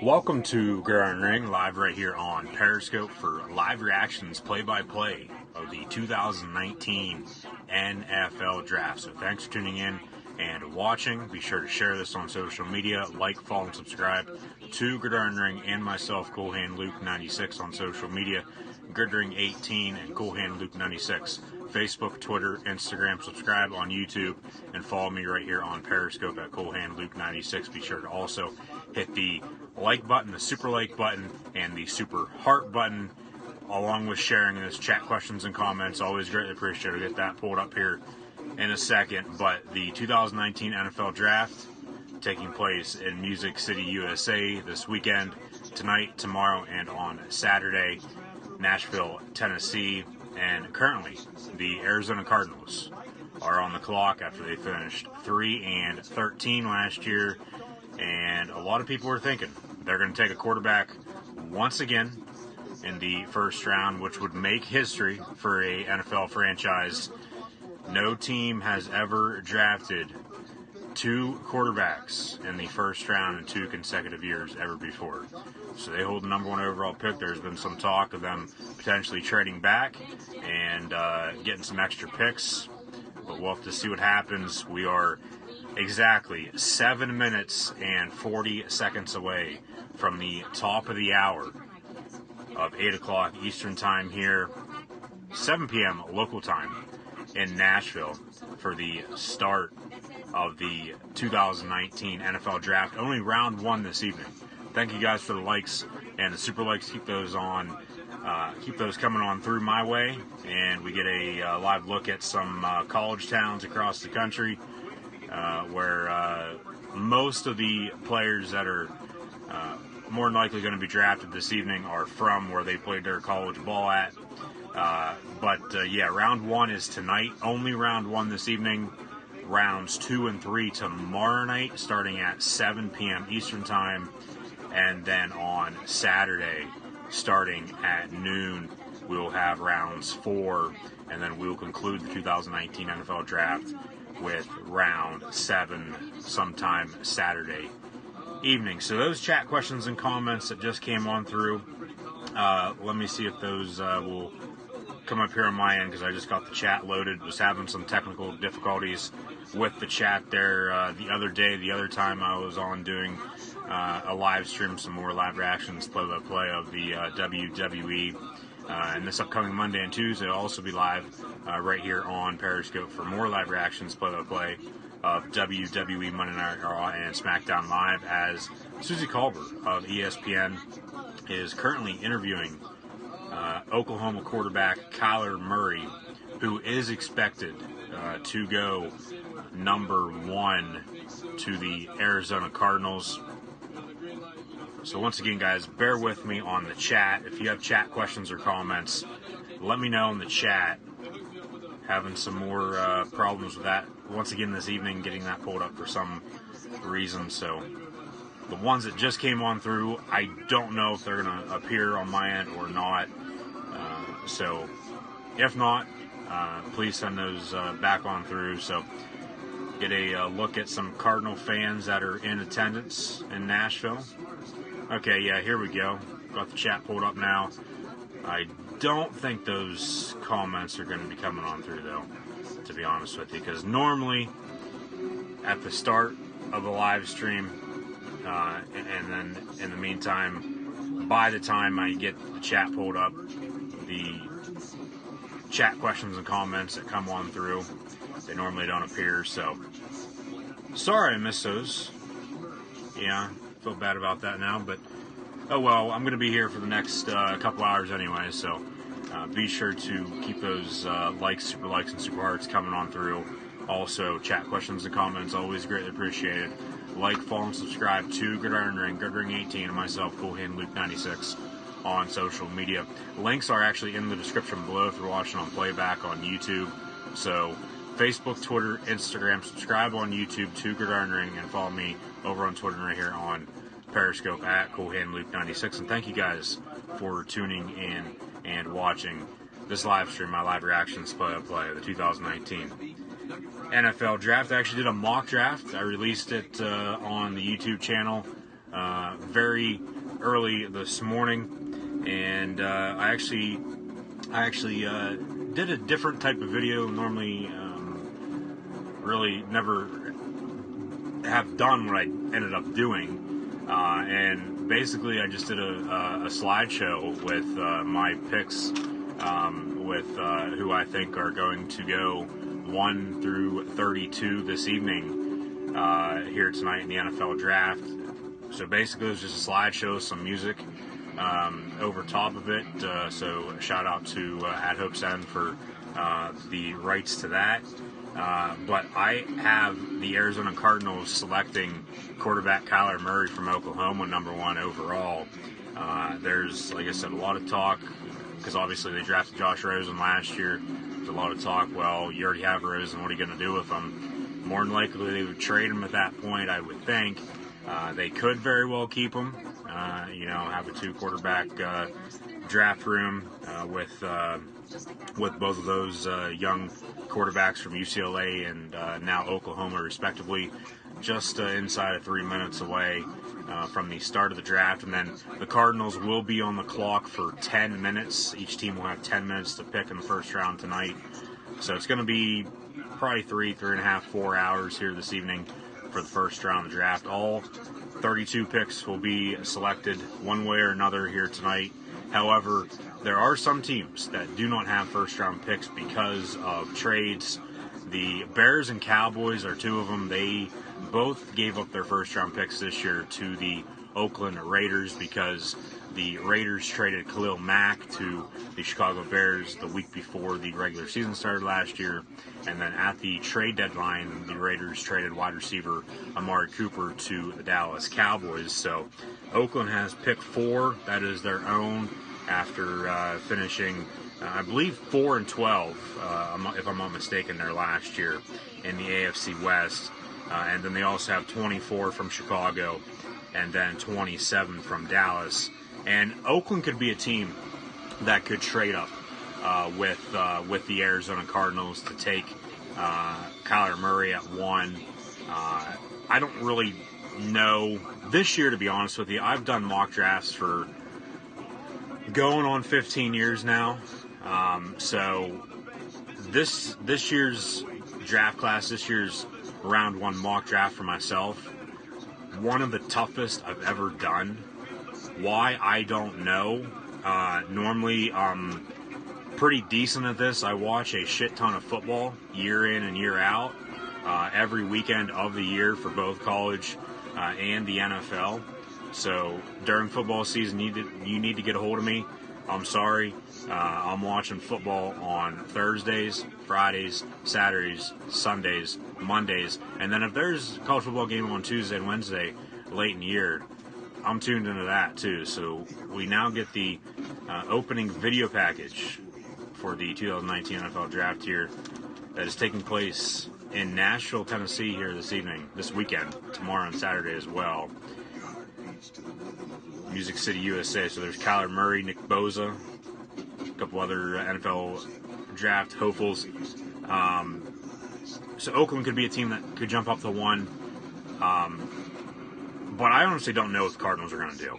Welcome to Gridiron Ring, live right here on Periscope for live reactions, play-by-play of the 2019 NFL Draft. So thanks for tuning in and watching. Be sure to share this on social media, like, follow, and subscribe to Gridiron Ring and myself, Cool Hand Luke 96 on social media, Gridiron 18 and Cool Hand Luke 96. Facebook, Twitter, Instagram, subscribe on YouTube, and follow me right here on Periscope at Cool Hand Luke 96. Be sure to also hit the like button, the super like button, and the super heart button, along with sharing this. Chat questions and comments, always greatly appreciated. We'll get that pulled up here in a second. But the 2019 NFL Draft taking place in Music City, USA this weekend, tonight, tomorrow, and on Saturday. Nashville, Tennessee, and currently the Arizona Cardinals are on the clock after they finished 3-13 last year. And a lot of people are thinking they're going to take a quarterback once again in the first round, which would make history for a NFL franchise. No team has ever drafted two quarterbacks in the first round in 2 consecutive years ever before. So they hold the number 1 overall pick. There's been some talk of them potentially trading back and getting some extra picks, but we'll have to see what happens. We are exactly 7 minutes and 40 seconds away from the top of the hour of 8 o'clock Eastern time here, 7 p.m. local time in Nashville for the start of the 2019 NFL Draft. Only round 1 this evening. Thank you guys for the likes and the super likes. Keep those on. Keep those coming on through my way, and we get a live look at some college towns across the country where most of the players that are more than likely going to be drafted this evening are from where they played their college ball at. Yeah, round 1 is tonight. Only round 1 this evening. Rounds 2 and 3 tomorrow night, starting at 7 p.m. Eastern time, and then on Saturday, starting at noon, we'll have rounds 4, and then we'll conclude the 2019 NFL Draft with round 7 sometime Saturday evening. So those chat questions and comments that just came on through, let me see if those will come up here on my end, because I just got the chat loaded. Was having some technical difficulties with the chat there the other time I was on doing a live stream, some more live reactions, play-by-play of the WWE. And this upcoming Monday and Tuesday will also be live right here on Periscope for more live reactions, play-by-play of WWE Monday Night Raw and SmackDown Live, as Susie Colbert of ESPN is currently interviewing Oklahoma quarterback Kyler Murray, who is expected to go number 1 to the Arizona Cardinals. So once again, guys, bear with me on the chat. If you have chat questions or comments, let me know in the chat. Having some more problems with that once again this evening, getting that pulled up for some reason. So the ones that just came on through, I don't know if they're going to appear on my end or not. So if not, please send those back on through. So get a look at some Cardinal fans that are in attendance in Nashville. Okay, yeah, here we go. Got the chat pulled up now. I don't think those comments are going to be coming on through, though, to be honest with you, because normally at the start of the live stream, and then in the meantime, by the time I get the chat pulled up, the chat questions and comments that come on through, they normally don't appear. So sorry I missed those. Yeah, feel bad about that now, but oh well. I'm going to be here for the next couple hours anyway, so be sure to keep those likes, super likes, and super hearts coming on through. Also, chat questions and comments, always greatly appreciated. Like, follow, and subscribe to Gridiron Ring, Gridiron 18, and myself, Cool Hand Luke 96, on social media. Links are actually in the description below if you're watching on playback on YouTube. So Facebook, Twitter, Instagram, subscribe on YouTube to Gridiron Ring, and follow me over on Twitter right here on Periscope at Cool Hand Luke 96. And thank you guys for tuning in and watching this live stream, my live reactions play-by-play of the 2019 NFL Draft. I actually did a mock draft. I released it on the YouTube channel very early this morning, and I actually did a different type of video. Normally, really never have done what I ended up doing, and basically I just did a slideshow with my picks, with who I think are going to go 1 through 32 this evening here tonight in the NFL draft. So basically it was just a slideshow, some music over top of it, so shout out to at Hockenson for the rights to that. But I have the Arizona Cardinals selecting quarterback Kyler Murray from Oklahoma, #1 overall. There's, like I said, a lot of talk, because obviously they drafted Josh Rosen last year. There's a lot of talk, well, you already have Rosen, what are you going to do with him? More than likely they would trade him at that point, I would think. They could very well keep him, have a 2-quarterback draft room with both of those young quarterbacks from UCLA and now Oklahoma, respectively, just inside of 3 minutes away from the start of the draft. And then the Cardinals will be on the clock for 10 minutes. Each team will have 10 minutes to pick in the first round tonight. So it's going to be probably 3.5, 4 hours here this evening for the first round of the draft. All 32 picks will be selected one way or another here tonight. However, there are some teams that do not have first-round picks because of trades. The Bears and Cowboys are 2 of them. They both gave up their first-round picks this year to the Oakland Raiders because the Raiders traded Khalil Mack to the Chicago Bears the week before the regular season started last year. And then at the trade deadline, the Raiders traded wide receiver Amari Cooper to the Dallas Cowboys. So Oakland has pick 4. That is their own after finishing, I believe, 4-12, if I'm not mistaken, there last year in the AFC West. And then they also have 24 from Chicago and then 27 from Dallas. And Oakland could be a team that could trade up with the Arizona Cardinals to take Kyler Murray at 1. I don't really know this year, to be honest with you. I've done mock drafts for going on 15 years now. So this year's draft class, this year's round 1 mock draft for myself, one of the toughest I've ever done. Why, I don't know. Normally, I'm pretty decent at this. I watch a shit ton of football year in and year out, every weekend of the year for both college and the NFL. So during football season, you need to get a hold of me. I'm sorry. I'm watching football on Thursdays, Fridays, Saturdays, Sundays, Mondays, and then if there's a college football game on Tuesday and Wednesday late in the year, I'm tuned into that too. So we now get the opening video package for the 2019 NFL Draft here that is taking place in Nashville, Tennessee here this weekend, tomorrow and Saturday as well. Music City, USA. So there's Kyler Murray, Nick Bosa, a couple other NFL draft hopefuls. So Oakland could be a team that could jump up to 1. But I honestly don't know what the Cardinals are going to do.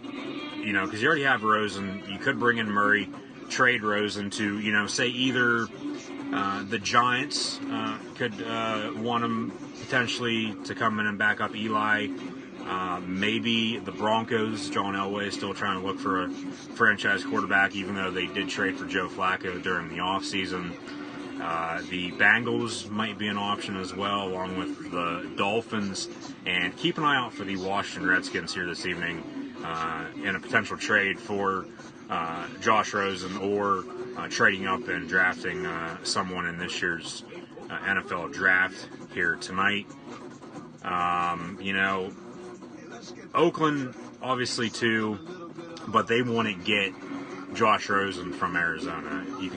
Because you already have Rosen. You could bring in Murray, trade Rosen to, say either the Giants could want him potentially to come in and back up Eli. Maybe the Broncos. John Elway is still trying to look for a franchise quarterback, even though they did trade for Joe Flacco during the offseason. The Bengals might be an option as well, along with the Dolphins. And keep an eye out for the Washington Redskins here this evening in a potential trade for Josh Rosen, or trading up and drafting someone in this year's NFL draft here tonight. Oakland, obviously, too, but they wouldn't get Josh Rosen from Arizona. I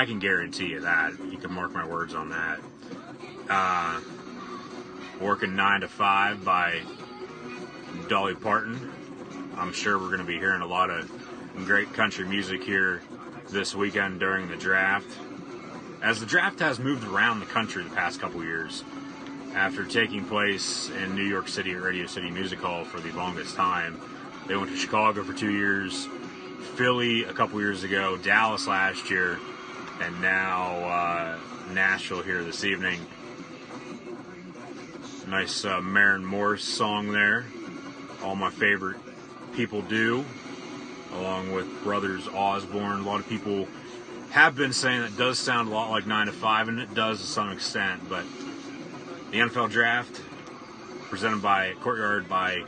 can guarantee you that. You can mark my words on that. Working 9 to 5 by Dolly Parton. I'm sure we're going to be hearing a lot of great country music here this weekend during the draft. As the draft has moved around the country the past couple years, after taking place in New York City at Radio City Music Hall for the longest time. They went to Chicago for 2 years, Philly a couple years ago, Dallas last year, and now Nashville here this evening. Nice Maren Morris song there. All my favorite people do, along with Brothers Osborne. A lot of people have been saying it does sound a lot like 9 to 5, and it does to some extent, but the NFL Draft presented by Courtyard by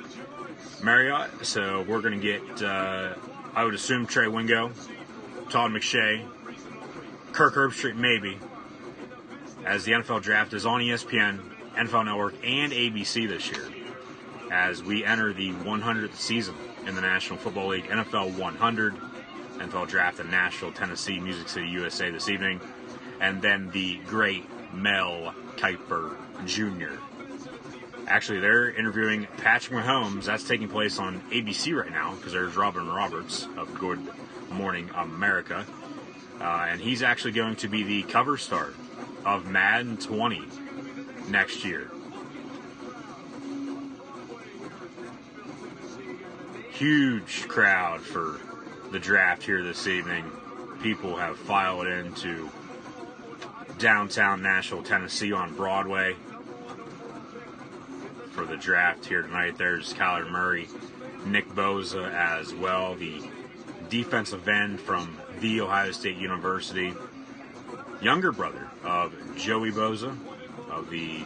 Marriott. So we're going to get, I would assume, Trey Wingo, Todd McShay, Kirk Herbstreit maybe, as the NFL Draft is on ESPN, NFL Network, and ABC this year, as we enter the 100th season in the National Football League, NFL 100, NFL Draft in Nashville, Tennessee, Music City, USA this evening, and then the great Mel Kiper Jr. Actually, they're interviewing Patrick Mahomes. That's taking place on ABC right now because there's Robin Roberts of Good Morning America. And he's actually going to be the cover star of Madden 20 next year. Huge crowd for the draft here this evening. People have filed into downtown Nashville, Tennessee on Broadway for the draft here tonight. There's Kyler Murray, Nick Bosa as well, the defensive end from The Ohio State University, younger brother of Joey Bosa of the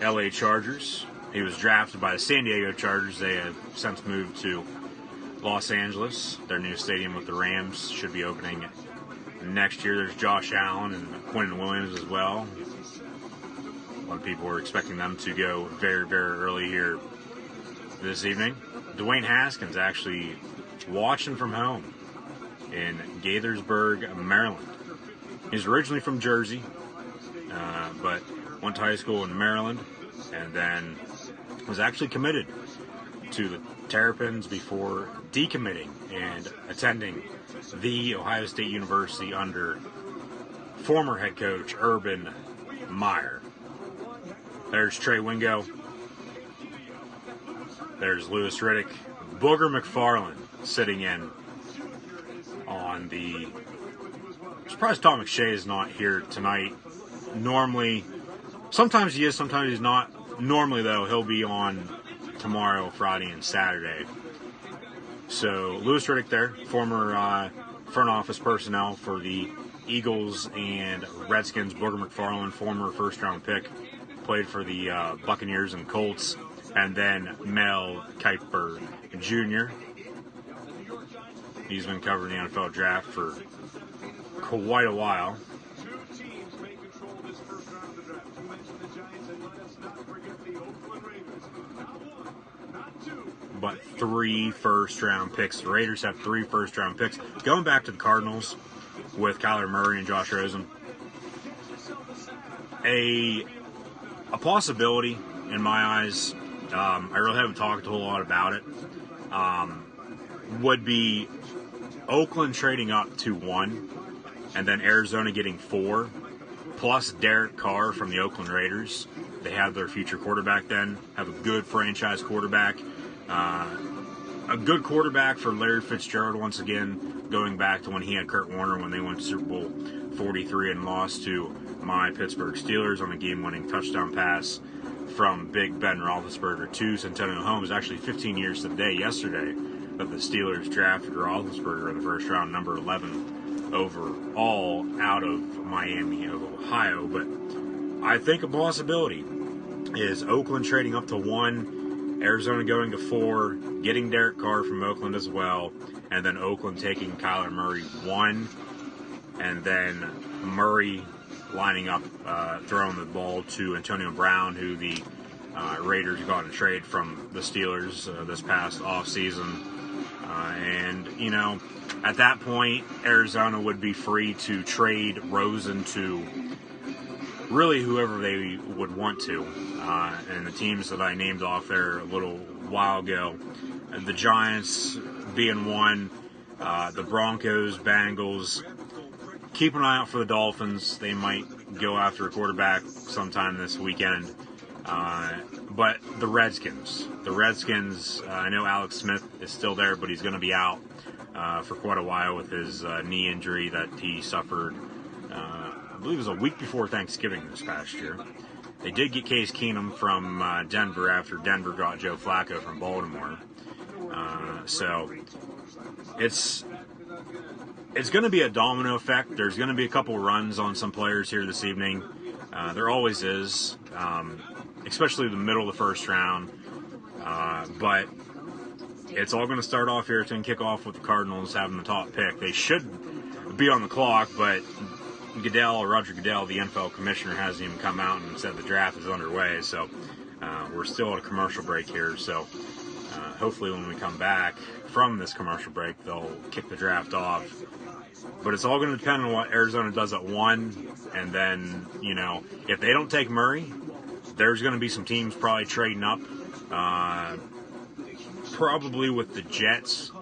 LA Chargers. He was drafted by the San Diego Chargers. They have since moved to Los Angeles. Their new stadium with the Rams should be opening next year. There's Josh Allen and Quinnen Williams as well. A lot of people were expecting them to go very, very early here this evening. Dwayne Haskins actually watching from home in Gaithersburg, Maryland. He's originally from Jersey, but went to high school in Maryland and then was actually committed to the Terrapins before decommitting and attending The Ohio State University under former head coach Urban Meyer. There's Trey Wingo. There's Louis Riddick. Booger McFarland sitting in on the... I'm surprised Tom McShay is not here tonight. Normally, sometimes he is, sometimes he's not. Normally, though, he'll be on tomorrow, Friday, and Saturday. So, Louis Riddick there, former front office personnel for the Eagles and Redskins. Booger McFarland, former first-round pick, played for the Buccaneers and Colts. And then Mel Kiper Jr. He's been covering the NFL Draft for quite a while. But 3 first-round picks. The Raiders have 3 first-round picks. Going back to the Cardinals with Kyler Murray and Josh Rosen. A possibility, in my eyes, I really haven't talked a whole lot about it, would be Oakland trading up to 1, and then Arizona getting 4, plus Derek Carr from the Oakland Raiders. They have their future quarterback then, have a good franchise quarterback. A good quarterback for Larry Fitzgerald once again, going back to when he had Kurt Warner when they went to Super Bowl 43 and lost to my Pittsburgh Steelers on a game-winning touchdown pass from Big Ben Roethlisberger to Santonio Holmes. Actually 15 years to the day yesterday that the Steelers drafted Roethlisberger in the first round, number 11 overall out of Miami of Ohio. But I think a possibility is Oakland trading up to 1, Arizona going to 4, getting Derek Carr from Oakland as well, and then Oakland taking Kyler Murray 1, and then Murray lining up, throwing the ball to Antonio Brown, who the Raiders got in trade from the Steelers this past offseason. And, you know, at that point, Arizona would be free to trade Rosen to really whoever they would want to. And the teams that I named off there a little while ago, the Giants being one, the Broncos, Bengals. Keep an eye out for the Dolphins. They might go after a quarterback sometime this weekend. But the Redskins, I know Alex Smith is still there, but he's going to be out for quite a while with his knee injury that he suffered, I believe it was a week before Thanksgiving this past year. They did get Case Keenum from Denver after Denver got Joe Flacco from Baltimore. So it's going to be a domino effect. There's going to be a couple runs on some players here this evening. There always is, especially the middle of the first round. But it's all going to start off here. It's going to kick off with the Cardinals having the top pick. They should be on the clock, but Roger Goodell, the NFL commissioner, hasn't even come out and said the draft is underway. So we're still at a commercial break here. So hopefully when we come back from this commercial break, they'll kick the draft off. But it's all going to depend on what Arizona does at 1. And then, if they don't take Murray, there's going to be some teams probably trading up. Probably with the Jets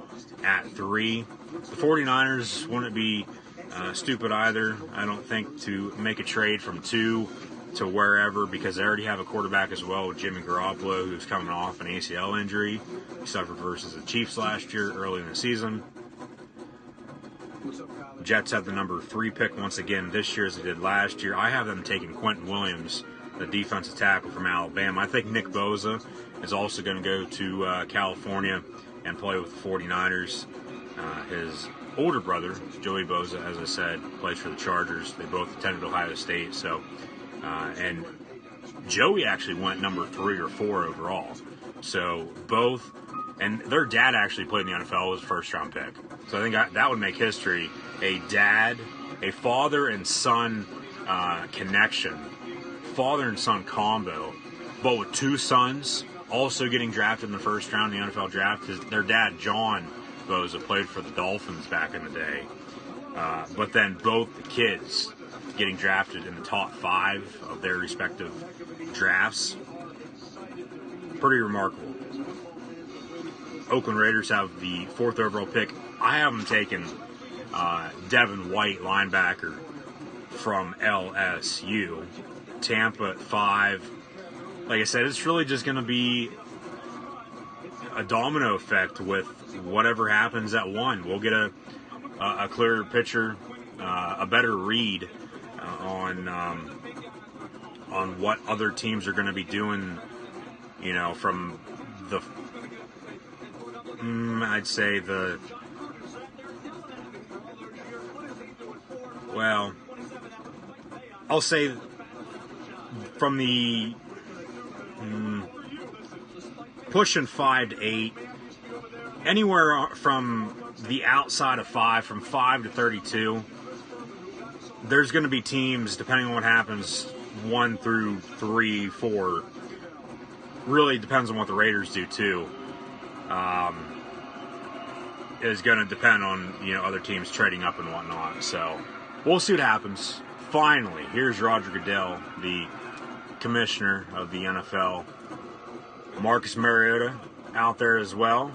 at 3. The 49ers wouldn't be stupid either, I don't think, to make a trade from 2 to wherever, because they already have a quarterback as well with Jimmy Garoppolo, who's coming off an ACL injury. He suffered versus the Chiefs last year, early in the season. Jets have the number 3 pick once again this year as they did last year. I have them taking Quentin Williams, the defensive tackle from Alabama. I think Nick Bosa is also going to go to California and play with the 49ers. His older brother, Joey Bosa, as I said, plays for the Chargers. They both attended Ohio State. So, and Joey actually went number 3 or 4 overall. So both, and their dad actually played in the NFL as a first-round pick. So I think that would make history. A father and son connection, father and son combo, but with 2 sons also getting drafted in the first round in the NFL draft. Their dad, John Bosa, played for the Dolphins back in the day. But then both the kids getting drafted in the top 5 of their respective drafts. Pretty remarkable. Oakland Raiders have the 4th overall pick. I have them taking Devin White, linebacker from LSU. Tampa at 5. Like I said, it's really just going to be a domino effect with whatever happens at 1. We'll get a clearer picture, a better read on what other teams are going to be doing, from the, I'd say I'll say from the pushing 5 to 8, anywhere from the outside of 5, from 5 to 32, there's going to be teams, depending on what happens, 1 through 3, 4. Really depends on what the Raiders do too. Is going to depend on other teams trading up and whatnot. So we'll see what happens. Finally, here's Roger Goodell, the commissioner of the NFL. Marcus Mariota out there as well.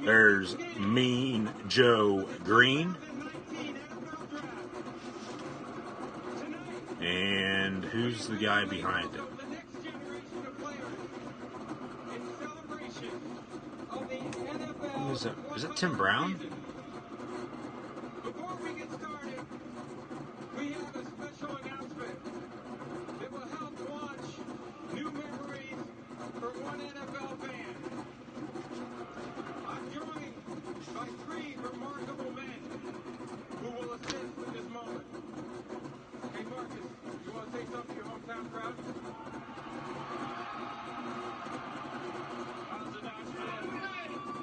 There's Mean Joe Green. And who's the guy behind him? Who is it? Is it Tim Brown? Before we get started, we have a special announcement that will help launch new memories for one NFL fan. I'm joined by 3 remarkable men who will assist with this moment. Hey Marcus, you want to say something to your hometown crowd? How's it out today?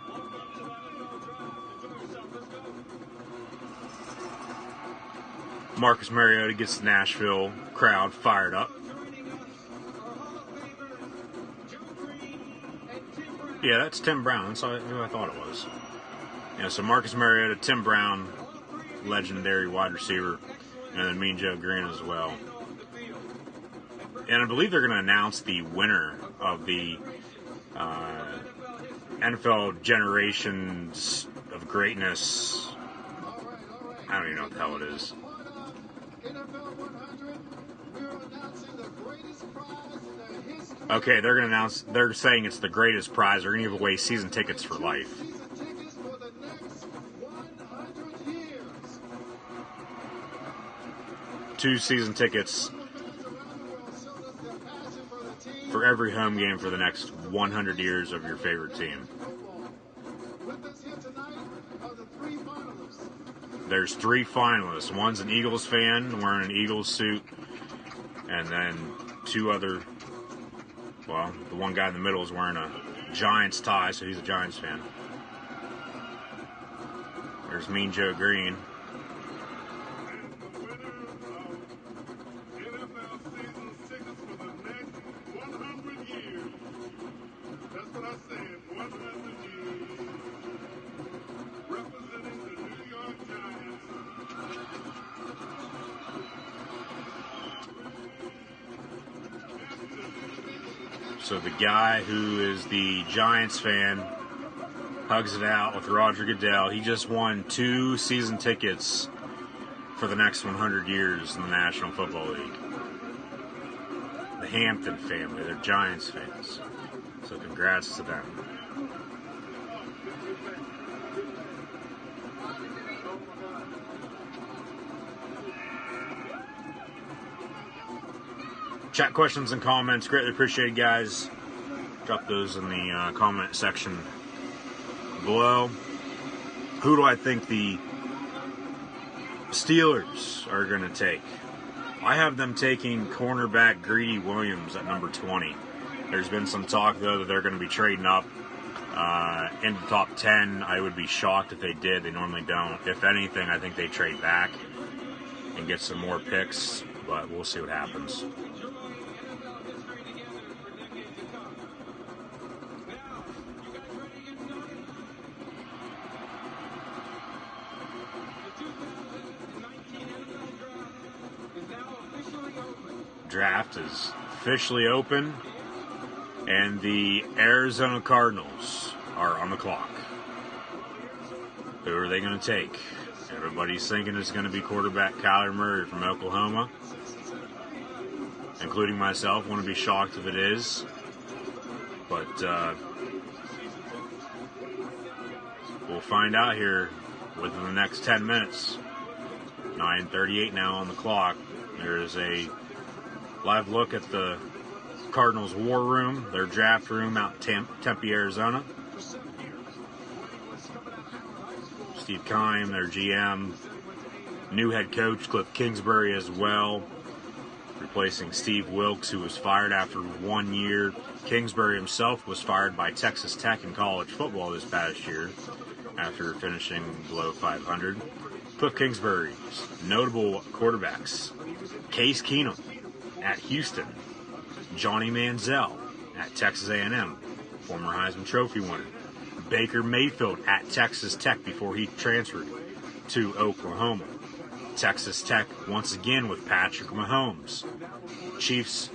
Welcome to the NFL Draft. Enjoy yourself. Let's go. Marcus Mariota gets the Nashville crowd fired up. Yeah, that's Tim Brown. That's who I thought it was. So Marcus Mariota, Tim Brown, legendary wide receiver, and then Mean Joe Green as well. And I believe they're going to announce the winner of the NFL Generations of Greatness. I don't even know what the hell it is. NFL 100, we're announcing the greatest Okay, they're going to announce, they're saying it's the greatest prize. They're going to give away season tickets for life. Two season tickets for every home game for the next 100 years of your favorite team. There's 3 finalists. One's an Eagles fan wearing an Eagles suit, and then 2 other, well, the one guy in the middle is wearing a Giants tie, so he's a Giants fan. There's Mean Joe Green. So the guy who is the Giants fan hugs it out with Roger Goodell. He just won 2 season tickets for the next 100 years in the National Football League. The Hampton family, they're Giants fans. So congrats to them. Chat questions and comments, greatly appreciated, guys. Drop those in the comment section below. Who do I think the Steelers are going to take? I have them taking cornerback Greedy Williams at number 20. There's been some talk, though, that they're going to be trading up into the top 10. I would be shocked if they did. They normally don't. If anything, I think they trade back and get some more picks, but we'll see what happens. Draft is officially open, and the Arizona Cardinals are on the clock. Who are they going to take? Everybody's thinking it's going to be quarterback Kyler Murray from Oklahoma, including myself. Wouldn't be shocked if it is, but we'll find out here within the next 10 minutes. 9:38 now on the clock. There is a live look at the Cardinals' war room, their draft room out in Tempe, Arizona. Steve Keim, their GM. New head coach, Cliff Kingsbury as well, replacing Steve Wilkes, who was fired after 1 year. Kingsbury himself was fired by Texas Tech in college football this past year after finishing below 500. Cliff Kingsbury's notable quarterbacks: Case Keenum at Houston, Johnny Manziel at Texas A&M, former Heisman Trophy winner, Baker Mayfield at Texas Tech before he transferred to Oklahoma, Texas Tech once again with Patrick Mahomes, Chiefs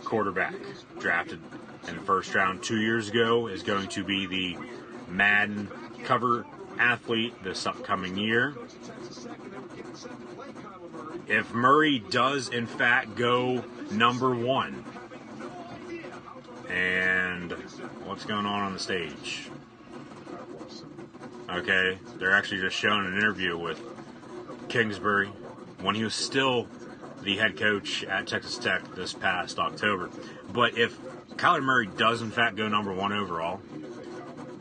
quarterback drafted in the first round 2 years ago is going to be the Madden cover athlete this upcoming year. If Murray does, in fact, go number 1, and what's going on the stage? Okay, they're actually just showing an interview with Kingsbury when he was still the head coach at Texas Tech this past October. But if Kyler Murray does, in fact, go number 1 overall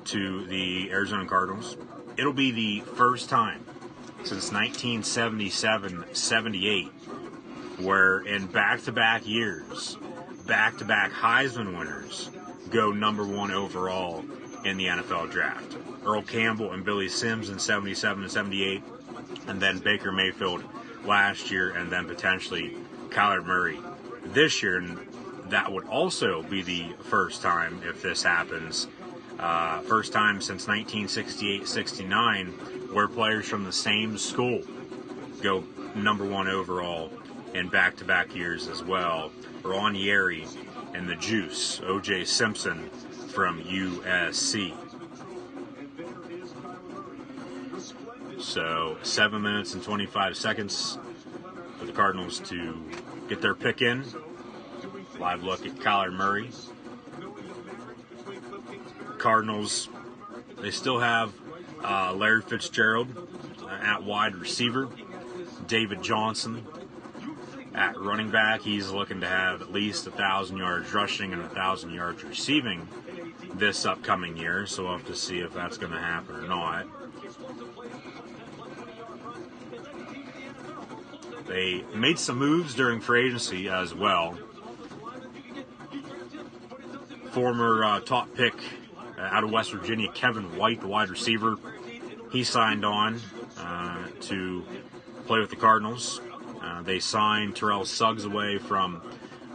to the Arizona Cardinals, it'll be the first time since 1977-78 where in back-to-back years, back-to-back Heisman winners go number 1 overall in the NFL draft. Earl Campbell and Billy Sims in 77 and 78, and then Baker Mayfield last year, and then potentially Kyler Murray this year. And that would also be the first time, if this happens, first time since 1968-69 where players from the same school go number 1 overall in back-to-back years as well. Ron Yeri and the Juice, O.J. Simpson from USC. So 7 minutes and 25 seconds for the Cardinals to get their pick in. Live look at Kyler Murray. Cardinals, they still have Larry Fitzgerald at wide receiver. David Johnson at running back. He's looking to have at least 1,000 yards rushing and 1,000 yards receiving this upcoming year, so we'll have to see if that's going to happen or not. They made some moves during free agency as well. Former top pick out of West Virginia, Kevin White, the wide receiver, he signed on to play with the Cardinals. They signed Terrell Suggs away from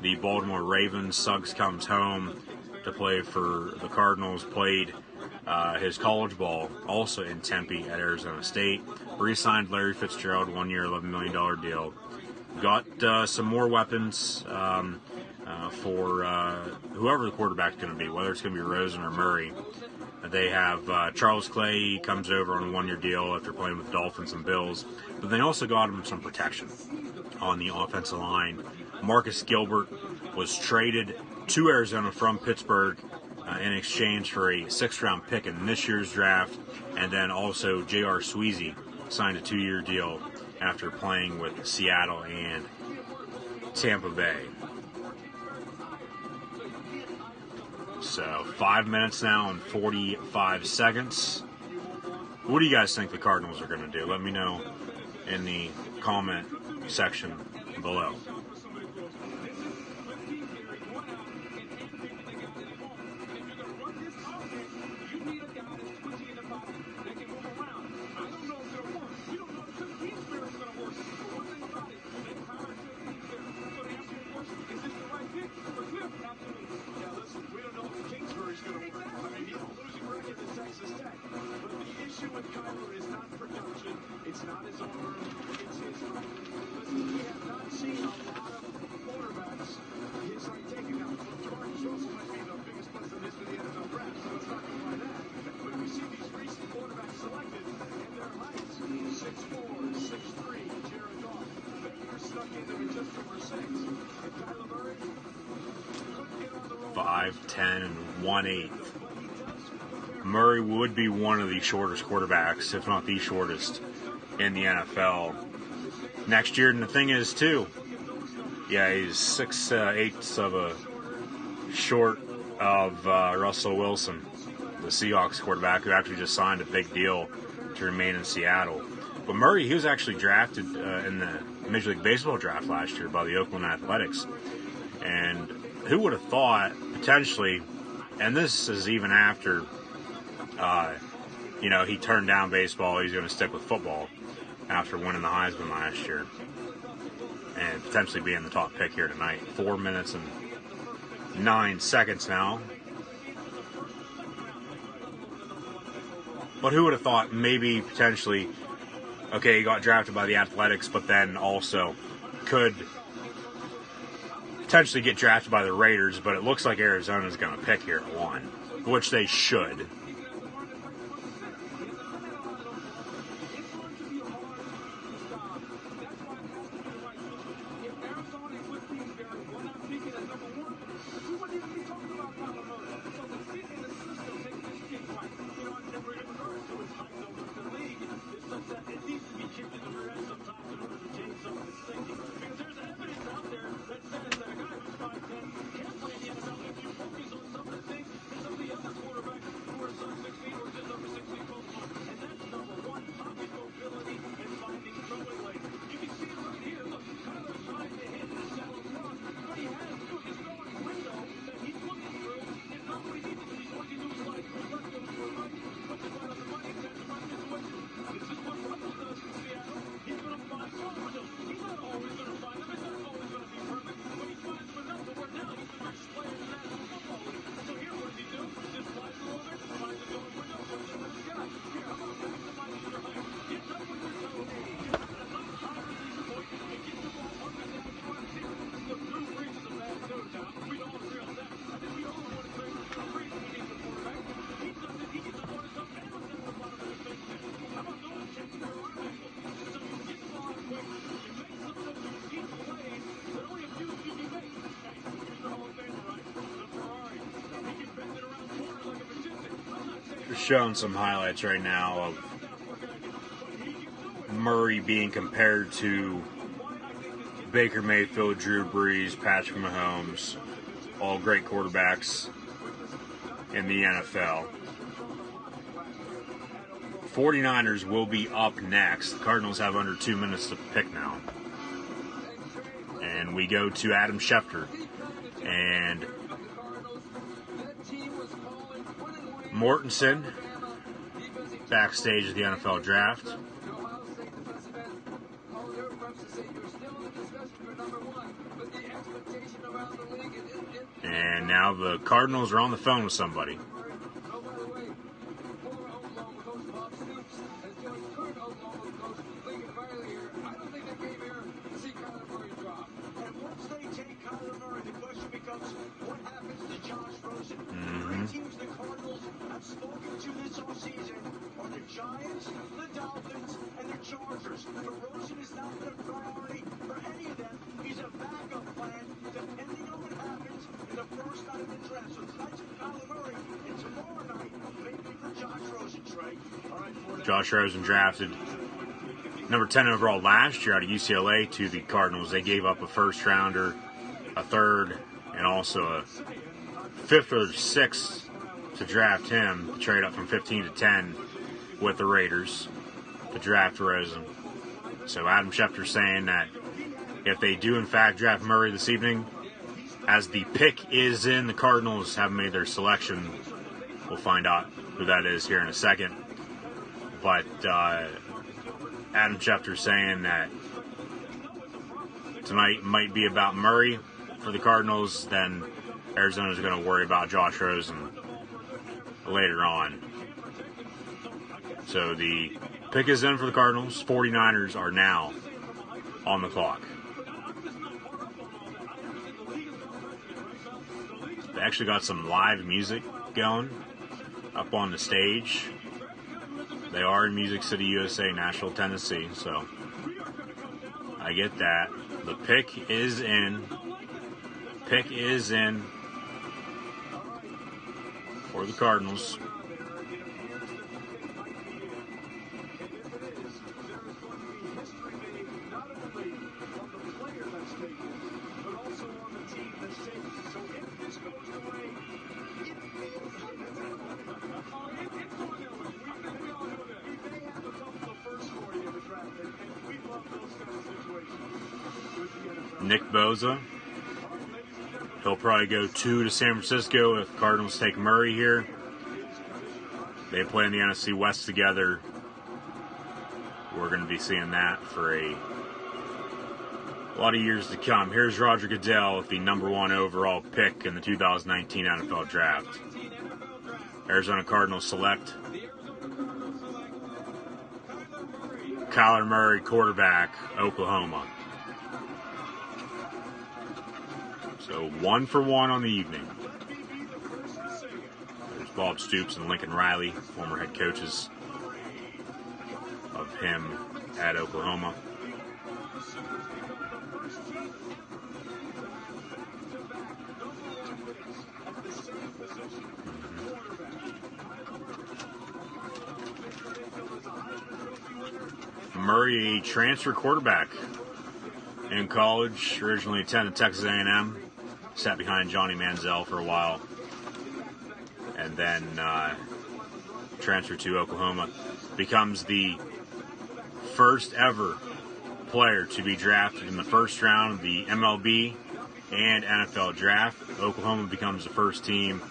the Baltimore Ravens. Suggs comes home to play for the Cardinals, played his college ball also in Tempe at Arizona State. Re-signed Larry Fitzgerald, 1 year, $11 million deal. Got some more weapons for whoever the quarterback's going to be, whether it's going to be Rosen or Murray. They have Charles Clay. He comes over on a 1 year deal after playing with the Dolphins and Bills. But they also got him some protection on the offensive line. Marcus Gilbert was traded to Arizona from Pittsburgh in exchange for a 6th-round pick in this year's draft. And then also J.R. Sweezy signed a 2 year deal after playing with Seattle and Tampa Bay. So 5 minutes now and 45 seconds. What do you guys think the Cardinals are going to do? Let me know in the comment section below. Five, 10, and 1/8. Murray would be one of the shortest quarterbacks, if not the shortest, in the NFL next year. And the thing is, too, yeah, he's 6/8 of a short of Russell Wilson, the Seahawks quarterback, who actually just signed a big deal to remain in Seattle. But Murray, he was actually drafted in the Major League Baseball draft last year by the Oakland Athletics. And who would have thought, potentially, and this is even after, he turned down baseball, he's going to stick with football after winning the Heisman last year. And potentially being the top pick here tonight. 4 minutes and 9 seconds now. But who would have thought maybe potentially, okay, he got drafted by the Athletics, but then also could potentially get drafted by the Raiders, but it looks like Arizona's going to pick here at 1, which they should. showing some highlights right now of Murray being compared to Baker Mayfield, Drew Brees, Patrick Mahomes, all great quarterbacks in the NFL. 49ers will be up next. The Cardinals have under 2 minutes to pick now. And we go to Adam Schefter and Mortensen backstage at the NFL draft. And now the Cardinals are on the phone with somebody. Teams the Cardinals have spoken to this offseason are the Giants, the Dolphins, and the Chargers. Rosen has not been a priority for any of them. He's a backup plan depending on what happens in the first night of the draft. So tonight's with Kyler Murray, and tomorrow night, maybe for Josh Rosen, Trey. All right, Josh Rosen drafted number 10 overall last year out of UCLA to the Cardinals. They gave up a first rounder, a third, and also a fifth or sixth to draft him, to trade up from 15 to 10 with the Raiders to draft Rosen. So Adam Schefter saying that if they do in fact draft Murray this evening, as the pick is in, the Cardinals haven't made their selection. We'll find out who that is here in a second. But Adam Schefter saying that tonight might be about Murray for the Cardinals, then Arizona's going to worry about Josh Rosen later on. So the pick is in for the Cardinals. 49ers are now on the clock. They actually got some live music going up on the stage. They are in Music City, USA, Nashville, Tennessee, so I get that. The pick is in. Pick is in for the Cardinals. Nick Bosa. He'll probably go 2 to San Francisco if Cardinals take Murray here. They play in the NFC West together. We're going to be seeing that for a lot of years to come. Here's Roger Goodell with the number 1 overall pick in the 2019 NFL Draft. Arizona Cardinals select Kyler Murray, quarterback, Oklahoma. So 1 for 1 on the evening. There's Bob Stoops and Lincoln Riley, former head coaches of him at Oklahoma. Murray, a transfer quarterback in college, originally attended Texas A&M. Sat behind Johnny Manziel for a while, and then transferred to Oklahoma. Becomes the first ever player to be drafted in the first round of the MLB and NFL draft. Oklahoma becomes the first team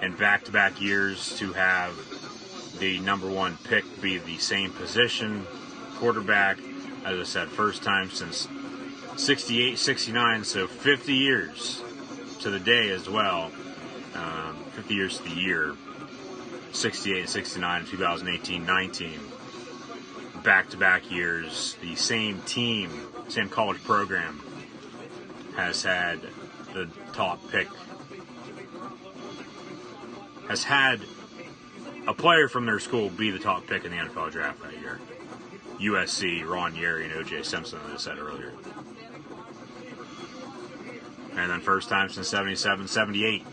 in back-to-back years to have the number 1 pick be the same position, quarterback. As I said, first time since 68, 69, so 50 years to the day as well. 50 years to the year. 68, 69, 2018, 19. Back-to-back years, the same team, same college program has had the top pick. Has had a player from their school be the top pick in the NFL draft that year. USC, Ron Yeri, and O.J. Simpson, as I said earlier. And then first time since 77, 78.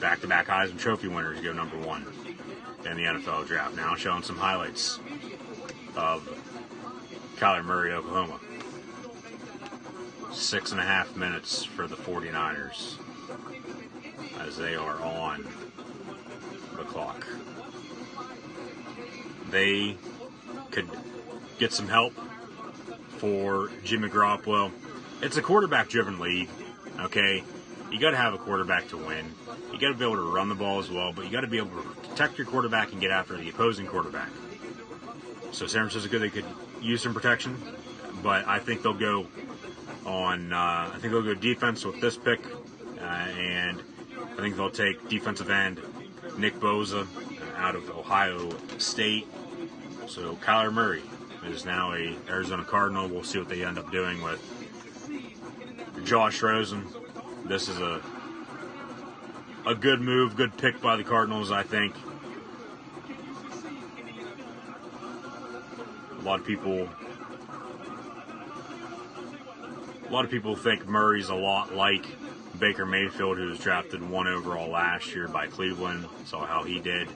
Back-to-back Heisman Trophy winners go number 1. in the NFL draft. Now showing some highlights of Kyler Murray, Oklahoma. 6.5 minutes for the 49ers as they are on the clock. They could get some help for Jimmy Garoppolo. It's a quarterback-driven league, okay? You got to have a quarterback to win. You got to be able to run the ball as well, but you got to be able to protect your quarterback and get after the opposing quarterback. So San Francisco, they could use some protection, but I think they'll go on. I think they'll go defense with this pick, and I think they'll take defensive end Nick Bosa out of Ohio State. So Kyler Murray is now a Arizona Cardinal. We'll see what they end up doing with Josh Rosen. This is a good move, good pick by the Cardinals, I think. A lot of people think Murray's a lot like Baker Mayfield, who was drafted 1 overall last year by Cleveland. Saw how he did.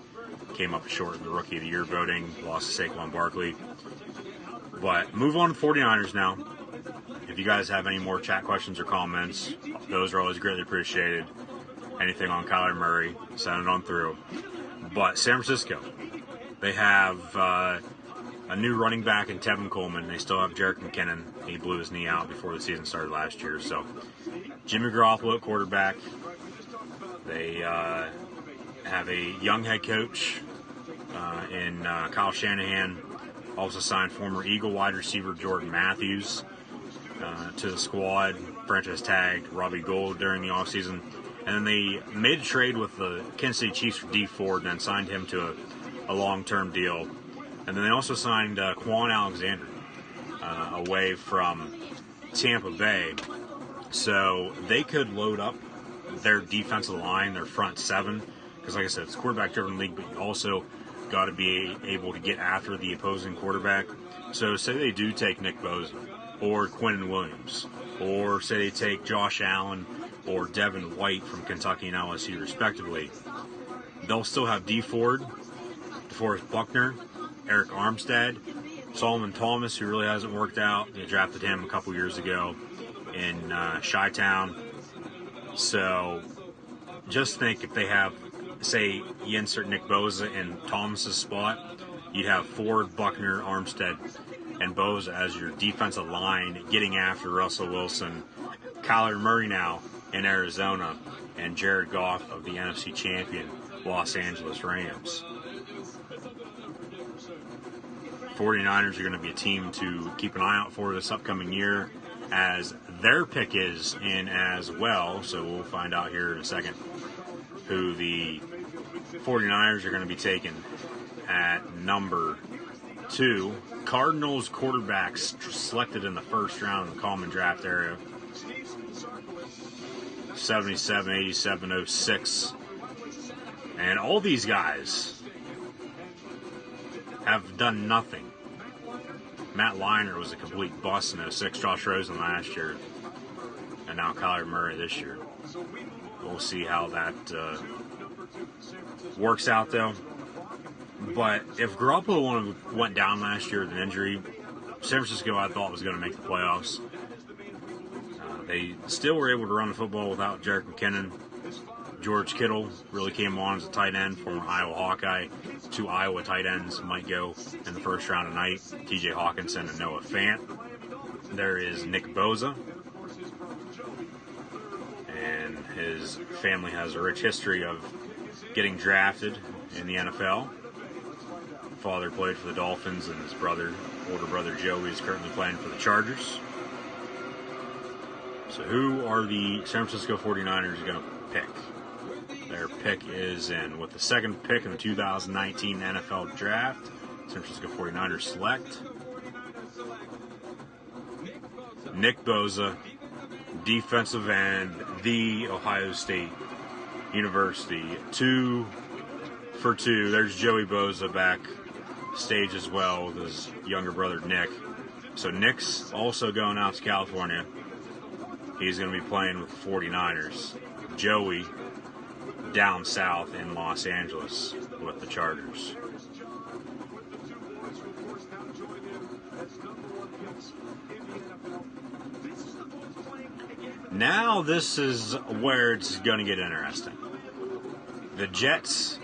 Came up short in the Rookie of the Year voting. Lost to Saquon Barkley. But move on to the 49ers now. If you guys have any more chat questions or comments, those are always greatly appreciated. Anything on Kyler Murray, send it on through. But San Francisco, they have a new running back in Tevin Coleman. They still have Jerick McKinnon. He blew his knee out before the season started last year. So Jimmy Garoppolo at quarterback. They have a young head coach in Kyle Shanahan. Also signed former Eagle wide receiver Jordan Matthews to the squad. Franchise tagged Robbie Gould during the offseason. And then they made a trade with the Kansas City Chiefs for Dee Ford and then signed him to a long-term deal. And then they also signed Quan Alexander away from Tampa Bay. So they could load up their defensive line, their front seven. Because like I said, it's a quarterback-driven league, but you also got to be able to get after the opposing quarterback. So say they do take Nick Bosa or Quinnen Williams, or say they take Josh Allen or Devin White from Kentucky and LSU respectively. They'll still have Dee Ford, DeForest Buckner, Eric Armstead, Solomon Thomas, who really hasn't worked out. They drafted him a couple years ago in Chi-Town. So just think if they have, say, you insert Nick Bosa in Thomas's spot, you'd have Ford, Buckner, Armstead, and Bosa as your defensive line, getting after Russell Wilson, Kyler Murray now in Arizona, and Jared Goff of the NFC champion Los Angeles Rams. 49ers are going to be a team to keep an eye out for this upcoming year, as their pick is in as well. So we'll find out here in a second who the 49ers are going to be taking at number 2. Cardinals quarterbacks selected in the first round in the common draft area. 77, 87, 06. And all these guys have done nothing. Matt Leinart was a complete bust in 06, Josh Rosen last year, and now Kyler Murray this year. We'll see how that works out, though. But if Garoppolo went down last year with an injury, San Francisco, I thought, was going to make the playoffs. They still were able to run the football without Jerick McKinnon. George Kittle really came on as a tight end, former Iowa Hawkeye. 2 Iowa tight ends might go in the first round tonight. TJ Hockenson and Noah Fant. There is Nick Bosa. And his family has a rich history of getting drafted in the NFL. Father played for the Dolphins, and his older brother Joey, is currently playing for the Chargers. So who are the San Francisco 49ers going to pick? Their pick is in with the second pick in the 2019 NFL Draft. San Francisco 49ers select Nick Bosa, defensive end, the Ohio State University. 2 for 2. There's Joey Bosa back stage as well with his younger brother Nick. So Nick's also going out to California. He's going to be playing with the 49ers. Joey down south in Los Angeles. with the Chargers. Now this is where it's going to get interesting. The Jets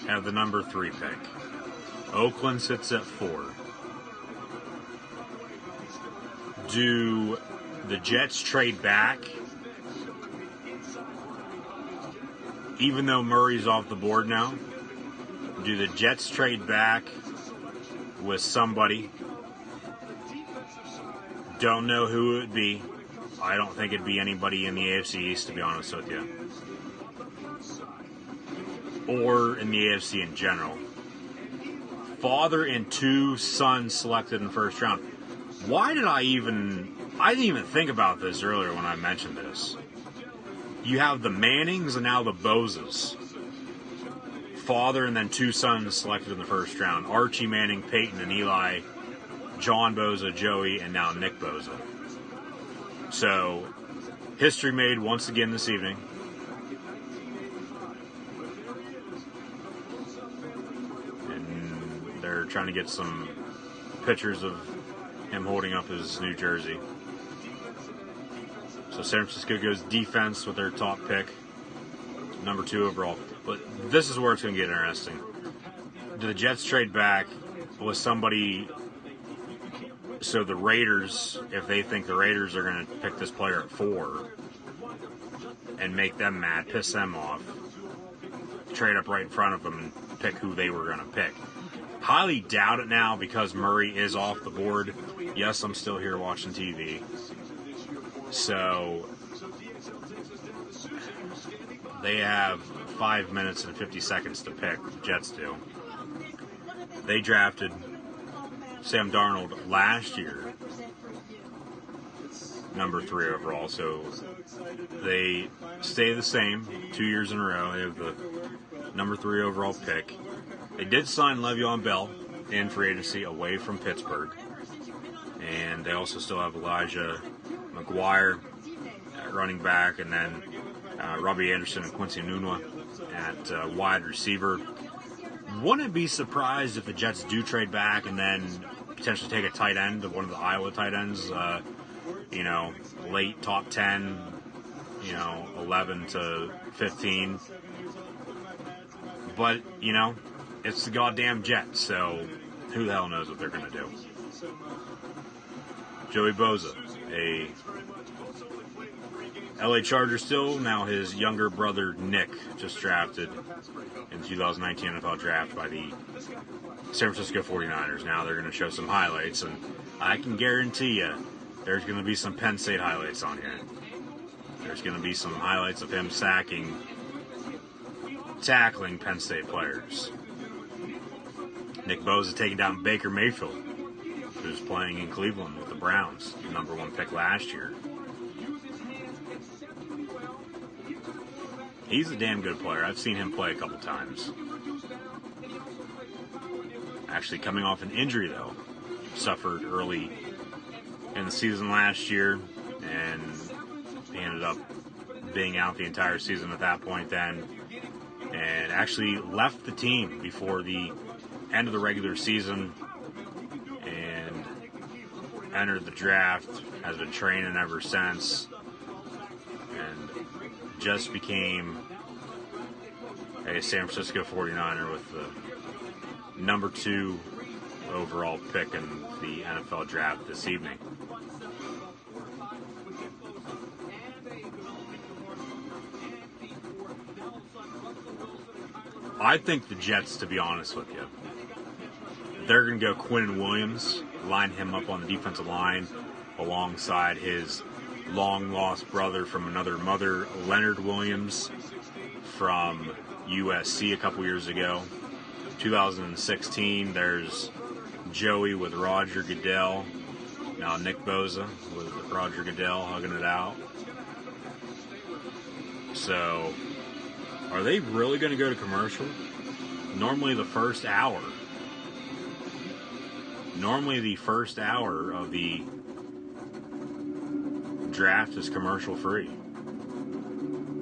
have the number 3 pick. Oakland sits at 4. Do the Jets trade back, even though Murray's off the board now? Do the Jets trade back with somebody? Don't know who it would be. I don't think it'd be anybody in the AFC East, to be honest with you. Or in the AFC in general. Father and 2 sons selected in first round. Why did I didn't even think about this earlier when I mentioned this. You have the Mannings and now the Bosas. Father and then 2 sons selected in the first round. Archie Manning, Peyton, and Eli. John Bosa, Joey, and now Nick Bosa. So, history made once again this evening. And they're trying to get some pictures of him holding up his new jersey. So San Francisco goes defense with their top pick, number 2 overall. But this is where it's going to get interesting. Do the Jets trade back with somebody? So the Raiders, if they think the Raiders are going to pick this player at 4 and make them mad, piss them off, trade up right in front of them and pick who they were going to pick. Highly doubt it now because Murray is off the board. Yes, I'm still here watching TV. So they have 5 minutes and 50 seconds to pick. The Jets do. They drafted Sam Darnold last year, number 3 overall. So they stay the same 2 years in a row. They have the number 3 overall pick. They did sign Le'Veon Bell in free agency away from Pittsburgh. And they also still have Elijah McGuire at running back, and then Robbie Anderson and Quincy Enunwa at wide receiver. Wouldn't be surprised if the Jets do trade back and then potentially take a tight end of one of the Iowa tight ends, late top 10, 11 to 15. But, it's the goddamn Jets, so who the hell knows what they're going to do. Joey Bosa, a LA Charger still, now his younger brother Nick, just drafted in the 2019 NFL Draft by the San Francisco 49ers. Now they're going to show some highlights, and I can guarantee you there's going to be some Penn State highlights on here. There's going to be some highlights of him tackling Penn State players. Nick Bosa taking down Baker Mayfield, who's playing in Cleveland with the Browns, the number 1 pick last year. He's a damn good player. I've seen him play a couple times. Actually coming off an injury, though. Suffered early in the season last year, and he ended up being out the entire season at that point then, and actually left the team before the end of the regular season and entered the draft, has been training ever since, and just became a San Francisco 49er with the number 2 overall pick in the NFL draft this evening. I think the Jets, to be honest with you, they're going to go Quinnen Williams, line him up on the defensive line alongside his long-lost brother from another mother, Leonard Williams, from USC a couple years ago. 2016, there's Joey with Roger Goodell. Now Nick Bosa with Roger Goodell hugging it out. So, are they really going to go to commercial? Normally the first hour of the draft is commercial free.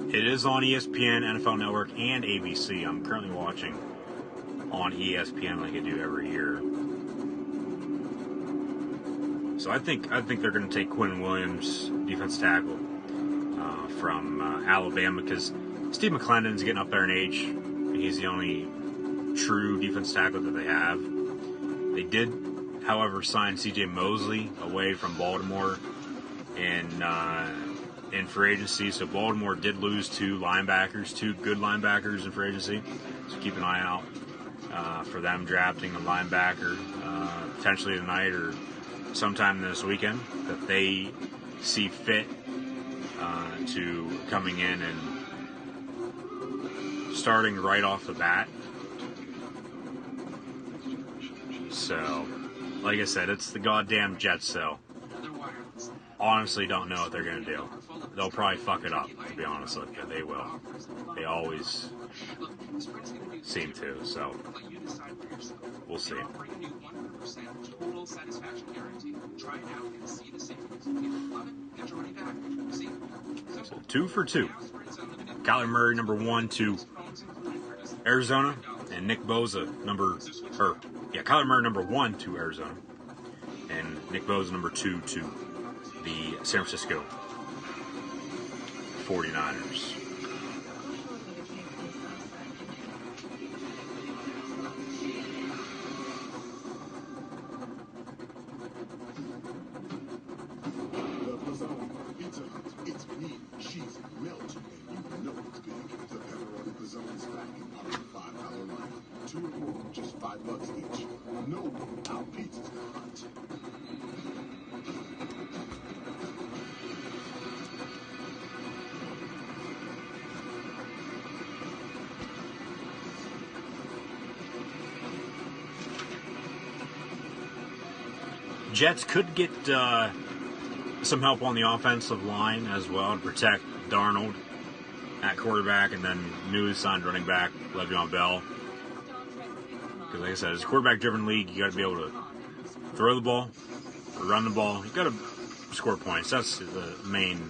It is on ESPN, NFL Network, and ABC. I'm currently watching on ESPN like they do every year. So I think they're going to take Quinnen Williams, defensive tackle, from Alabama, because Steve McClendon's getting up there in age. He's the only true defensive tackle that they have. They did, however, sign C.J. Mosley away from Baltimore in free agency. So Baltimore did lose two good linebackers in free agency. So keep an eye out for them drafting a linebacker potentially tonight or sometime this weekend that they see fit to coming in and starting right off the bat. So, like I said, it's the goddamn Jets, so honestly don't know what they're going to do. They'll probably fuck it up, to be honest with you. They will. They always seem to, so we'll see. So 2 for 2. Kyler Murray, number 1 to Arizona, and Nick Bosa, Kyler Murray, number 1 to Arizona, and Nick Bosa, number 2 to the San Francisco 49ers. It's meat, cheese, melt, and you know it's big. The pepperoni pizzone's back in our $5 line. 2 or more, just $5 each. No, our pizza's hot. Jets could get some help on the offensive line as well to protect Darnold at quarterback, and then newly signed running back Le'Veon Bell. Because like I said, it's a quarterback-driven league. You got to be able to throw the ball, or run the ball. You got to score points. That's the main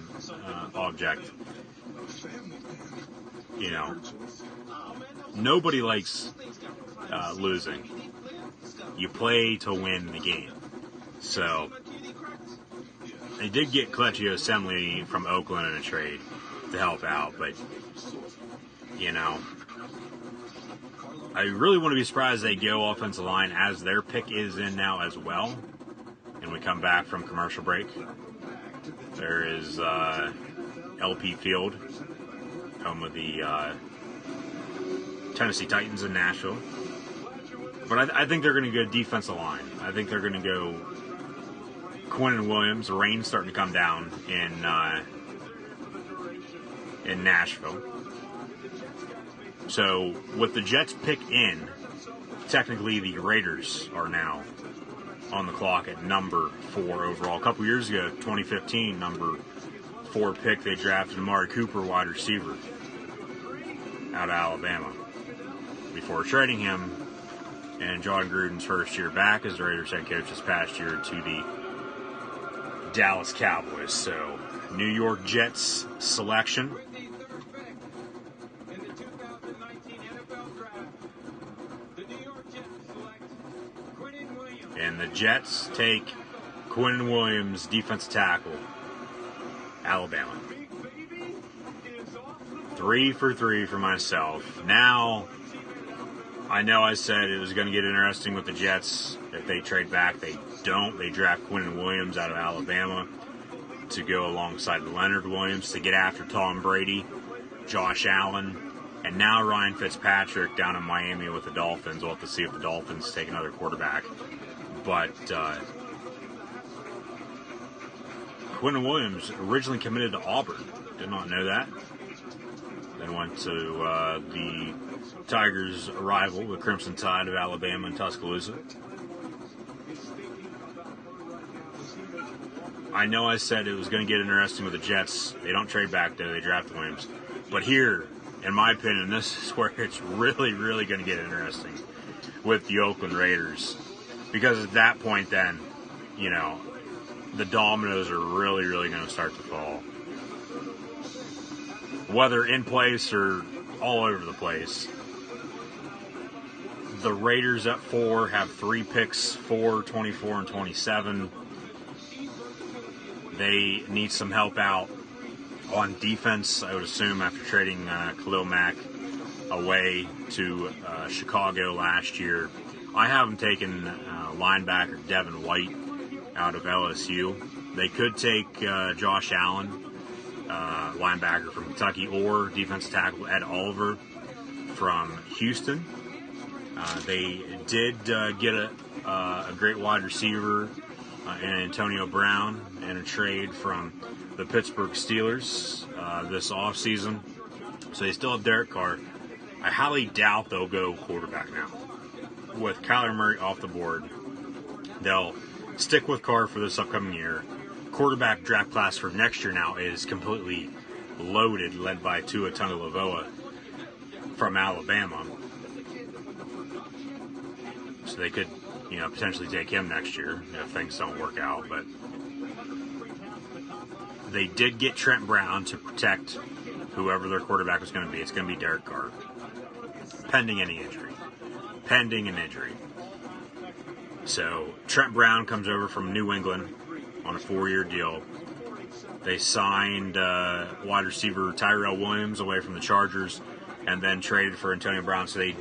object. You know, nobody likes losing. You play to win the game. So they did get Clelin Assembly from Oakland in a trade to help out, but you know, I really want to be surprised they go offensive line as their pick is in now as well. And we come back from commercial break. There is LP Field, home of the Tennessee Titans in Nashville. But I think they're going to go defensive line. I think they're going to go Quinnen Williams. The rain's starting to come down in Nashville. So with the Jets pick in, technically the Raiders are now on the clock at number 4 overall. A couple years ago, 2015, number 4 pick, they drafted Amari Cooper, wide receiver, out of Alabama, before trading him in John Gruden's first year back as the Raiders head coach this past year to the Dallas Cowboys. So, New York Jets selection. And the Jets take Quinnen Williams, defensive tackle, Alabama. 3 for 3 for myself. Now, I know I said it was going to get interesting with the Jets. If they trade back, they don't. They draft Quinnen Williams out of Alabama to go alongside Leonard Williams to get after Tom Brady, Josh Allen, and now Ryan Fitzpatrick down in Miami with the Dolphins. We'll have to see if the Dolphins take another quarterback. But Quinnen Williams originally committed to Auburn. Did not know that. Then went to the Tigers' rival, the Crimson Tide of Alabama in Tuscaloosa. I know I said it was going to get interesting with the Jets. They don't trade back there. They draft Williams. But here, in my opinion, this is where it's really, really going to get interesting with the Oakland Raiders. Because at that point then, you know, the dominoes are really, really going to start to fall. Whether in place or all over the place, The Raiders at 4 have 3 picks, 4, 24, and 27. They need some help out on defense, I would assume, after trading Khalil Mack away to Chicago last year. I haven't taken linebacker Devin White out of LSU. They could take Josh Allen, linebacker from Kentucky, or defensive tackle Ed Oliver from Houston. They did get a great wide receiver in Antonio Brown in a trade from the Pittsburgh Steelers this offseason. So they still have Derek Carr. I highly doubt they'll go quarterback now. With Kyler Murray off the board, they'll stick with Carr for this upcoming year. Quarterback draft class for next year now is completely loaded, led by Tua Tagovailoa from Alabama. So they could, potentially take him next year if things don't work out. But they did get Trent Brown to protect whoever their quarterback was going to be. It's going to be Derek Carr, pending any injury. Pending an injury. So Trent Brown comes over from New England on a 4-year deal. They signed wide receiver Tyrell Williams away from the Chargers and then traded for Antonio Brown. So they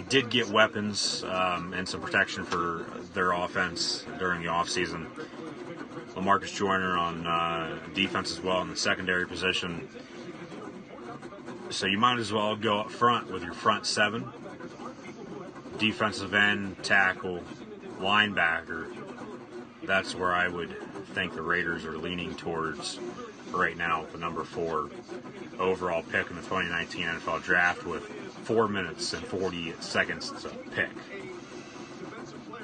did get weapons and some protection for their offense during the offseason. LaMarcus Joyner on defense as well in the secondary position. So you might as well go up front with your front 7. Defensive end, tackle, linebacker. That's where I would think the Raiders are leaning towards right now with the number 4 overall pick in the 2019 NFL Draft with 4 minutes and 40 seconds to pick.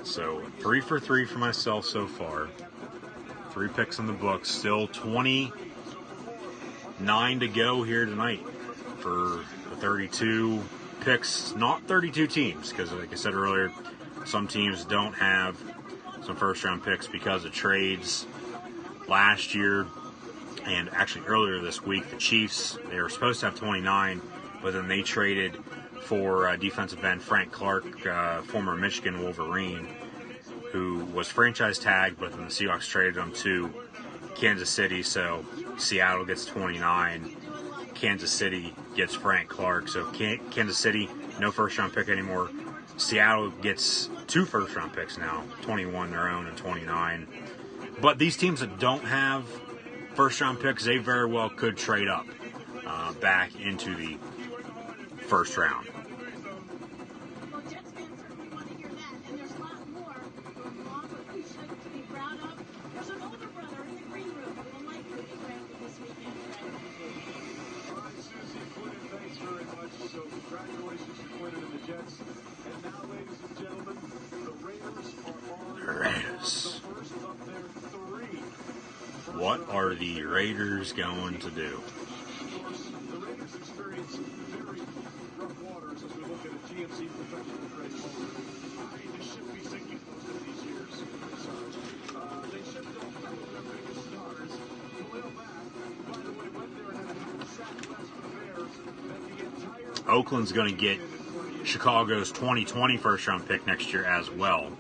So 3 for 3 for myself so far. 3 picks in the books. Still 29 to go here tonight for the 32 picks. Not 32 teams, because like I said earlier, some teams don't have some first-round picks because of trades last year. And actually earlier this week, the Chiefs, they were supposed to have 29, but then they traded for defensive end Frank Clark, former Michigan Wolverine, who was franchise tagged, but then the Seahawks traded him to Kansas City, so Seattle gets 29. Kansas City gets Frank Clark, so Kansas City, no first-round pick anymore. Seattle gets 2 first-round picks now, 21 their own and 29. But these teams that don't have first-round picks, they very well could trade up back into the first round. Congratulations to Quinnen and the Jets. And now, ladies and gentlemen, the Raiders are Raiders. the first of their 3. What are the Raiders going to do? Of course, the Raiders experience very rough waters as we look at a GMC professional trade owner. They should be sinking most of these years. So, they should go for their biggest stars. Khalil Mack, by the way, went there and had a half sack less for the Bears than the entire Oakland's going to get Chicago's 2020 first-round pick next year as well.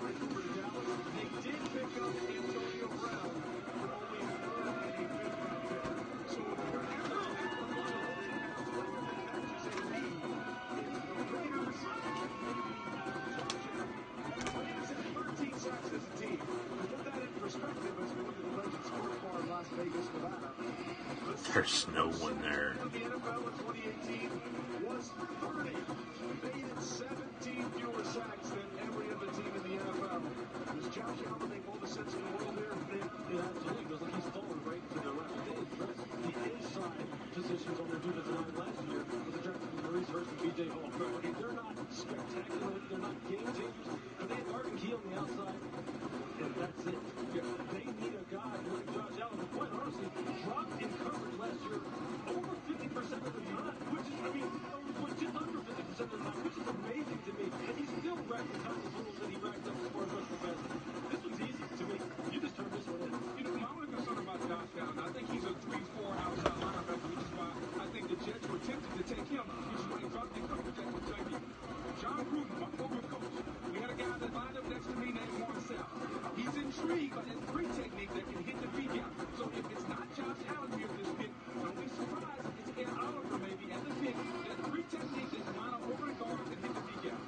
There's no one there. The NFL in 2018 was 30. They had 17 fewer sacks than every other team in the NFL. Does Josh Allen make all the sense in the world there? Yeah, absolutely. Because he's falling right to the left. They addressed the inside positions on their defensive line last year with the Jacksonville Marines versus B.J. Hall. They're not spectacular. They're not game changers. But they have Arden Key on the outside. And that's it. They need a guy like Josh Allen who, quite honestly, dropped in coverage last year over 50% of the time, which is, was just under 50% of the time, which is amazing to me. And he's still wrecking countless little three technique that can hit the feet down. So if it's not Josh Allen here for this pick, don't be surprised if it's Ed Oliver maybe at the pick. That three technique is line up over the guard and hit the feet down.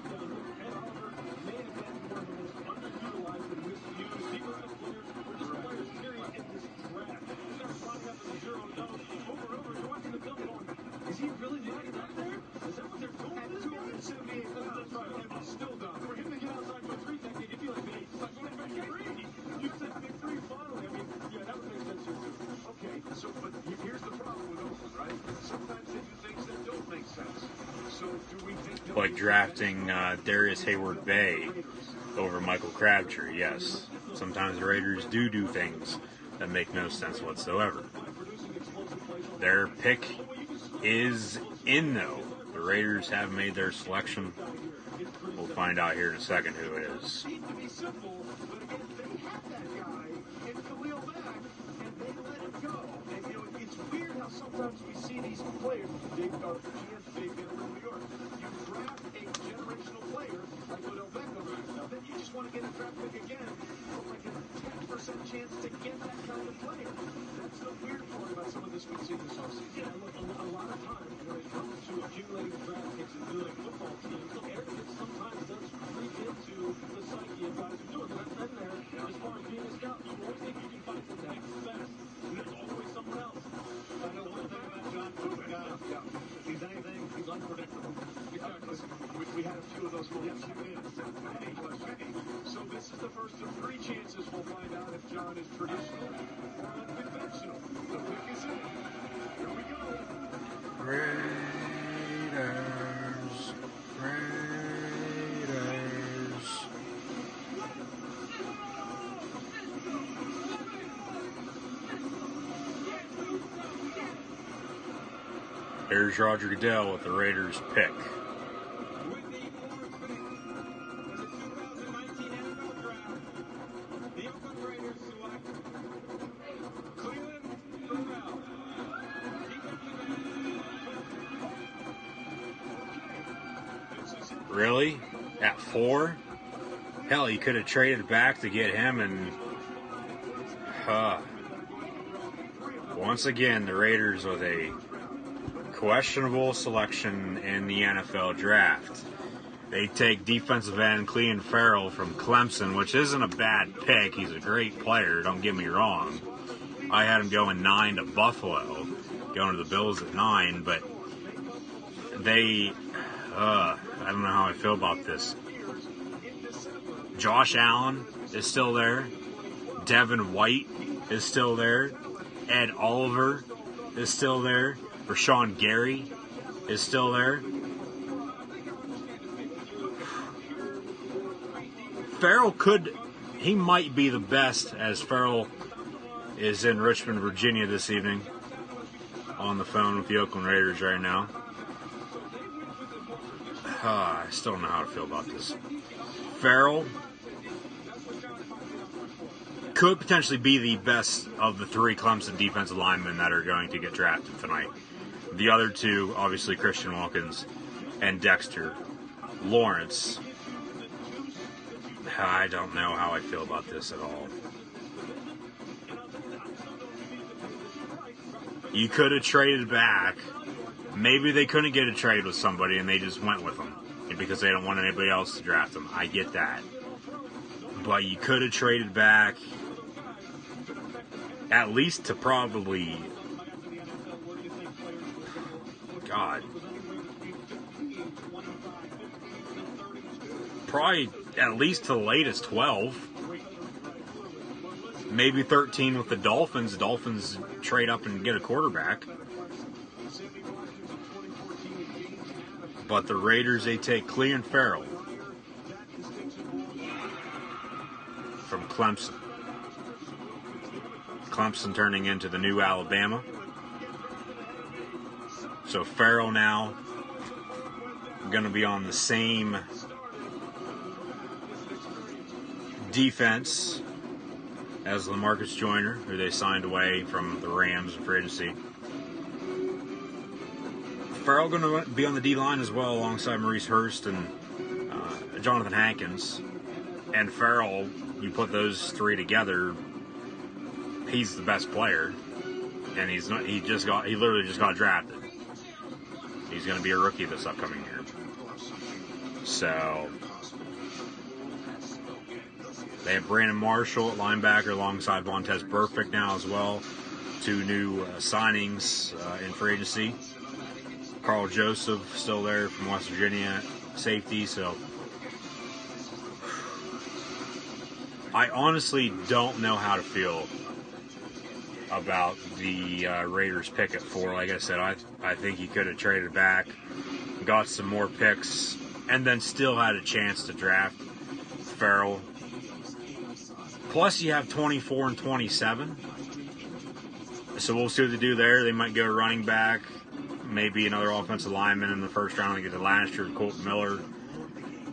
Ed Oliver may have been one of the most underutilized and misused defensive players, or just players period in this draft. He's not lining up in the 0-0 over and over. You're watching the film going, is he really lining up there? Is that what they're doing? At 278 pounds, that's right. And it's still done. For him to get outside for a three technique, it'd be like me. It's like, you said big three finally. I mean, yeah, that would make sense here too. Okay, so but here's the problem with Oakland, right? Sometimes they do things that don't make sense. So do we think Like drafting Darius Hayward-Bay over Michael Crabtree, yes. Sometimes the Raiders do things that make no sense whatsoever. Their pick is in, though. The Raiders have made their selection. We'll find out here in a second who it is. Sometimes we see these players, Dave GM's big in New York. You draft a generational player like Odell Beckham, then you just want to get a draft pick again for like a 10% chance to get that kind of player. That's the weird part about some of this we've seen this offseason. Yeah, look, a lot of times when it comes to accumulating draft picks and building football teams, look, arrogance sometimes does creep into the psyche of guys who do it. But I've been there as far as being a scout. You always think you can find the next best, and there's always someone else. I know one thing about John Cooper. Yeah. He's anything, he's unpredictable. We had a few of those moments. So this is the first of three chances we'll find out if John is traditional or unconventional. The pick is in. Here we go. Raiders. Here's Roger Goodell with the Raiders pick. With the fourth pick in the 2019 NFL Draft, the Oakland Raiders select Clelin Ferrell. Really? At 4? Hell, you could have traded back to get him, and once again, the Raiders with a questionable selection in the NFL draft. They take defensive end Clelin Ferrell from Clemson, which isn't a bad pick. He's a great player, don't get me wrong. I had him going 9 to Buffalo, going to the Bills at 9, but I don't know how I feel about this. Josh Allen is still there. Devin White is still there. Ed Oliver is still there. Rashan Gary is still there. Ferrell he might be the best, as Ferrell is in Richmond, Virginia this evening, on the phone with the Oakland Raiders right now. I still don't know how to feel about this. Ferrell could potentially be the best of the three Clemson defensive linemen that are going to get drafted tonight. The other two, obviously Christian Wilkins and Dexter Lawrence. I don't know how I feel about this at all. You could have traded back. Maybe they couldn't get a trade with somebody and they just went with them because they don't want anybody else to draft them. I get that. But you could have traded back at least to probably... Probably at least to the latest 12. Maybe 13 with the Dolphins. The Dolphins trade up and get a quarterback. But the Raiders, they take Clelin Ferrell from Clemson. Clemson turning into the new Alabama. So Ferrell now going to be on the same defense as LaMarcus Joyner, who they signed away from the Rams in free agency. Ferrell going to be on the D-line as well, alongside Maurice Hurst and Jonathan Hankins. and Ferrell, you put those three together, he's the best player, and he's not. He literally just got drafted. He's going to be a rookie this upcoming year. So they have Brandon Marshall at linebacker alongside Vontaze Burfict now as well. Two new signings in free agency. Carl Joseph still there from West Virginia, safety. So I honestly don't know how to feel about the Raiders pick at 4. Like I said, I think he could have traded back, got some more picks, and then still had a chance to draft Ferrell. Plus, you have 24 and 27. So we'll see what they do there. They might go running back, maybe another offensive lineman in the first round. They get to last year, Colton Miller,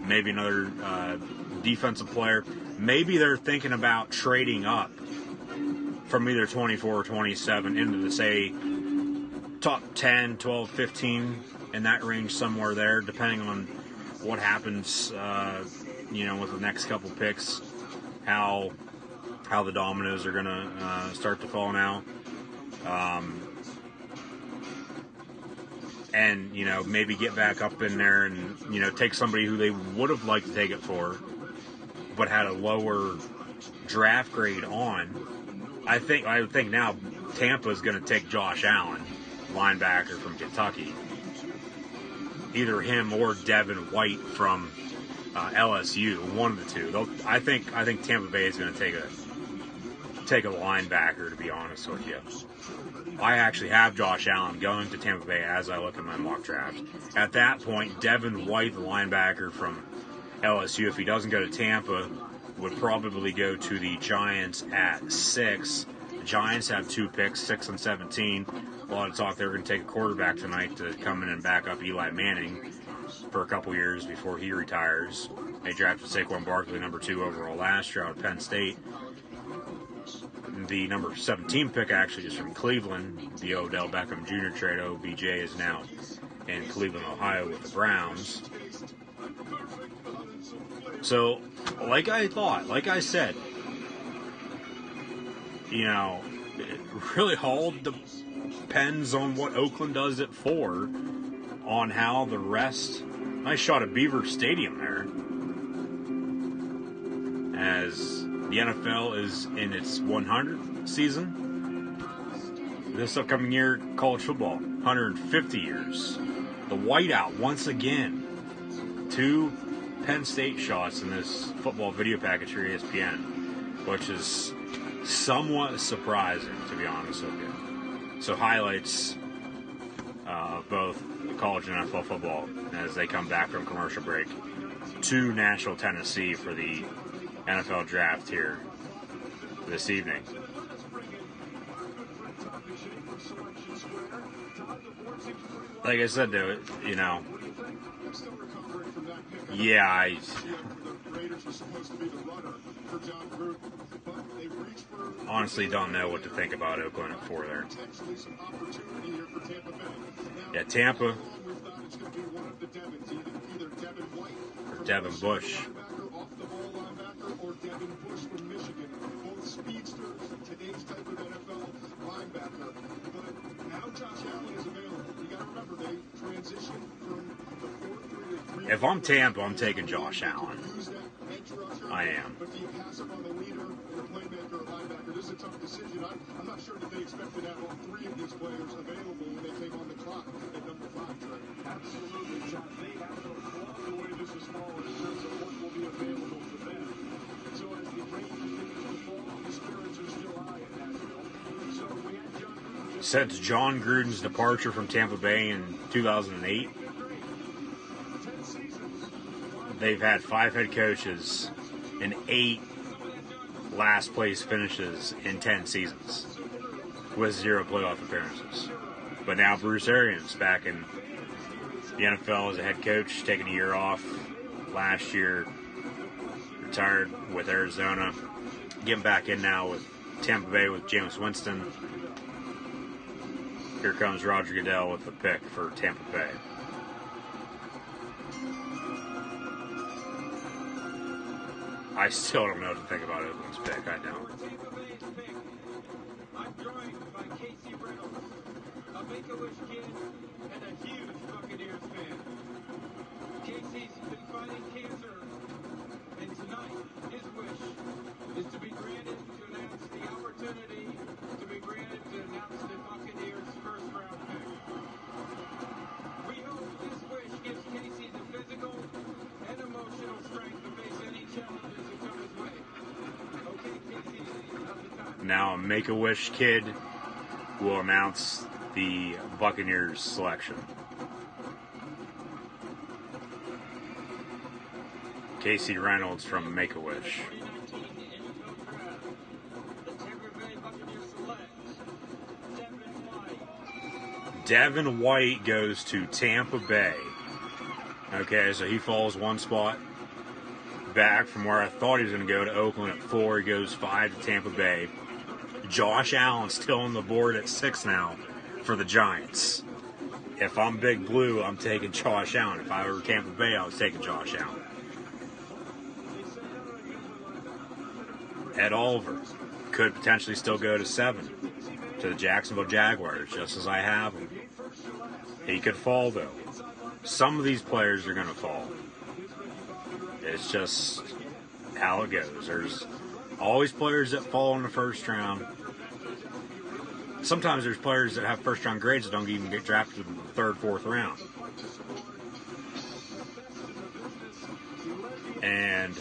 maybe another defensive player. Maybe they're thinking about trading up from either 24 or 27 into the, say, top 10, 12, 15, in that range somewhere there, depending on what happens, with the next couple picks, how the dominoes are going to start to fall now. And, maybe get back up in there and, take somebody who they would have liked to take it for, but had a lower draft grade on. I would think now Tampa is going to take Josh Allen, linebacker from Kentucky. Either him or Devin White from LSU, one of the two. I think Tampa Bay is going to take a linebacker, to be honest with you. I actually have Josh Allen going to Tampa Bay as I look at my mock draft. At that point, Devin White, the linebacker from LSU, if he doesn't go to Tampa, would probably go to the Giants at 6. The Giants have 2 picks, 6 and 17. A lot of talk they were going to take a quarterback tonight to come in and back up Eli Manning for a couple years before he retires. They drafted Saquon Barkley, number 2 overall last year out of Penn State. The number 17 pick actually is from Cleveland. The Odell Beckham Jr. trade. OBJ is now in Cleveland, Ohio with the Browns. So, like I said, it really all depends on what Oakland does at 4, on how the rest. Nice shot of Beaver Stadium there, as the NFL is in its 100th season. This upcoming year, college football, 150 years. The whiteout once again. 2 Penn State shots in this football video package for ESPN, which is somewhat surprising, to be honest with you. So highlights of both college and NFL football as they come back from commercial break to Nashville, Tennessee for the NFL draft here this evening. Like I said, though, I honestly don't know what to think about Oakland at 4 there. Yeah, Tampa. Or Devin Bush. If I'm Tampa, I'm taking Josh Allen. I am. I'm not sure that they expected to have all 3 of these players available when they came on the clock at number 5, Trey. Absolutely, John. They have to love the way this is falling in terms of what will be available to them. So as the rate continues to fall, the spirits are still high in Nashville. So we had John Gruden. Since John Gruden's departure from Tampa Bay in 2008, they've had 5 head coaches and 8 last place finishes in 10 seasons with 0 playoff appearances. But now Bruce Arians back in the NFL as a head coach, taking a year off last year, retired with Arizona, getting back in now with Tampa Bay with Jameis Winston. Here comes Roger Goodell with the pick for Tampa Bay. I still don't know what to think about Oakland's pick. I don't. I'm joined by Casey Reynolds, a Make-A-Wish kid and a huge Buccaneers fan. Casey's been fighting cancer, and tonight his wish is to be granted to announce the opportunity to be granted to announce the Buccaneers' first-round pick. We hope this wish gives Casey the physical and emotional strength to face any challenges that come his way. Okay, Casey, now's the time. Now, Make-A-Wish kid will announce the Buccaneers selection. Casey Reynolds from Make-A-Wish. Devin White goes to Tampa Bay. Okay, so he falls one spot back from where I thought he was going to go to Oakland at 4. He goes 5 to Tampa Bay. Josh Allen's still on the board at 6 now for the Giants. If I'm Big Blue, I'm taking Josh Allen. If I were Tampa Bay, I was taking Josh Allen. Ed Oliver could potentially still go to 7 to the Jacksonville Jaguars, just as I have him. He could fall, though. Some of these players are going to fall. It's just how it goes. There's always players that fall in the first round. Sometimes there's players that have first-round grades that don't even get drafted in the 3rd, 4th round. And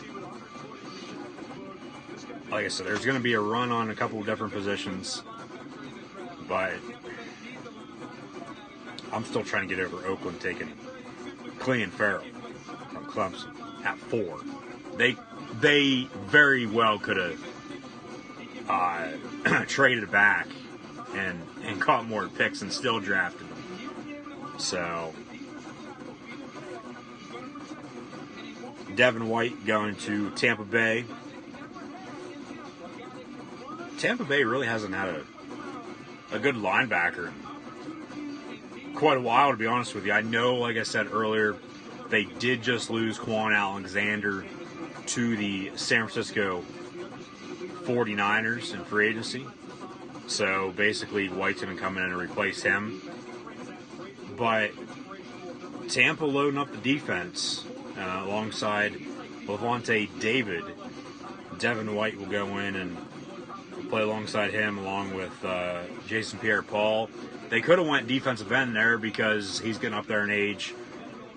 like I said, there's going to be a run on a couple of different positions, but I'm still trying to get over Oakland taking Clelin Ferrell from Clemson at 4. They very well could have traded back and caught more picks and still drafted them. So Devin White going to Tampa Bay. Tampa Bay really hasn't had a good linebacker in quite a while, to be honest with you. I know, like I said earlier, they did just lose Quan Alexander to the San Francisco 49ers in free agency. So basically, White's going to come in and replace him. But Tampa loading up the defense alongside Levante David. Devin White will go in and play alongside him, along with Jason Pierre-Paul. They could have went defensive end there because he's getting up there in age.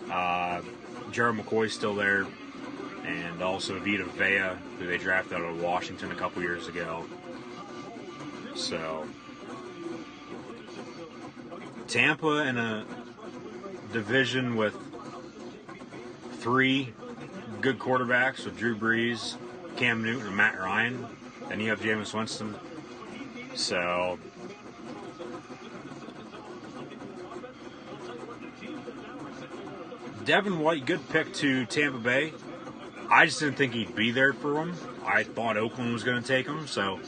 Gerald McCoy's still there, and also Vita Vea, who they drafted out of Washington a couple years ago. So Tampa in a division with 3 good quarterbacks with Drew Brees, Cam Newton, and Matt Ryan. Then you have Jameis Winston. So Devin White, good pick to Tampa Bay. I just didn't think he'd be there for him. I thought Oakland was going to take him. So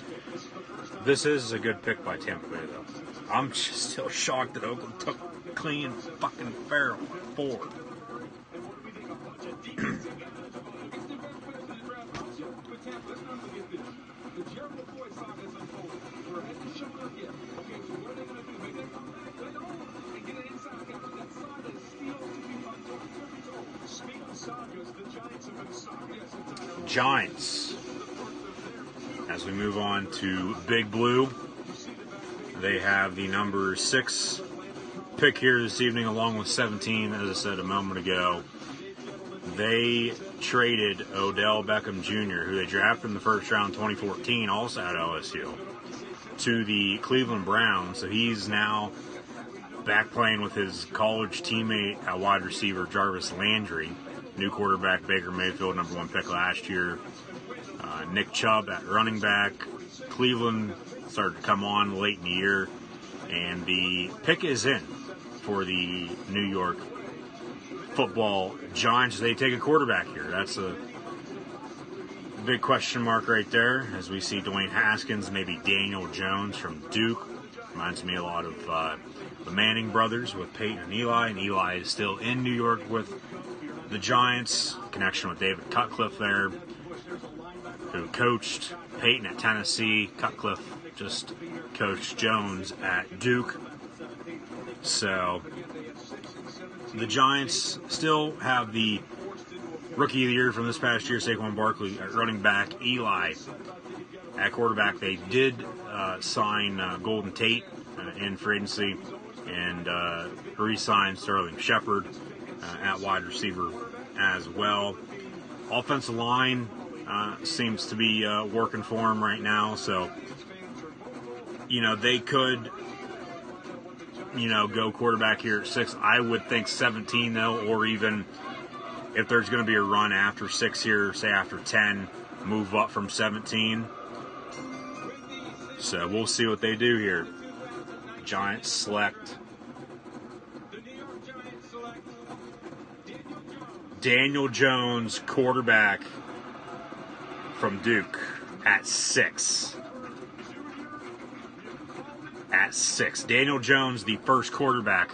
this is a good pick by Tampa Bay, though. I'm just still shocked that Oakland took Clelin fucking Ferrell at 4. Giants. As we move on to Big Blue, they have the number 6 pick here this evening, along with 17, as I said a moment ago. They traded Odell Beckham Jr., who they drafted in the first round 2014, also at LSU, to the Cleveland Browns. So he's now back playing with his college teammate at wide receiver Jarvis Landry. New quarterback Baker Mayfield, number 1 pick last year. Nick Chubb at running back. Cleveland started to come on late in the year, and the pick is in for the New York Football Giants. They take a quarterback here. That's a big question mark right there, as we see Dwayne Haskins, maybe Daniel Jones from Duke. Reminds me a lot of the Manning brothers with Peyton and Eli is still in New York with the Giants. Connection with David Cutcliffe there. who coached Peyton at Tennessee. Cutcliffe just coached Jones at Duke. So the Giants still have the Rookie of the Year from this past year, Saquon Barkley, at running back. Eli at quarterback. They did sign Golden Tate in free agency and re-signed Sterling Shepard at wide receiver as well. Offensive line seems to be working for him right now, so they could go quarterback here at 6. I would think 17 though, or even if there's going to be a run after 6 here, say after 10, move up from 17. So we'll see what they do here. Giants select Daniel Jones, quarterback from Duke, at 6. At 6. Daniel Jones, the first quarterback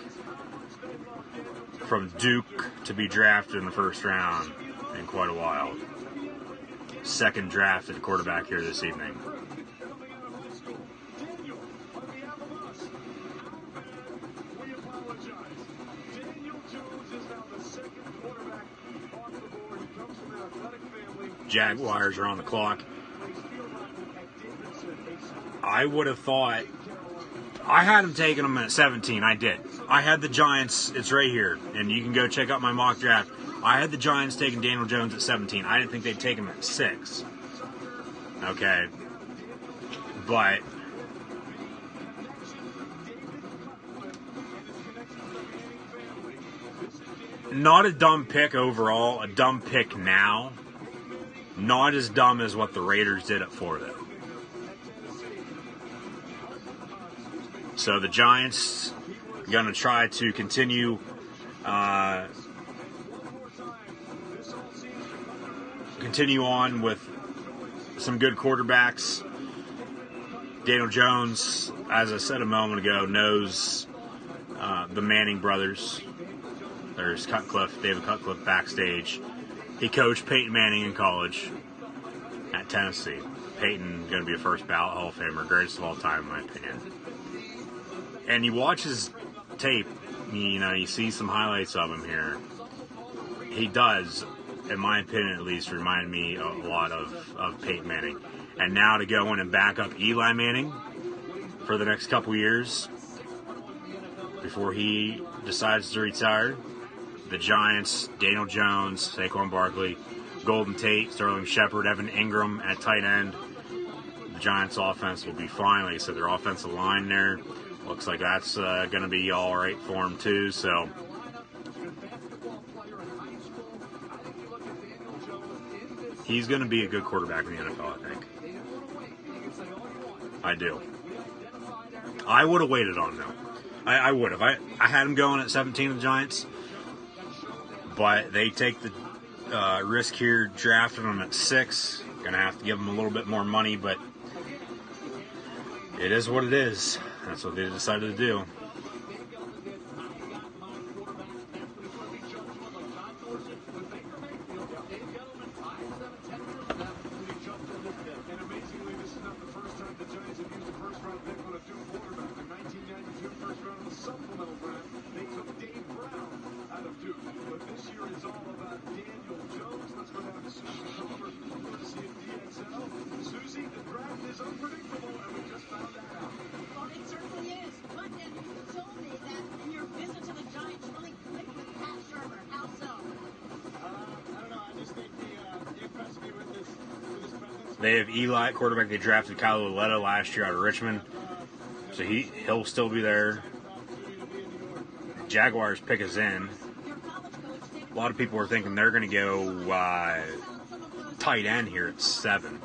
from Duke to be drafted in the first round in quite a while. Second drafted quarterback here this evening. Jaguars are on the clock. I would have thought, I had them taking them at 17. I did. I had the Giants, it's right here, and you can go check out my mock draft. I had the Giants taking Daniel Jones at 17. I didn't think they'd take him at 6. Okay. But not a dumb pick overall, a dumb pick now. Not as dumb as what the Raiders did it for them. So the Giants are going to try to continue on with some good quarterbacks. Daniel Jones, as I said a moment ago, knows the Manning brothers. There's David Cutcliffe backstage. He coached Peyton Manning in college at Tennessee. Peyton going to be a first ballot Hall of Famer, greatest of all time in my opinion. And you watch his tape, you see some highlights of him here. He does, in my opinion at least, remind me a lot of Peyton Manning. And now to go in and back up Eli Manning for the next couple years before he decides to retire. The Giants, Daniel Jones, Saquon Barkley, Golden Tate, Sterling Shepard, Evan Ingram at tight end. The Giants' offense will be fine. Like I said, their offensive line there looks like that's going to be all right for them too. So he's going to be a good quarterback in the NFL, I think. I do. I would have waited on him, though. I would have. I had him going at 17 of the Giants. But they take the risk here, drafting them at 6. Going to have to give them a little bit more money, but it is what it is. That's what they decided to do. They have Eli at quarterback. They drafted Kyle Lauletta last year out of Richmond. So he'll still be there. Jaguars pick us in. A lot of people are thinking they're going to go tight end here at 7.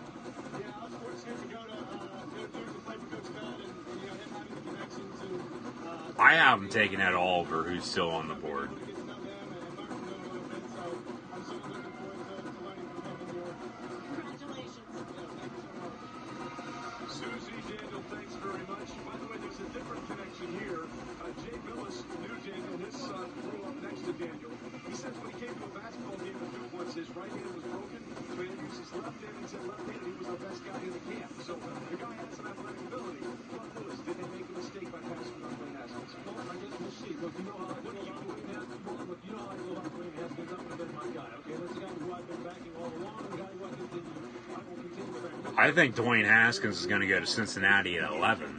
I haven't taken Ed Oliver, who's still on the board. His right hand was broken, so he used his left hand and said left hand best guy in the camp. So the guy has some athletic ability. But Lewis, did they make a mistake by passing on Dwayne Haskins? Well, I guess we'll see. Look, you know how I feel about Dwayne Haskins. Look, you know how I feel about Dwayne Haskins. I'm going to bet my guy. Okay, that's the guy who I've been backing all along. The guy who I will continue to back. I think Dwayne Haskins is going to go to Cincinnati at 11.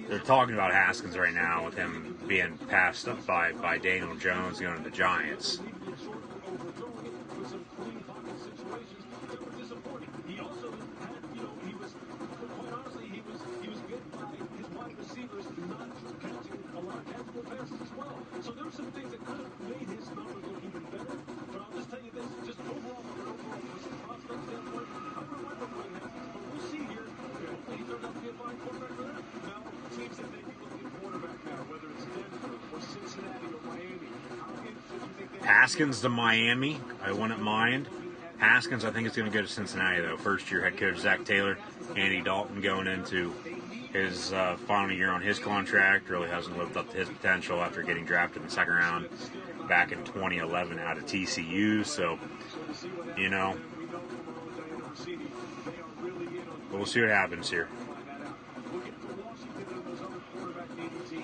They're talking about Haskins right now with him being passed up by Daniel Jones going to the Giants. So there were some things that could have made his numbers look even better. But I'll just tell you this, just overall, from a prospect standpoint, I remember Dwayne Haskins, but we'll see here. Hopefully he turns out to be a fine quarterback for them. Now, teams that may be looking at quarterback now, whether it's Denver or Cincinnati or Miami, how interested do you think they Haskins to Miami, I wouldn't mind. Haskins, I think, is going to go to Cincinnati, though. First-year head coach Zach Taylor, Andy Dalton going into his final year on his contract. Really hasn't lived up to his potential after getting drafted in the second round back in 2011 out of TCU. So, you know, but we'll see what happens here.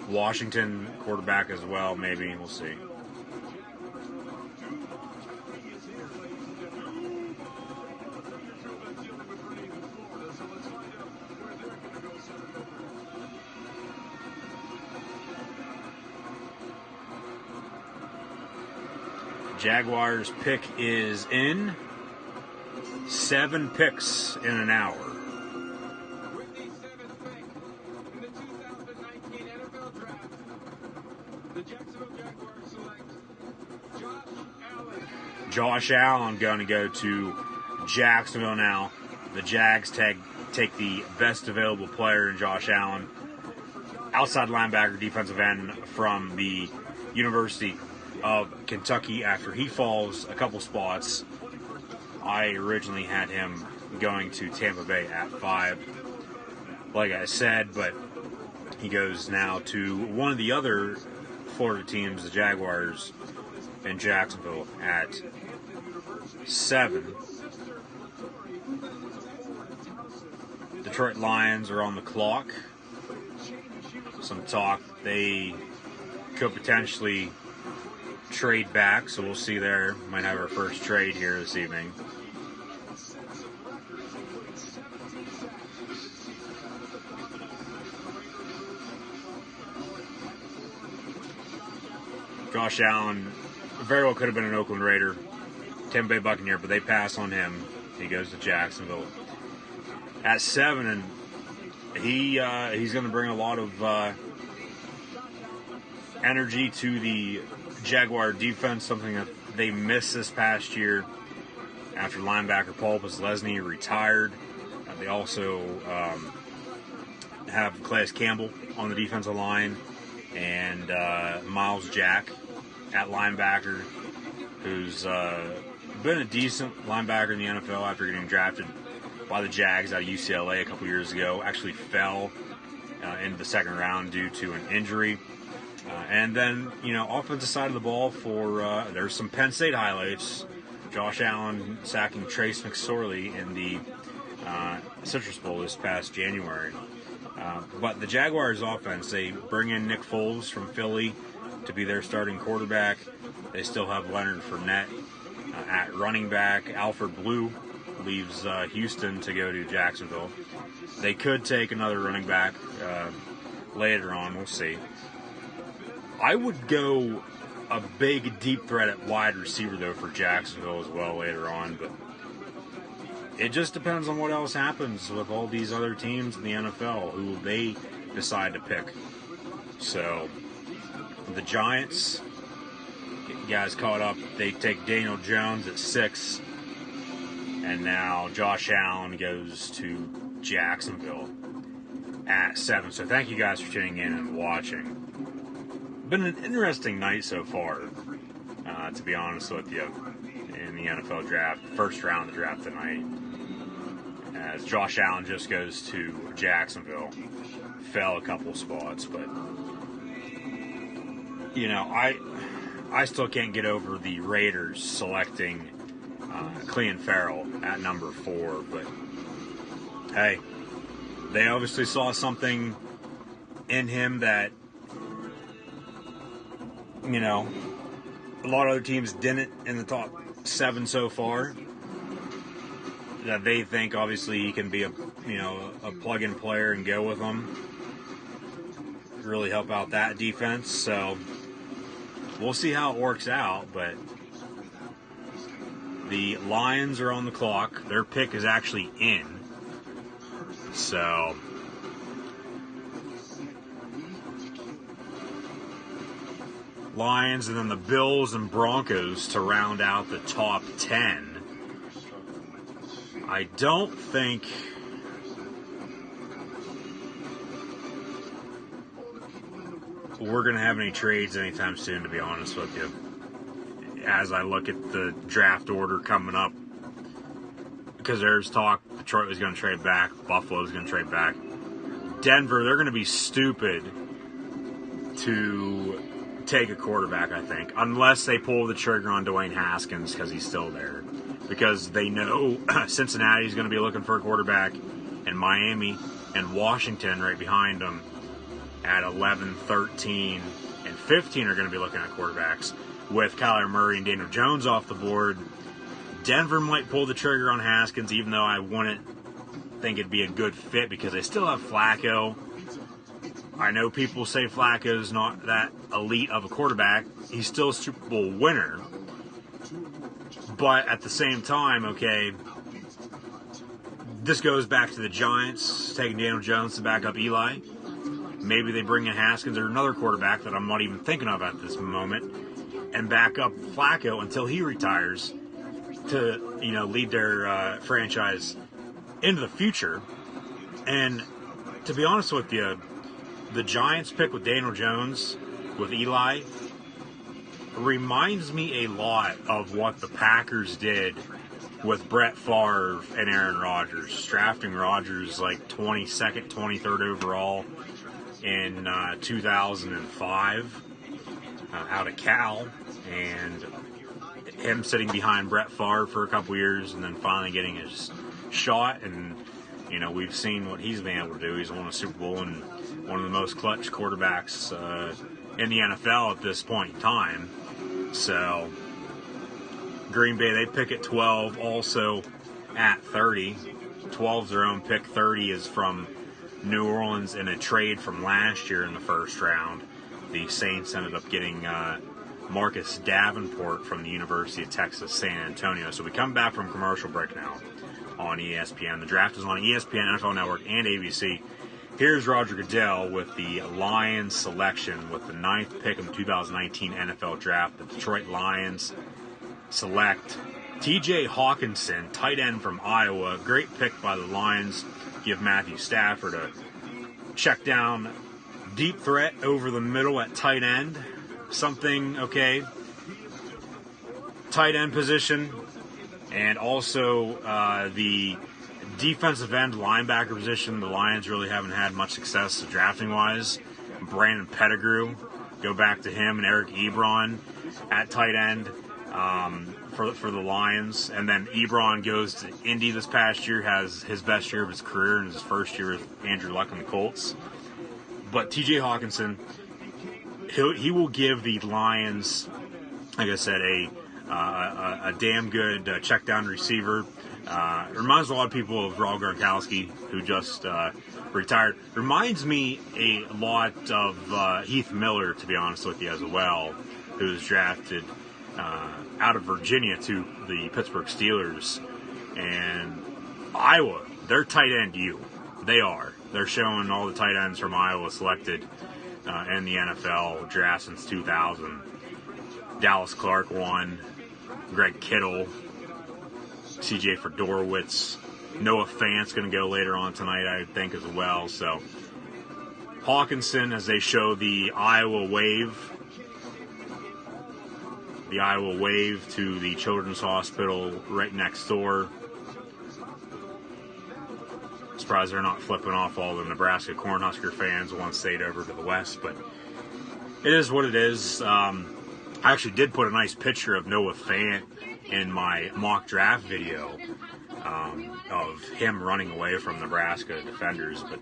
Washington quarterback as well, maybe. We'll see. Jaguars pick is in. 7 picks in an hour. With the 7th pick in the 2019 NFL Draft, the Jacksonville Jaguars select Josh Allen. Josh Allen going to go to Jacksonville now. The Jags take the best available player in Josh Allen. Outside linebacker, defensive end from the University of Kentucky after he falls a couple spots. I originally had him going to Tampa Bay at 5, like I said, but he goes now to one of the other Florida teams, the Jaguars, in Jacksonville at 7. Detroit Lions are on the clock. Some talk they could potentially trade back, so we'll see there. Might have our first trade here this evening. Josh Allen very well could have been an Oakland Raider, Tampa Bay Buccaneer, but they pass on him. He goes to Jacksonville at 7, and he's going to bring a lot of energy to the Jaguar defense, something that they missed this past year after linebacker Paul Leslie retired. They also have Calais Campbell on the defensive line and Miles Jack at linebacker, who's been a decent linebacker in the NFL after getting drafted by the Jags out of UCLA a couple years ago. Actually fell in the second round due to an injury. And then, offensive side of the ball for there's some Penn State highlights. Josh Allen sacking Trace McSorley in the Citrus Bowl this past January. But the Jaguars offense, they bring in Nick Foles from Philly to be their starting quarterback. They still have Leonard Fournette at running back. Alfred Blue leaves Houston to go to Jacksonville. They could take another running back later on. We'll see. I would go a big, deep threat at wide receiver, though, for Jacksonville as well later on. But it just depends on what else happens with all these other teams in the NFL, who they decide to pick. So the Giants, guys caught up. They take Daniel Jones at 6. And now Josh Allen goes to Jacksonville at 7. So thank you guys for tuning in and watching. Been an interesting night so far, to be honest with you, in the NFL draft. First round of the draft tonight. As Josh Allen just goes to Jacksonville. Fell a couple spots, but I still can't get over the Raiders selecting Clelin Ferrell at number 4. But hey, they obviously saw something in him that, you know, a lot of other teams didn't in the top 7 so far. That they think obviously he can be a plug-in player and go with them, really help out that defense. So we'll see how it works out. But the Lions are on the clock. Their pick is actually in. So Lions, and then the Bills and Broncos to round out the top 10. I don't think we're going to have any trades anytime soon, to be honest with you. As I look at the draft order coming up, because there's talk Detroit was going to trade back, Buffalo was going to trade back. Denver, they're going to be stupid to take a quarterback, I think, unless they pull the trigger on Dwayne Haskins because he's still there. Because they know Cincinnati is going to be looking for a quarterback, and Miami and Washington right behind them at 11, 13, and 15 are going to be looking at quarterbacks. With Kyler Murray and Daniel Jones off the board, Denver might pull the trigger on Haskins, even though I wouldn't think it'd be a good fit because they still have Flacco. I know people say Flacco's not that elite of a quarterback. He's still a Super Bowl winner. But at the same time, okay, this goes back to the Giants taking Daniel Jones to back up Eli. Maybe they bring in Haskins or another quarterback that I'm not even thinking of at this moment and back up Flacco until he retires to, lead their franchise into the future. And to be honest with you, the Giants pick with Daniel Jones, with Eli, reminds me a lot of what the Packers did with Brett Favre and Aaron Rodgers, drafting Rodgers like 22nd, 23rd overall in 2005 out of Cal, and him sitting behind Brett Favre for a couple years and then finally getting his shot. And, we've seen what he's been able to do. He's won a Super Bowl and one of the most clutch quarterbacks in the NFL at this point in time. So, Green Bay, they pick at 12, also at 30. 12's their own pick. 30 is from New Orleans in a trade from last year in the first round. The Saints ended up getting Marcus Davenport from the University of Texas, San Antonio. So we come back from commercial break now on ESPN. The draft is on ESPN, NFL Network, and ABC. Here's Roger Goodell with the Lions selection with the 9th pick of the 2019 NFL Draft. The Detroit Lions select T.J. Hockenson, tight end from Iowa. Great pick by the Lions. Give Matthew Stafford a check down, deep threat over the middle at tight end. Something, okay, tight end position. And also the defensive end linebacker position, the Lions really haven't had much success drafting-wise. Brandon Pettigrew, go back to him, and Eric Ebron at tight end for the Lions. And then Ebron goes to Indy this past year, has his best year of his career in his first year with Andrew Luck and the Colts. But T.J. Hockenson, he will give the Lions, like I said, a damn good check-down receiver. Reminds a lot of people of Rob Gronkowski, who just retired. Reminds me a lot of Heath Miller, to be honest with you, as well, who was drafted out of Virginia to the Pittsburgh Steelers. And Iowa, they're tight end you. They are. They're showing all the tight ends from Iowa selected in the NFL draft since 2000. Dallas Clark won. Greg Kittle, C.J. Fedorowicz, Noah Fant's going to go later on tonight, I think, as well. So, Hockenson, as they show the Iowa wave to the Children's Hospital right next door. Surprised they're not flipping off all the Nebraska Cornhusker fans one state over to the west, but it is what it is. I actually did put a nice picture of Noah Fant in my mock draft video of him running away from Nebraska defenders, but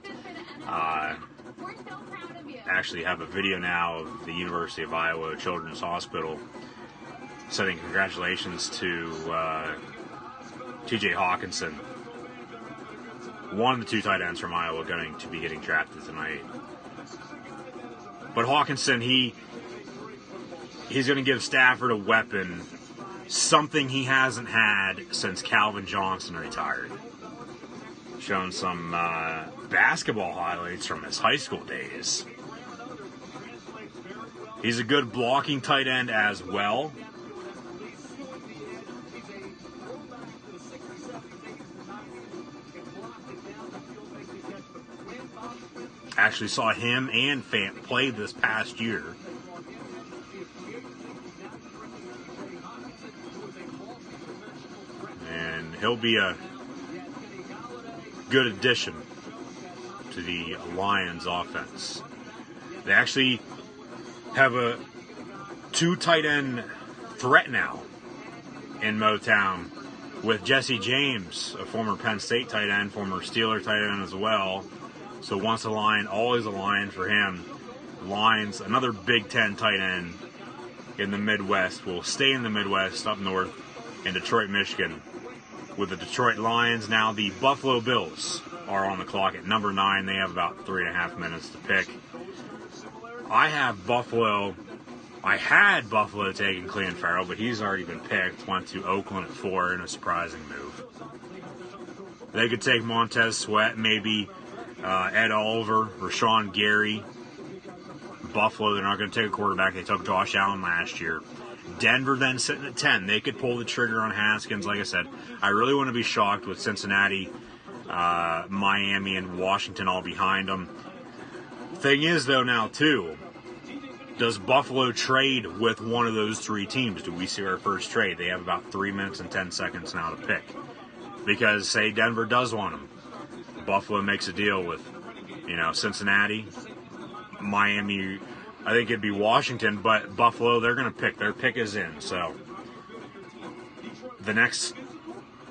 actually have a video now of the University of Iowa Children's Hospital sending congratulations to T.J. Hockenson, one of the 2 tight ends from Iowa going to be getting drafted tonight. But Hockenson, he's going to give Stafford a weapon, something he hasn't had since Calvin Johnson retired. Showing some basketball highlights from his high school days. He's a good blocking tight end as well. Actually saw him and Fant play this past year. And he'll be a good addition to the Lions offense. They actually have a 2 tight end threat now in Motown with Jesse James, a former Penn State tight end, former Steeler tight end as well. So once a Lion, always a Lion for him. Lions, another Big Ten tight end in the Midwest, will stay in the Midwest up north in Detroit, Michigan. With the Detroit Lions, now the Buffalo Bills are on the clock at number 9. They have about 3.5 minutes to pick. I had Buffalo taking Clelin Ferrell, but he's already been picked. Went to Oakland at 4 in a surprising move. They could take Montez Sweat, maybe Ed Oliver, Rashan Gary. Buffalo, they're not going to take a quarterback. They took Josh Allen last year. Denver then sitting at 10. They could pull the trigger on Haskins. Like I said, I really want to be shocked with Cincinnati, Miami, and Washington all behind them. Thing is, though, now, too, does Buffalo trade with one of those 3 teams? Do we see our first trade? They have about 3 minutes and 10 seconds now to pick. Because, say, Denver does want them. Buffalo makes a deal with, Cincinnati, Miami. I think it'd be Washington, but Buffalo, they're going to pick. Their pick is in. So the next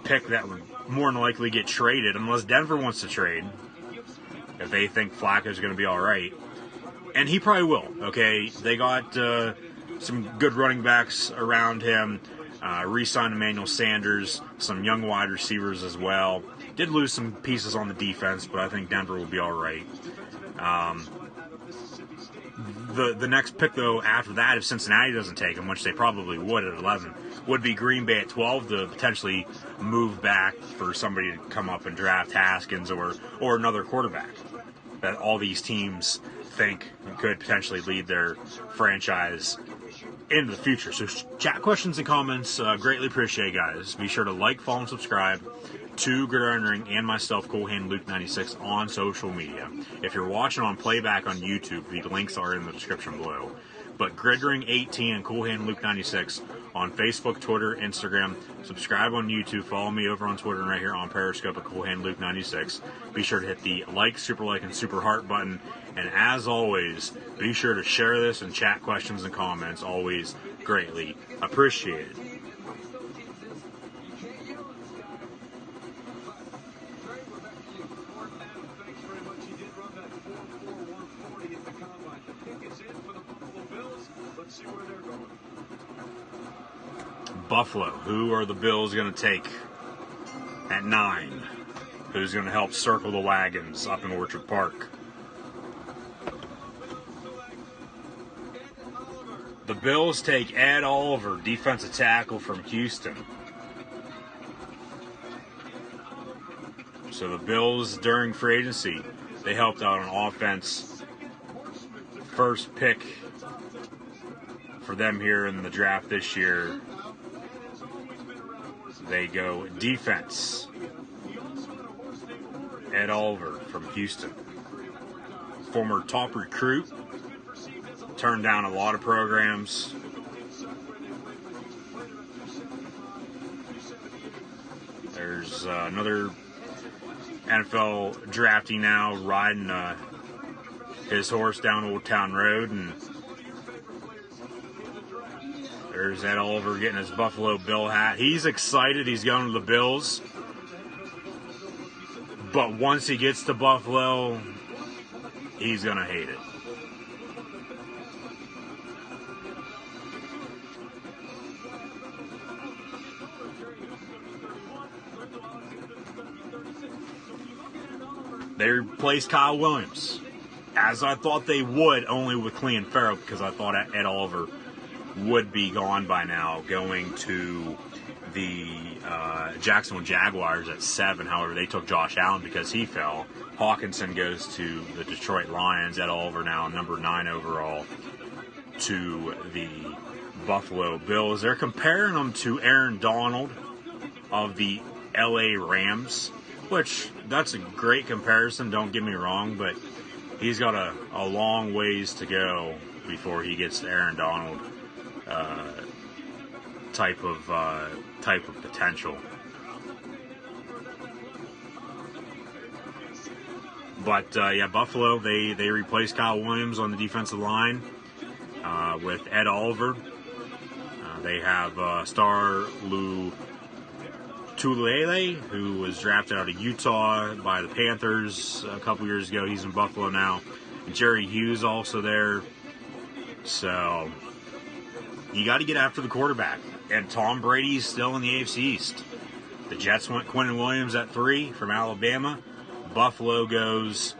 pick that would more than likely get traded, unless Denver wants to trade, if they think Flacco's going to be all right, and he probably will. Okay, they got some good running backs around him. Re-signed Emmanuel Sanders, some young wide receivers as well. Did lose some pieces on the defense, but I think Denver will be all right. The next pick, though, after that, if Cincinnati doesn't take him, which they probably would at 11, would be Green Bay at 12 to potentially move back for somebody to come up and draft Haskins or another quarterback that all these teams think could potentially lead their franchise into the future. So chat questions and comments, greatly appreciate, guys. Be sure to like, follow, and subscribe to Gridiron Ring and myself, Coolhand Luke 96, on social media. If you're watching on playback on YouTube, the links are in the description below. But Gridring 18 and Coolhand Luke 96 on Facebook, Twitter, Instagram. Subscribe on YouTube. Follow me over on Twitter and right here on Periscope at Coolhand Luke 96. Be sure to hit the like, and super heart button. And as always, be sure to share this and chat questions and comments. Always greatly appreciated. Buffalo, who are the Bills going to take at 9? Who's going to help circle the wagons up in Orchard Park? The Bills take Ed Oliver, defensive tackle from Houston. So the Bills, during free agency, they helped out on offense. First pick for them here in the draft this year. They go defense. Ed Oliver from Houston. Former top recruit. Turned down a lot of programs. There's another NFL draftee now riding his horse down Old Town Road, and there's Ed Oliver getting his Buffalo Bill hat. He's excited. He's going to the Bills. But once he gets to Buffalo, he's going to hate it. They replaced Kyle Williams, as I thought they would, only with Clelin Ferrell, because I thought Ed Oliver would be gone by now, going to the Jacksonville Jaguars at 7. However, they took Josh Allen because he fell. Hockenson goes to the Detroit Lions. Ed Oliver now number 9 overall to the Buffalo Bills. They're comparing him to Aaron Donald of the LA Rams, which that's a great comparison, don't get me wrong, but he's got a long ways to go before he gets to Aaron Donald type of potential. But Buffalo, they replaced Kyle Williams on the defensive line with Ed Oliver. They have star Lou Tulele, who was drafted out of Utah by the Panthers a couple years ago. He's in Buffalo now. And Jerry Hughes also there. So you got to get after the quarterback. And Tom Brady's still in the AFC East. The Jets went Quinnen Williams at 3 from Alabama. Buffalo goes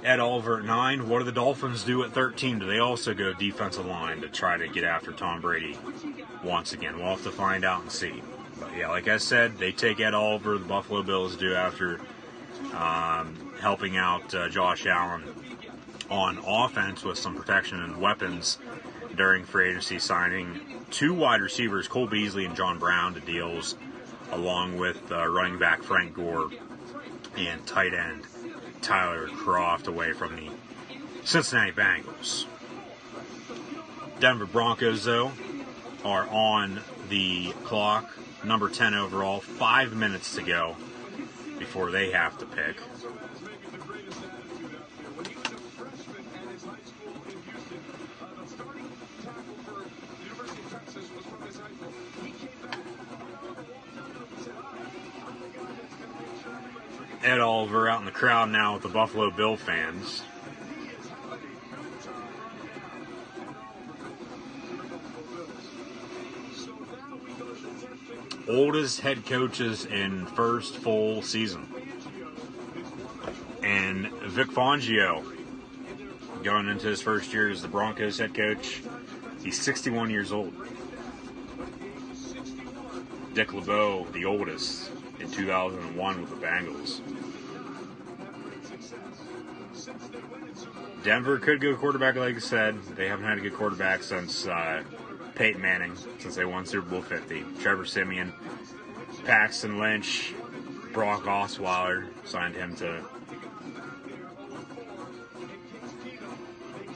Ed Oliver at 9. What do the Dolphins do at 13? Do they also go defensive line to try to get after Tom Brady once again? We'll have to find out and see. But yeah, like I said, they take Ed Oliver, the Buffalo Bills do, after helping out Josh Allen on offense with some protection and weapons during free agency, signing 2 wide receivers, Cole Beasley and John Brown, to deals, along with running back Frank Gore and tight end Tyler Kroft away from the Cincinnati Bengals. Denver Broncos, though, are on the clock. Number 10 overall, 5 minutes to go before they have to pick. Ed Oliver out in the crowd now with the Buffalo Bill fans. Oldest head coaches in first full season. And Vic Fangio, going into his first year as the Broncos head coach, he's 61 years old. Dick LeBeau, the oldest, in 2001 with the Bengals. Denver could go quarterback, like I said. They haven't had a good quarterback since Peyton Manning, since they won Super Bowl 50. Trevor Siemian, Paxton Lynch, Brock Osweiler signed him to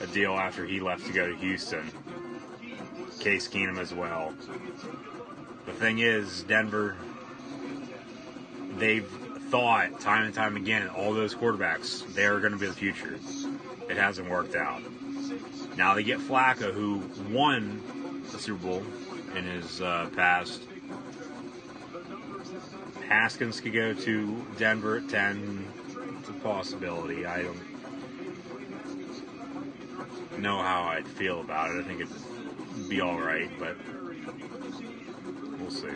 a deal after he left to go to Houston. Case Keenum as well. The thing is, Denver, they've thought time and time again, all those quarterbacks, they're going to be the future. It hasn't worked out. Now they get Flacco, who won the Super Bowl in his past. Haskins could go to Denver at 10. It's a possibility. I don't know how I'd feel about it. I think it'd be all right, but we'll see.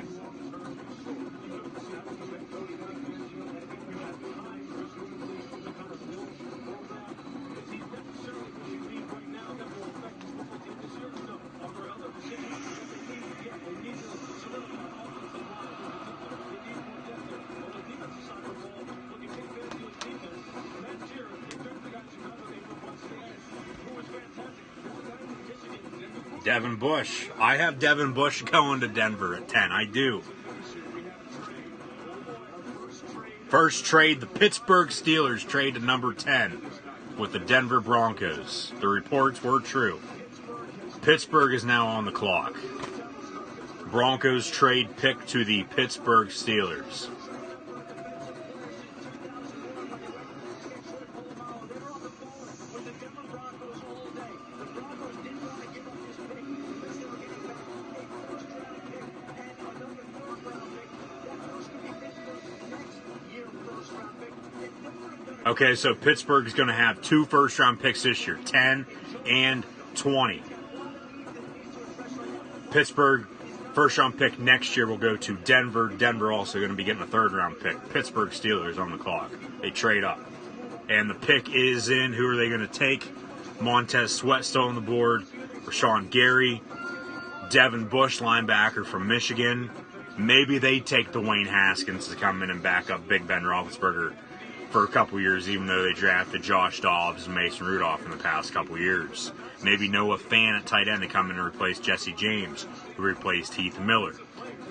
Devin Bush. I have Devin Bush going to Denver at 10. I do. First trade, the Pittsburgh Steelers trade to number 10 with the Denver Broncos. The reports were true. Pittsburgh is now on the clock. Broncos trade pick to the Pittsburgh Steelers. Okay, so Pittsburgh is going to have 2 first-round picks this year, 10 and 20. Pittsburgh first-round pick next year will go to Denver. Denver also going to be getting a 3rd-round pick. Pittsburgh Steelers on the clock. They trade up. And the pick is in. Who are they going to take? Montez Sweat still on the board. Rashan Gary. Devin Bush, linebacker from Michigan. Maybe they take Dwayne Haskins to come in and back up Big Ben Roethlisberger for a couple years, even though they drafted Josh Dobbs and Mason Rudolph in the past couple years. Maybe Noah Fant at tight end to come in and replace Jesse James, who replaced Heath Miller.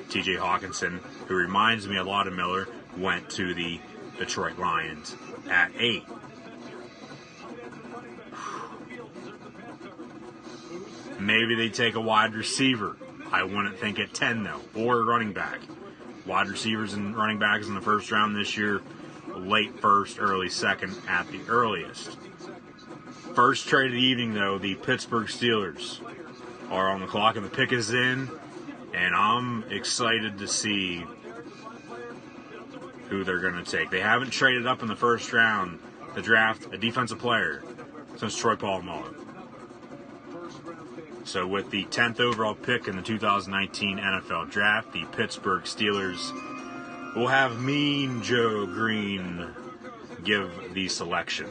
TJ Hockenson, who reminds me a lot of Miller, went to the Detroit Lions at 8. Maybe they take a wide receiver. I wouldn't think at 10, though. Or a running back. Wide receivers and running backs in the first round this year. Late first, early second at the earliest. First trade of the evening, though, the Pittsburgh Steelers are on the clock, and the pick is in. And I'm excited to see who they're going to take. They haven't traded up in the first round to draft a defensive player since Troy Polamalu. So with the 10th overall pick in the 2019 NFL Draft, the Pittsburgh Steelers will have Mean Joe Green give the selection.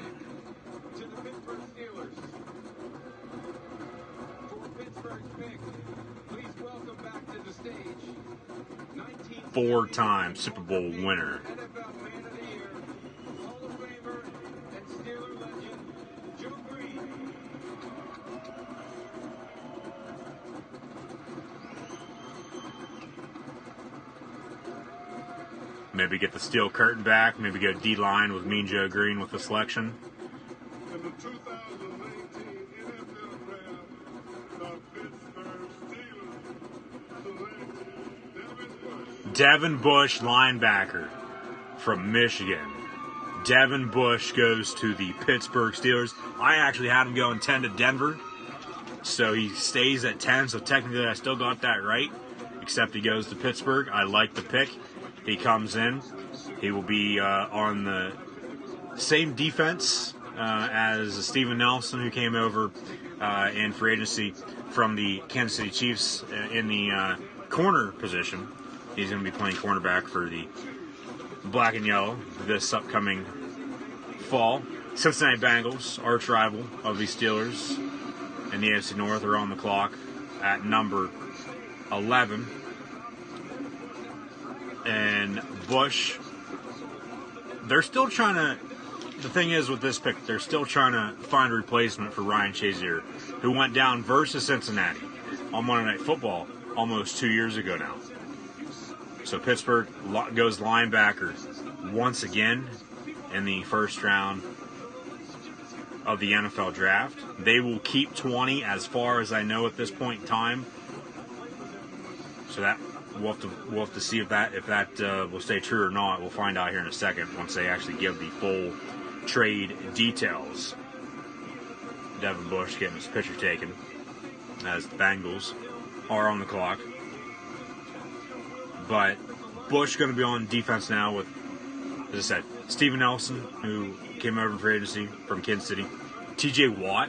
Four-time Super Bowl winner. Maybe get the steel curtain back. Maybe go D-line with Mean Joe Green with the selection. Devin Bush, linebacker from Michigan. Devin Bush goes to the Pittsburgh Steelers. I actually had him going 10 to Denver, so he stays at 10. So technically I still got that right, except he goes to Pittsburgh. I like the pick. He comes in. He will be on the same defense as Steven Nelson, who came over in free agency from the Kansas City Chiefs in the corner position. He's going to be playing cornerback for the Black and Yellow this upcoming fall. Cincinnati Bengals, arch rival of the Steelers in the AFC North, are on the clock at number 11. And Bush, they're still trying to, the thing is with this pick, they're still trying to find a replacement for Ryan Shazier, who went down versus Cincinnati on Monday Night Football almost 2 years ago now. So Pittsburgh goes linebacker once again in the first round of the NFL Draft. They will keep 20 as far as I know at this point in time. So that we'll have to see if that will stay true or not. We'll find out here in a second once they actually give the full trade details. Devin Bush getting his picture taken as the Bengals are on the clock. But Bush going to be on defense now with, as I said, Steven Nelson, who came over in free agency from Kansas City. T.J. Watt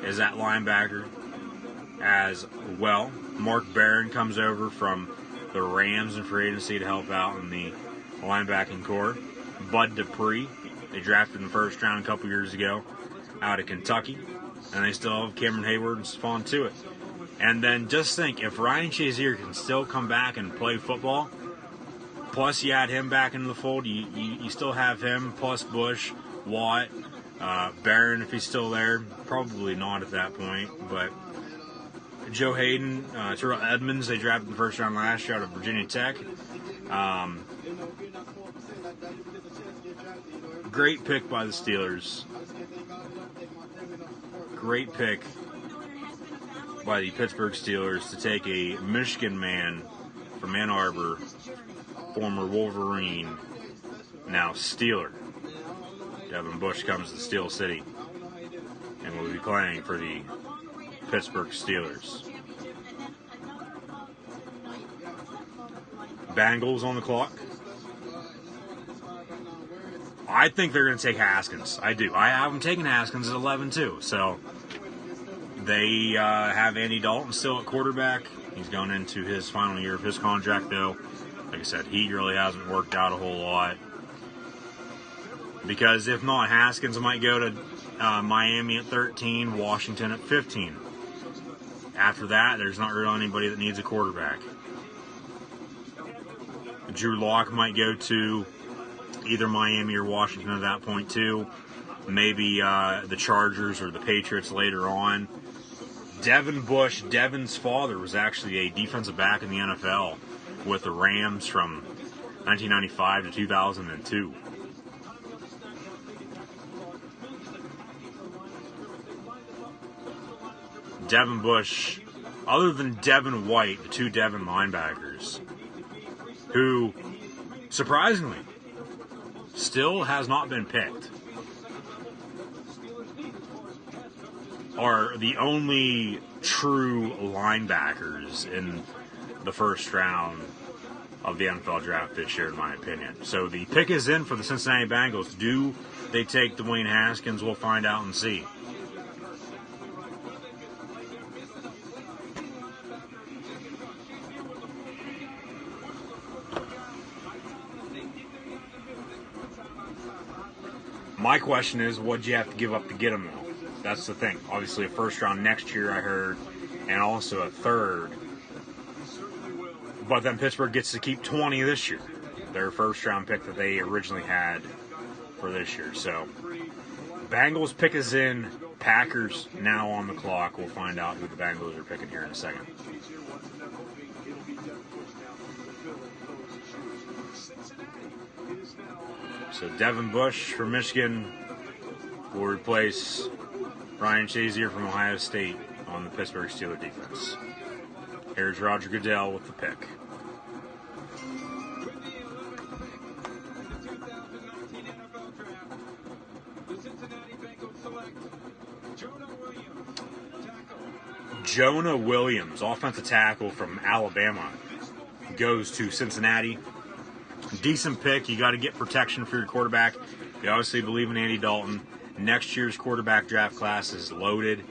is that linebacker as well. Mark Barron comes over from the Rams in free agency to help out in the linebacking core. Bud Dupree, they drafted in the first round a couple years ago out of Kentucky. And they still have Cameron Hayward and Stephon Tuitt. And then just think, if Ryan Shazier can still come back and play football, plus you add him back into the fold, you still have him, plus Bush, Watt, Barron if he's still there. Probably not at that point, but Joe Hayden, Terrell Edmonds, they drafted in the first round last year out of Virginia Tech. Great pick by the Steelers. Great pick by the Pittsburgh Steelers to take a Michigan man from Ann Arbor, former Wolverine, now Steeler. Devin Bush comes to Steel City and will be playing for the Pittsburgh Steelers. Bengals on the clock. I think they're going to take Haskins. I do. I have them taking Haskins at 11 too. So they have Andy Dalton still at quarterback. He's going into his final year of his contract, though. Like I said, he really hasn't worked out a whole lot. Because if not, Haskins might go to Miami at 13, Washington at 15. After that, there's not really anybody that needs a quarterback. Drew Lock might go to either Miami or Washington at that point, too. Maybe the Chargers or the Patriots later on. Devin Bush, Devin's father, was actually a defensive back in the NFL with the Rams from 1995 to 2002. Devin Bush, other than Devin White, the two Devin linebackers, who, surprisingly, still has not been picked, are the only true linebackers in the first round of the NFL draft this year, in my opinion. So the pick is in for the Cincinnati Bengals. Do they take Dwayne Haskins? We'll find out and see. My question is, what'd you have to give up to get him, though? That's the thing. Obviously, a first round next year, I heard, and also a third. But then Pittsburgh gets to keep 20 this year, their first round pick that they originally had for this year. So, Bengals pick is in. Packers now on the clock. We'll find out who the Bengals are picking here in a second. So Devin Bush from Michigan will replace Ryan Shazier from Ohio State on the Pittsburgh Steelers defense. Here's Roger Goodell with the pick. Jonah Williams, offensive tackle from Alabama, goes to Cincinnati. Decent pick. You got to get protection for your quarterback. You obviously believe in Andy Dalton. Next year's quarterback draft class is loaded.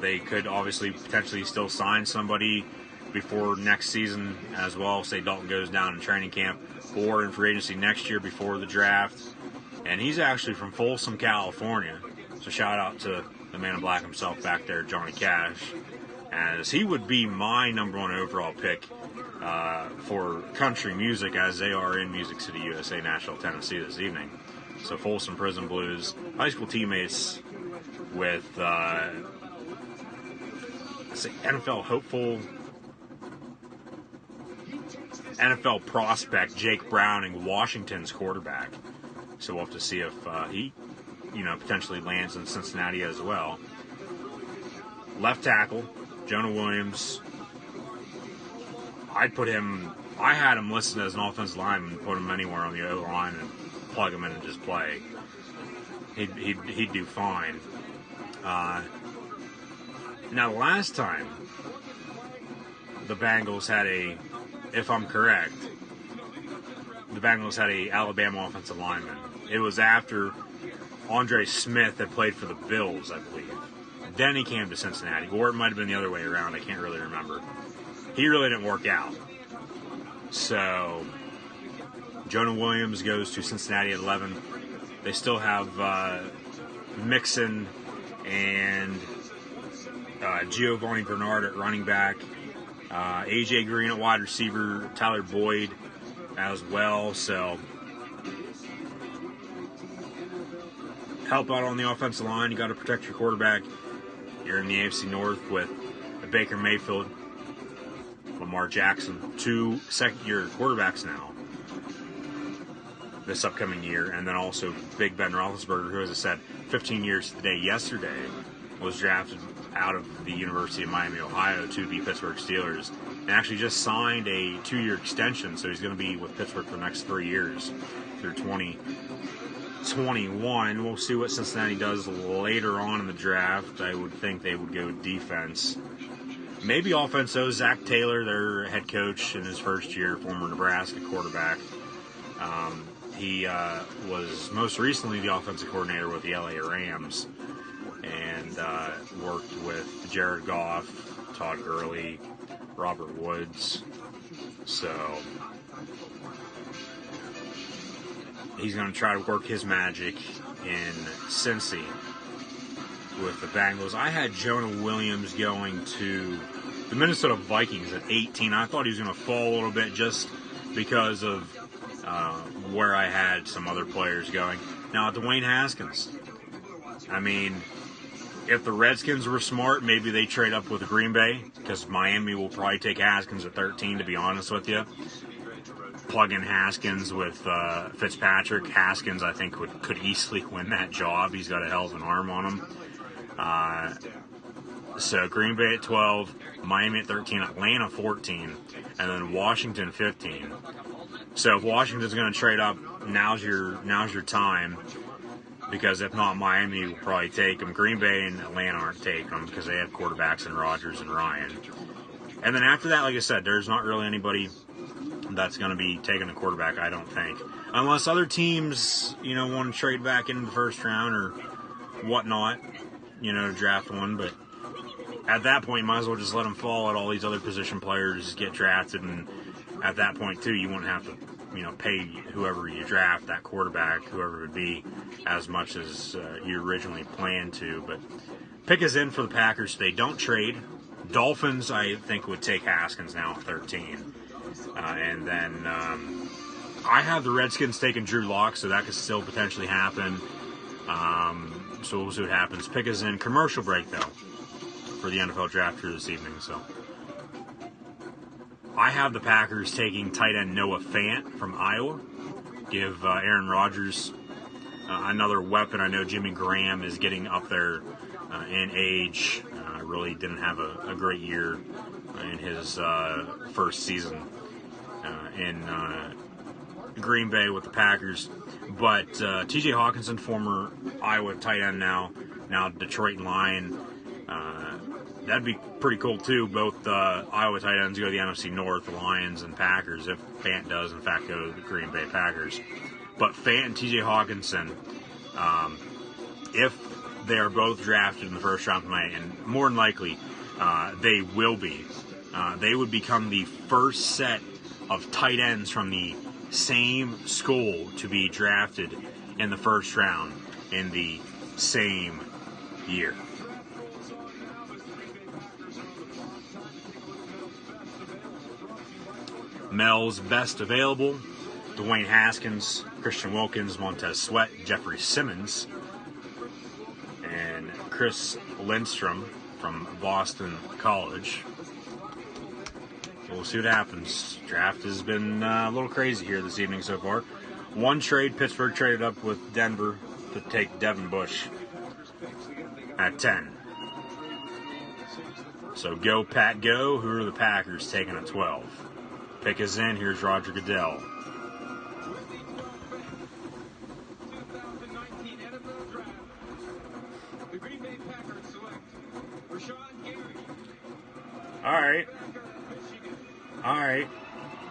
They could obviously potentially still sign somebody before next season as well. Say Dalton goes down in training camp or in free agency next year before the draft. And he's actually from Folsom, California. So shout out to the man in black himself back there, Johnny Cash, as he would be my number one overall pick for country music, as they are in Music City, USA, Nashville, Tennessee this evening. So Folsom Prison Blues, high school teammates with NFL hopeful, NFL prospect Jake Browning, Washington's quarterback. So we'll have to see if he, potentially lands in Cincinnati as well. Left tackle, Jonah Williams. I had him listed as an offensive lineman, put him anywhere on the O-line and plug him in and just play. He'd do fine. Now, last time the Bengals had if I'm correct, the Bengals had a Alabama offensive lineman. It was after Andre Smith had played for the Bills, I believe. Then he came to Cincinnati, or it might have been the other way around. I can't really remember. He really didn't work out. So, Jonah Williams goes to Cincinnati at 11. They still have Mixon and Giovanni Bernard at running back. A.J. Green at wide receiver. Tyler Boyd as well. So, help out on the offensive line. You got to protect your quarterback. You're in the AFC North with Baker Mayfield, Lamar Jackson, two second-year quarterbacks now this upcoming year, and then also Big Ben Roethlisberger, who, as I said, 15 years to the day yesterday, was drafted out of the University of Miami, Ohio, to the Pittsburgh Steelers, and actually just signed a 2-year extension, so he's going to be with Pittsburgh for the next 3 years through 2021. We'll see what Cincinnati does later on in the draft. I would think they would go defense. Maybe offense, though. Zach Taylor, their head coach in his first year, former Nebraska quarterback. He was most recently the offensive coordinator with the LA Rams and worked with Jared Goff, Todd Gurley, Robert Woods. So he's going to try to work his magic in Cincy with the Bengals. I had Jonah Williams going to the Minnesota Vikings at 18. I thought he was going to fall a little bit just because of where I had some other players going. Now, Dwayne Haskins. I mean, if the Redskins were smart, maybe they trade up with Green Bay, because Miami will probably take Haskins at 13, to be honest with you. Plug in Haskins with Fitzpatrick. Haskins, I think, could easily win that job. He's got a hell of an arm on him. So Green Bay at 12, Miami at 13, Atlanta 14, and then Washington 15. So if Washington's going to trade up, now's your time, because if not, Miami will probably take them. Green Bay and Atlanta aren't taking them because they have quarterbacks in Rodgers and Ryan. And then after that, like I said, there's not really anybody that's going to be taking a quarterback, I don't think. Unless other teams, want to trade back into the first round or whatnot, to draft one. But at that point, you might as well just let them fall. Let all these other position players get drafted. And at that point, too, you wouldn't have to, pay whoever you draft, that quarterback, whoever it would be, as much as you originally planned to. But pick is in for the Packers. They don't trade. Dolphins, I think, would take Haskins now at 13. And then I have the Redskins taking Drew Lock, so that could still potentially happen. So we'll see what happens. Pick is in. Commercial break, though, for the NFL draft for this evening. So I have the Packers taking tight end Noah Fant from Iowa. Give Aaron Rodgers another weapon. I know Jimmy Graham is getting up there in age. Really didn't have a great year in his first season in Green Bay with the Packers. But TJ Hockenson, former Iowa tight end now Detroit Lion. That'd be pretty cool, too. Both Iowa tight ends go to the NFC North, the Lions and Packers, if Fant does, in fact, go to the Green Bay Packers. But Fant and TJ Hockenson, if they are both drafted in the first round tonight, and more than likely they will be, they would become the first set of tight ends from the same school to be drafted in the first round in the same year. Mel's best available: Dwayne Haskins, Christian Wilkins, Montez Sweat, Jeffrey Simmons, and Chris Lindstrom from Boston College. We'll see what happens. Draft has been a little crazy here this evening so far. One trade, Pittsburgh traded up with Denver to take Devin Bush at 10. So go, Pat, go. Who are the Packers taking at 12? Pick is in. Here's Roger Goodell. All right.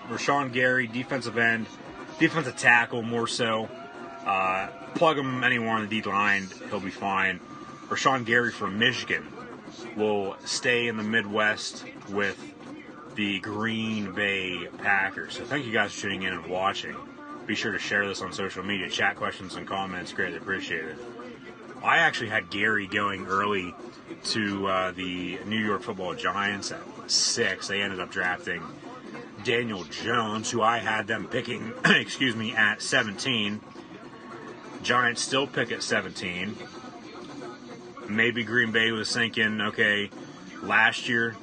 Rashan Gary, defensive end, defensive tackle more so. Plug him anywhere on the D line, he'll be fine. Rashan Gary from Michigan will stay in the Midwest with the Green Bay Packers. So thank you guys for tuning in and watching. Be sure to share this on social media. Chat questions and comments, greatly appreciated. I actually had Gary going early to the New York Football Giants at 6. They ended up drafting Daniel Jones, who I had them picking, at 17. Giants still pick at 17. Maybe Green Bay was thinking, okay, last year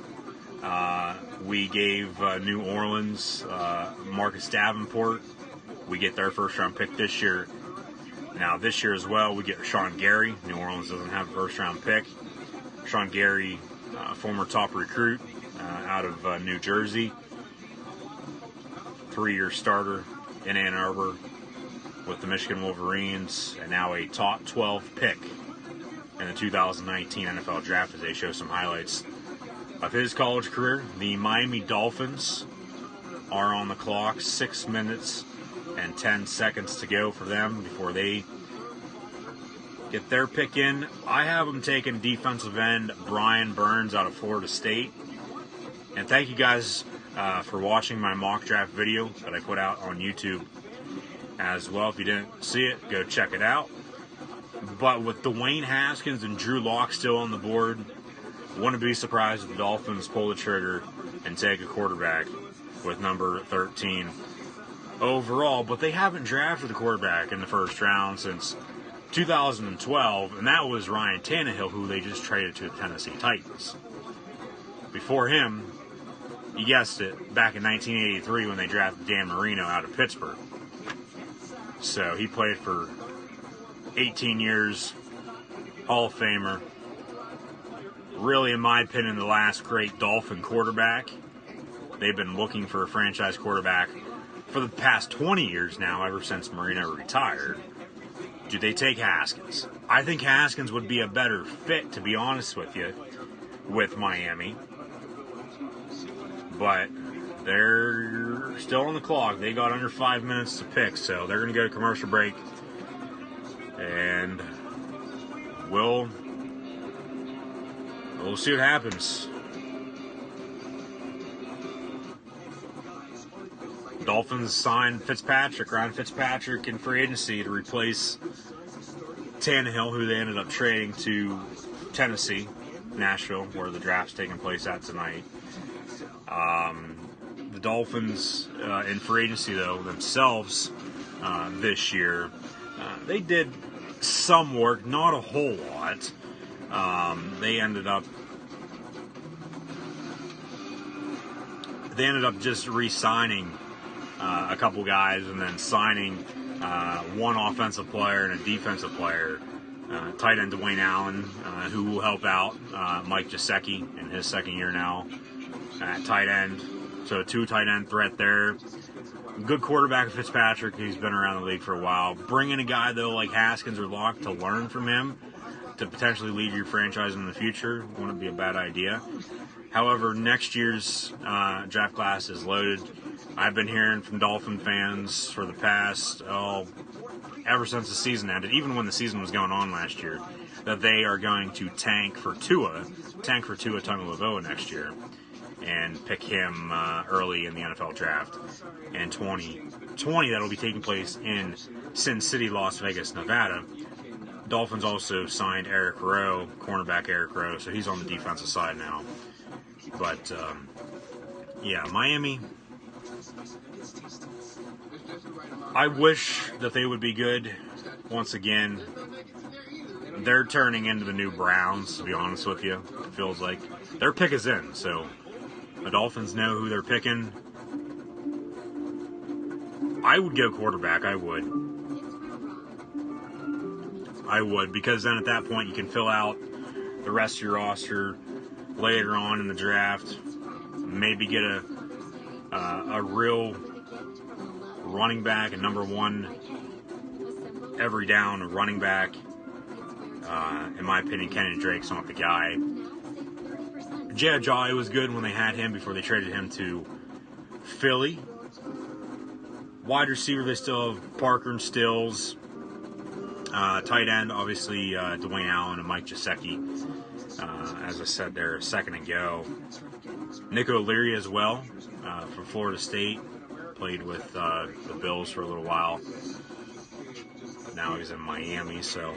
we gave New Orleans Marcus Davenport. We get their first-round pick this year. Now, this year as well, we get Rashan Gary. New Orleans doesn't have a first-round pick. Rashan Gary, former top recruit out of New Jersey. 3-year starter in Ann Arbor with the Michigan Wolverines, and now a top 12 pick in the 2019 NFL Draft as they show some highlights of his college career. The Miami Dolphins are on the clock. 6 minutes and 10 seconds to go for them before they get their pick in. I have them taking defensive end Brian Burns out of Florida State. And thank you guys for watching my mock draft video that I put out on YouTube as well. If you didn't see it, go check it out. But with Dwayne Haskins and Drew Lock still on the board, wouldn't be surprised if the Dolphins pull the trigger and take a quarterback with number 13 overall. But they haven't drafted a quarterback in the first round since 2012, and that was Ryan Tannehill, who they just traded to the Tennessee Titans. Before him, you guessed it, back in 1983 when they drafted Dan Marino out of Pittsburgh. So he played for 18 years, Hall of Famer. Really, in my opinion, the last great Dolphin quarterback. They've been looking for a franchise quarterback for the past 20 years now, ever since Marino retired. Do they take Haskins? I think Haskins would be a better fit, to be honest with you, with Miami. But they're still on the clock. They got under 5 minutes to pick, so they're going to go to commercial break. And we'll see what happens. Dolphins signed Ryan Fitzpatrick in free agency to replace Tannehill, who they ended up trading to Tennessee, Nashville, where the draft's taking place at tonight. The Dolphins in free agency, though, themselves this year, they did some work, not a whole lot. They ended up just re-signing a couple guys and then signing one offensive player and a defensive player. Tight end Dwayne Allen, who will help out Mike Gesicki in his second year now at tight end. So 2 tight end threat there. Good quarterback Fitzpatrick. He's been around the league for a while. Bring in a guy, though, like Haskins or Locke to learn from him to potentially lead your franchise in the future. Wouldn't be a bad idea. However, next year's draft class is loaded. I've been hearing from Dolphin fans for the past, ever since the season ended, even when the season was going on last year, that they are going to tank for Tua Tagovailoa next year and pick him early in the NFL draft. In 2020, that'll be taking place in Sin City, Las Vegas, Nevada. Dolphins also signed cornerback Eric Rowe, so he's on the defensive side now. But, Miami, I wish that they would be good. Once again, they're turning into the new Browns, to be honest with you. It feels like their pick is in, so the Dolphins know who they're picking. I would go quarterback. I would, because then at that point you can fill out the rest of your roster later on in the draft. Maybe get a real running back, a number 1 every down running back. In my opinion, Kenyon Drake's not the guy. Jay Ajayi was good when they had him before they traded him to Philly. Wide receiver, they still have Parker and Stills. Tight end, obviously, Dwayne Allen and Mike Gesicki. As I said there a second ago. Nick O'Leary as well, from Florida State. Played with the Bills for a little while. Now he's in Miami, so.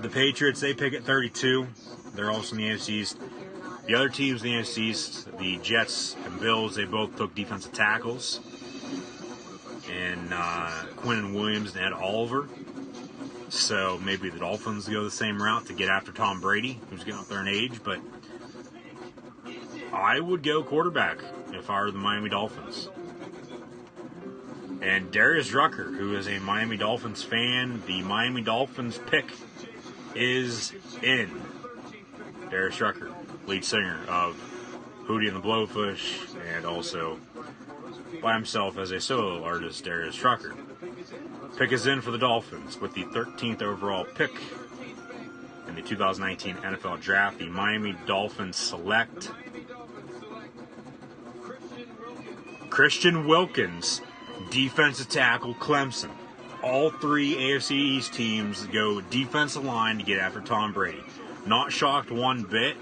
The Patriots, they pick at 32. They're also in the AFC East. The other teams in the AFC East, the Jets and Bills, they both took defensive tackles. And Quinnen Williams and Ed Oliver. So maybe the Dolphins go the same route to get after Tom Brady, who's getting up there in age. But I would go quarterback if I were the Miami Dolphins. And Darius Rucker, who is a Miami Dolphins fan, the Miami Dolphins pick is in. Darius Rucker, lead singer of Hootie and the Blowfish, and also by himself as a solo artist, Darius Rucker. Pick is in for the Dolphins with the 13th overall pick in the 2019 NFL Draft. The Miami Dolphins select Christian Wilkins, defensive tackle, Clemson. All three AFC East teams go defensive line to get after Tom Brady. Not shocked one bit.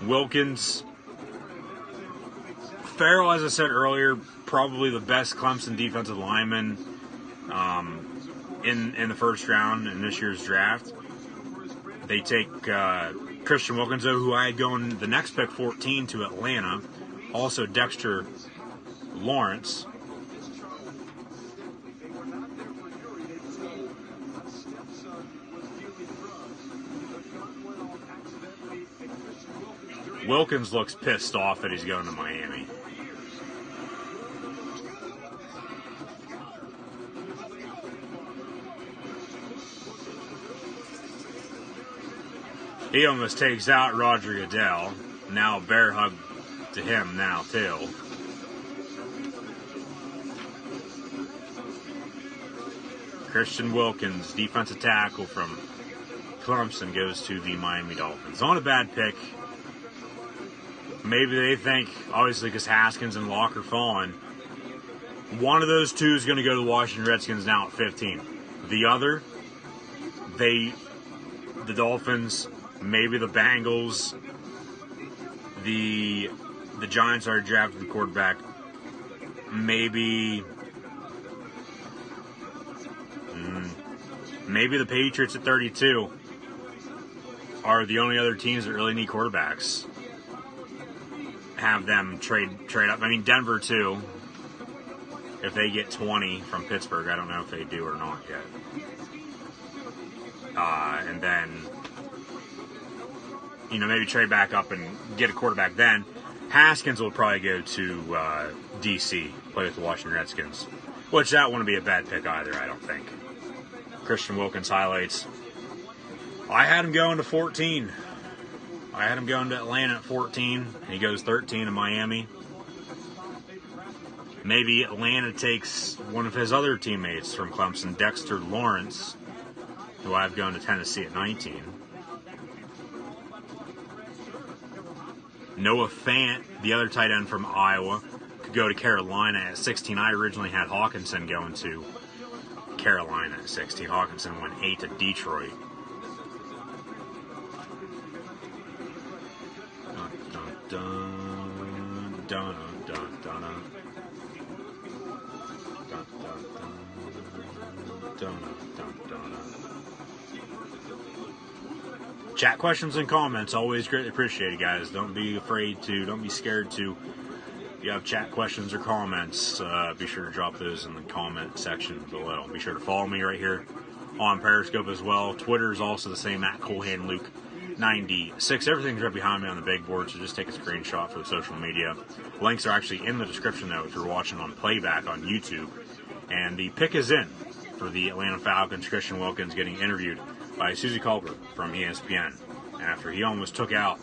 Wilkins, Ferrell, as I said earlier, probably the best Clemson defensive lineman in the first round in this year's draft. They take Christian Wilkins, who I had going the next pick, 14, to Atlanta. Also Dexter Lawrence. Wilkins looks pissed off that he's going to Miami. He almost takes out Roger Goodell. Now bear hug to him now too. Christian Wilkins, defensive tackle from Clemson, goes to the Miami Dolphins. Not a bad pick. Maybe they think, obviously, because Haskins and Locke are falling, one of those two is going to go to the Washington Redskins now at 15. The other, the Dolphins, maybe the Bengals, the Giants are drafting the quarterback, maybe the Patriots at 32 are the only other teams that really need quarterbacks. Have them trade up. I mean, Denver too. If they get 20 from Pittsburgh, I don't know if they do or not yet. And then, maybe trade back up and get a quarterback then. Haskins will probably go to D.C., play with the Washington Redskins. Which that wouldn't be a bad pick either, I don't think. Christian Wilkins highlights. I had him going to 14. I had him going to Atlanta at 14, and he goes 13 to Miami. Maybe Atlanta takes one of his other teammates from Clemson, Dexter Lawrence, who I've gone to Tennessee at 19. Noah Fant, the other tight end from Iowa, could go to Carolina at 16. I originally had Hockenson going to Carolina at 16. Hockenson went 8 to Detroit. Chat questions and comments, always greatly appreciated, guys. Don't be scared to. If you have chat questions or comments, be sure to drop those in the comment section below. Be sure to follow me right here on Periscope as well. Twitter is also the same, at CoolHandLuke96. Everything's right behind me on the big board, so just take a screenshot for the social media. Links are actually in the description, though, if you're watching on playback on YouTube. And the pick is in for the Atlanta Falcons. Christian Wilkins getting interviewed by Susie Colbert from ESPN after he almost took out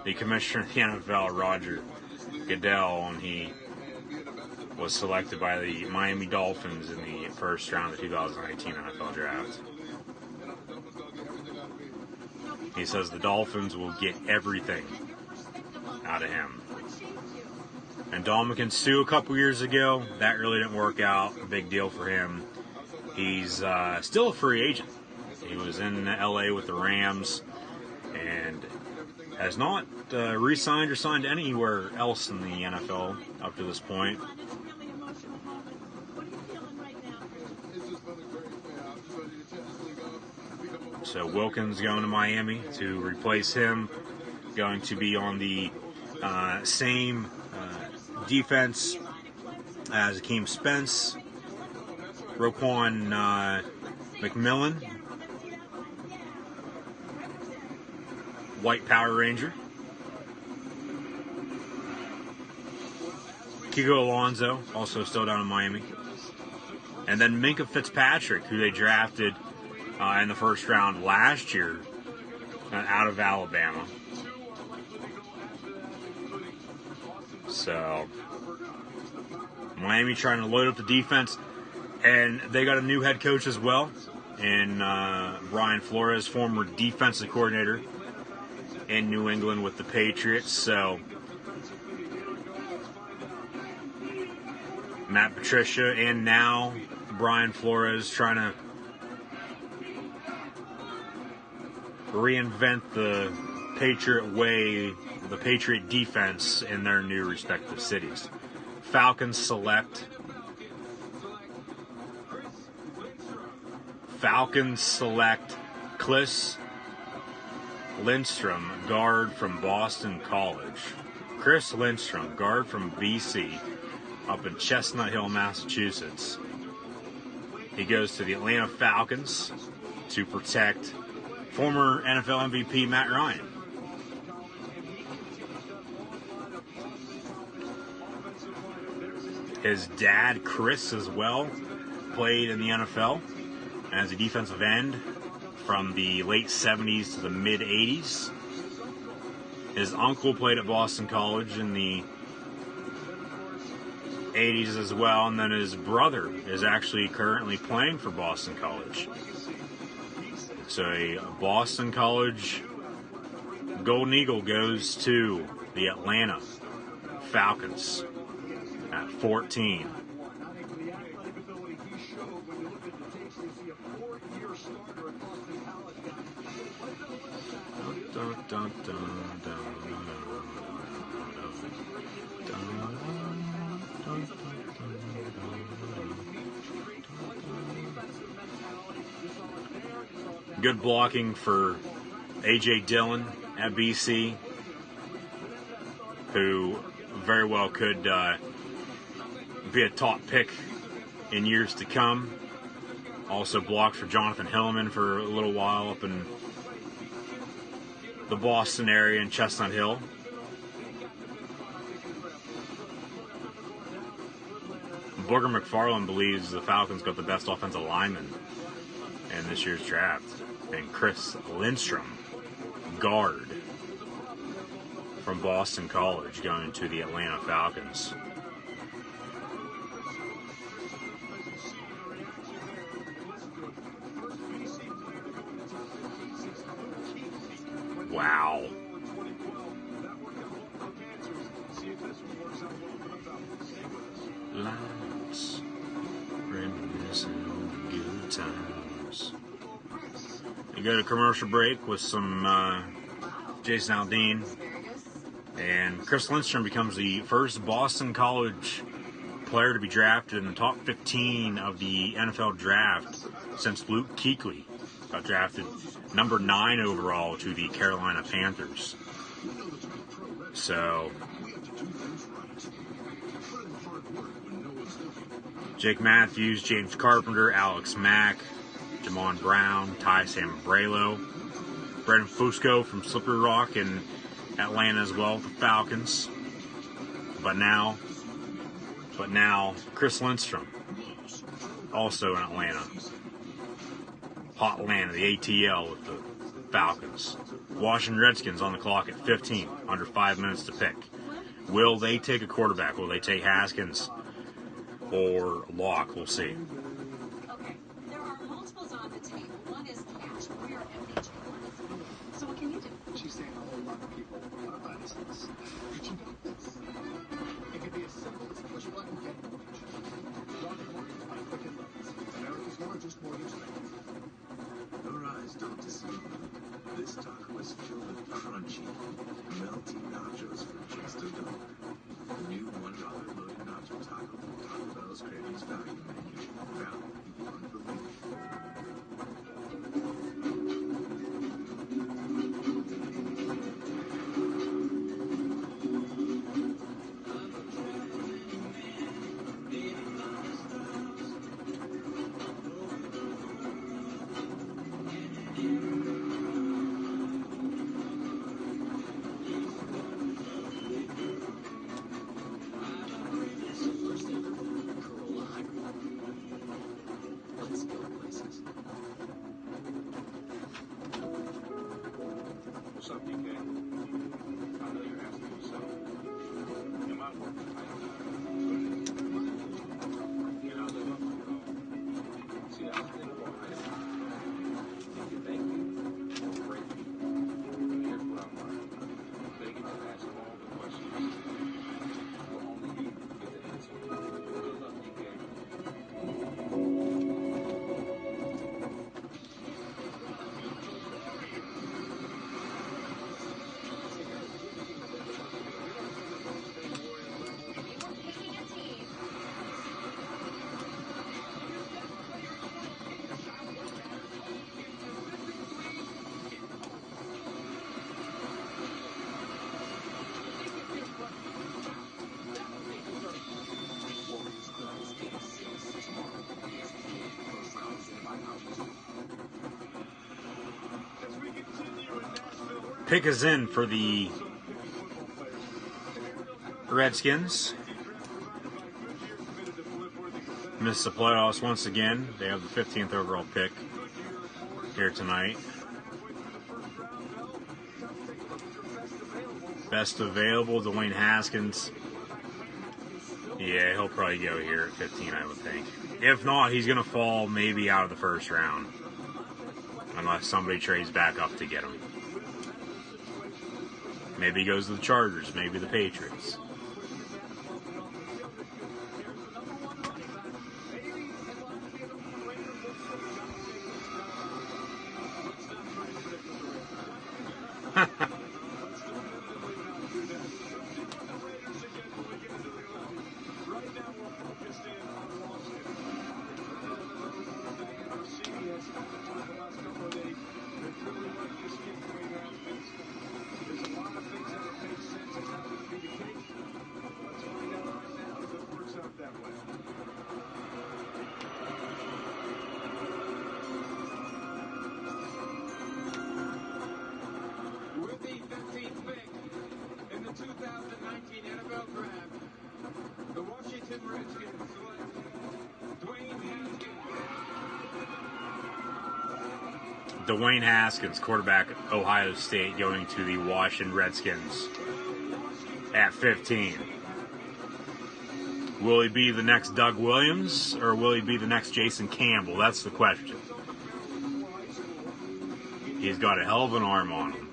the commissioner of the NFL, Roger Goodell, when he was selected by the Miami Dolphins in the first round of the 2019 NFL Draft. He says the Dolphins will get everything out of him. And Dominican Sue a couple years ago, that really didn't work out. A big deal for him. He's still a free agent. He was in LA with the Rams and has not re-signed or signed anywhere else in the NFL up to this point. So Wilkins going to Miami to replace him. Going to be on the same defense as Akeem Spence, Roquan McMillan, White Power Ranger, Kiko Alonso, also still down in Miami, and then Minkah Fitzpatrick, who they drafted in the first round last year out of Alabama. So Miami trying to load up the defense, and they got a new head coach as well, in Brian Flores, former defensive coordinator in New England with the Patriots. So Matt Patricia and now Brian Flores trying to reinvent the Patriot way, the Patriot defense in their new respective cities. Falcons select Clelin Lindstrom, guard from Boston College. Chris Lindstrom, guard from BC, up in Chestnut Hill, Massachusetts. He goes to the Atlanta Falcons to protect former NFL MVP Matt Ryan. His dad, Chris, as well, played in the NFL as a defensive end from the late 70s to the mid 80s. His uncle played at Boston College in the 80s as well, and then his brother is actually currently playing for Boston College. So a Boston College Golden Eagle goes to the Atlanta Falcons at 14. Good blocking for A.J. Dillon at BC, who very well could be a top pick in years to come. Also blocked for Jonathan Hillman for a little while up in the Boston area in Chestnut Hill. Booger McFarland believes the Falcons got the best offensive lineman in this year's draft. And Chris Lindstrom, guard from Boston College, going to the Atlanta Falcons. Wow. Lights, reminiscing good times. We go to commercial break with some Jason Aldean, and Chris Lindstrom becomes the first Boston College player to be drafted in the top 15 of the NFL draft since Luke Kuechly got drafted number 9 overall to the Carolina Panthers. So Jake Matthews, James Carpenter, Alex Mack, Jamon Brown, Ty Sambrailo, Brendan Fusco from Slippery Rock in Atlanta as well, the Falcons. But now, Chris Lindstrom, also in Atlanta. Hot Atlanta, the ATL with the Falcons. Washington Redskins on the clock at 15, under 5 minutes to pick. Will they take a quarterback? Will they take Haskins or Locke? We'll see. Okay, there are multiples on the table. One is cash. We are MBG. So what can you do? She's saying a whole lot of people want to buy this house. But you got this. It could be as simple as push button get mortgage. Rocket Mortgage by Quicken Loans. America's largest mortgage bank. Your eyes don't deceive you. This taco is filled with crunchy, melty nachos for just $1. The new $1 loaded nacho taco from Taco Bell's Cravings Value Menu. Value beyond belief. pick is in for the Redskins. Missed the playoffs once again. They have the 15th overall pick here tonight. Best available, Dwayne Haskins. Yeah, he'll probably go here at 15, I would think. If not, he's going to fall maybe out of the first round. Unless somebody trades back up to get him. Maybe he goes to the Chargers, maybe the Patriots. Dwayne Haskins, quarterback, Ohio State, going to the Washington Redskins at 15. Will he be the next Doug Williams, or will he be the next Jason Campbell? That's the question. He's got a hell of an arm on him.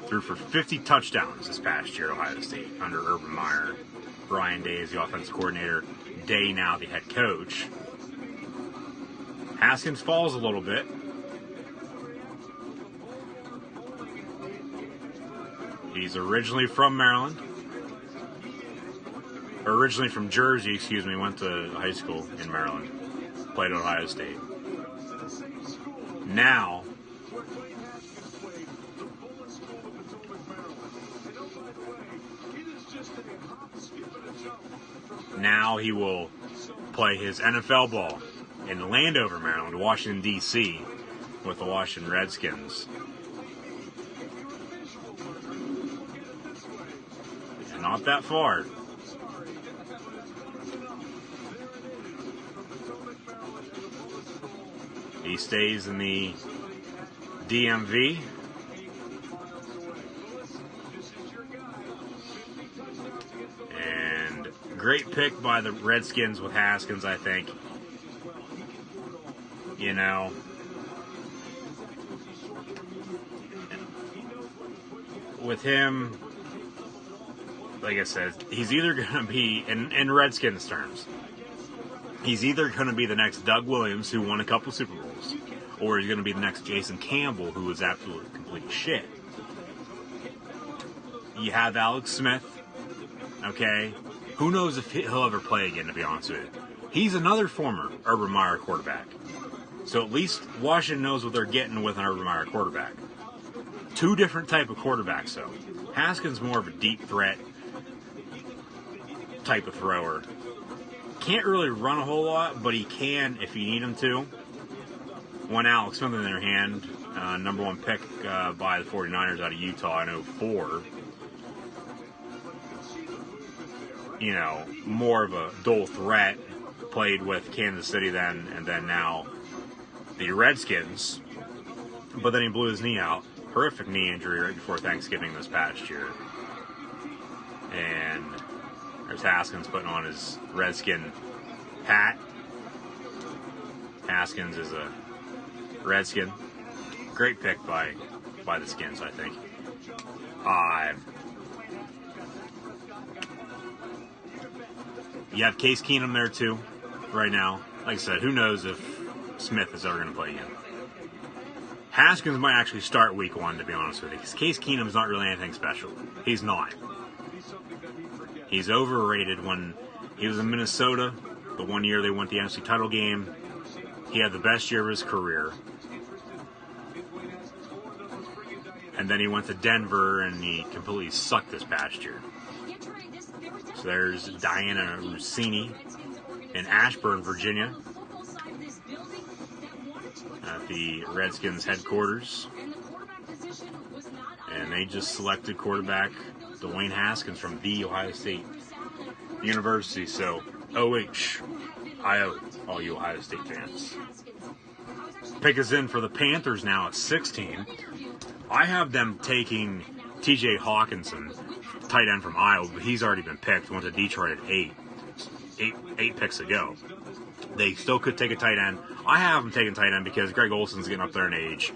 Threw for 50 touchdowns this past year at Ohio State under Urban Meyer. Brian Day is the offensive coordinator. Day now the head coach. Haskins falls a little bit. He's originally from Maryland. Originally from Jersey, excuse me. Went to high school in Maryland. Played at Ohio State. Now, he will play his NFL ball in Landover, Maryland, Washington, D.C., with the Washington Redskins. And not that far. He stays in the DMV. And great pick by the Redskins with Haskins, I think. You know, with him, like I said, he's either going to be, in Redskins terms, he's either going to be the next Doug Williams, who won a couple Super Bowls, or he's going to be the next Jason Campbell, who was absolute complete shit. You have Alex Smith, okay? Who knows if he'll ever play again, to be honest with you. He's another former Urban Meyer quarterback. So at least Washington knows what they're getting with an Urban Meyer quarterback. Two different type of quarterbacks, though. Haskins more of a deep threat type of thrower. Can't really run a whole lot, but he can if you need him to. When Alex Smith in their hand, number one pick by the 49ers out of Utah in 2004. You know, more of a dual threat. Played with Kansas City then, and then now the Redskins, but then he blew his knee out. Horrific knee injury right before Thanksgiving this past year. And there's Haskins putting on his Redskin hat. Haskins is a Redskin. Great pick by the Skins, I think. You have Case Keenum there too, right now. Like I said, who knows if Smith is ever going to play again. Haskins might actually start week 1, to be honest with you, because Case Keenum's not really anything special. He's not. He's overrated. When he was in Minnesota, the one year they went the NFC title game, he had the best year of his career. And then he went to Denver, and he completely sucked this past year. So there's Diana Rossini in Ashburn, Virginia, at the Redskins headquarters. And they just selected quarterback Dwayne Haskins from The Ohio State University. So, OHIO, all you Ohio State fans. Pick is in for the Panthers now at 16. I have them taking TJ Hockenson, tight end from Iowa, but he's already been picked. Went to Detroit at 8 picks ago. They still could take a tight end. I have them taking tight end because Greg Olson's getting up there in age.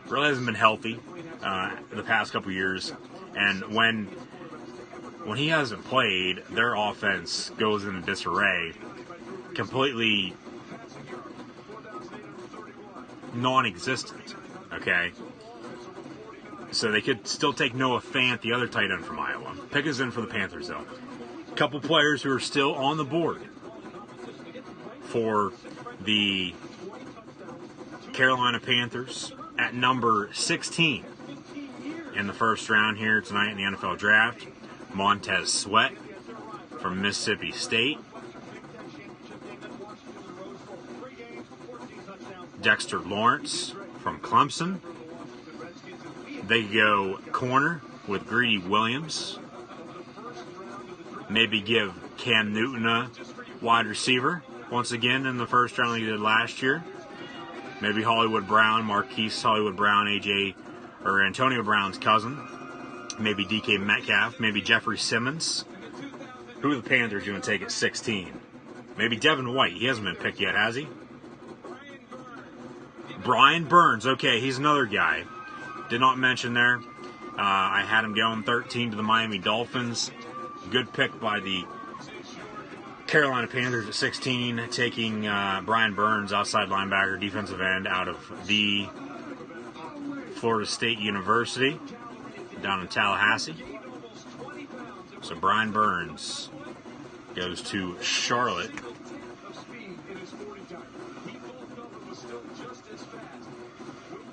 Really hasn't been healthy the past couple years. And when he hasn't played, their offense goes into disarray. Completely non-existent. Okay? So they could still take Noah Fant, the other tight end from Iowa. Pick is in for the Panthers, though. A couple players who are still on the board for the Carolina Panthers at number 16 in the first round here tonight in the NFL Draft. Montez Sweat from Mississippi State. Dexter Lawrence from Clemson. They go corner with Greedy Williams. Maybe give Cam Newton a wide receiver once again in the first round like he did last year. Maybe Hollywood Brown, Marquise Hollywood Brown, Antonio Brown's cousin. Maybe DK Metcalf. Maybe Jeffrey Simmons. Who are the Panthers going to take at 16? Maybe Devin White. He hasn't been picked yet, has he? Brian Burns. Okay, he's another guy. Did not mention there. I had him going 13 to the Miami Dolphins. Good pick by the Carolina Panthers at 16, taking Brian Burns, outside linebacker, defensive end, out of the Florida State University down in Tallahassee. So Brian Burns goes to Charlotte.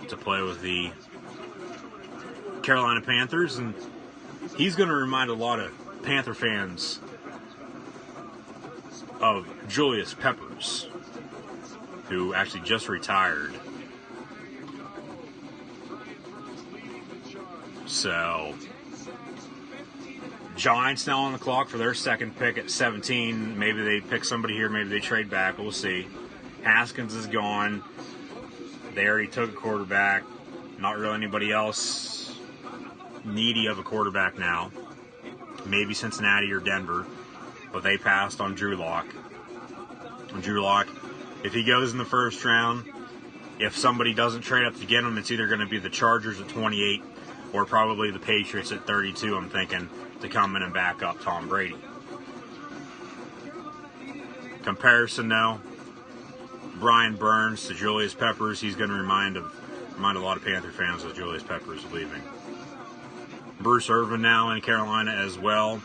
To play with the Carolina Panthers, and he's going to remind a lot of Panther fans of Julius Peppers, who actually just retired. So, Giants now on the clock for their second pick at 17. Maybe they pick somebody here, maybe they trade back, we'll see. Haskins is gone. They already took a quarterback. Not really anybody else needy of a quarterback now. Maybe Cincinnati or Denver, but they passed on Drew Lock. Drew Lock, if he goes in the first round, if somebody doesn't trade up to get him, it's either going to be the Chargers at 28 or probably the Patriots at 32, I'm thinking, to come in and back up Tom Brady. Comparison, though, Brian Burns to Julius Peppers, he's going to remind a lot of Panther fans of Julius Peppers leaving. Bruce Irvin now in Carolina as well.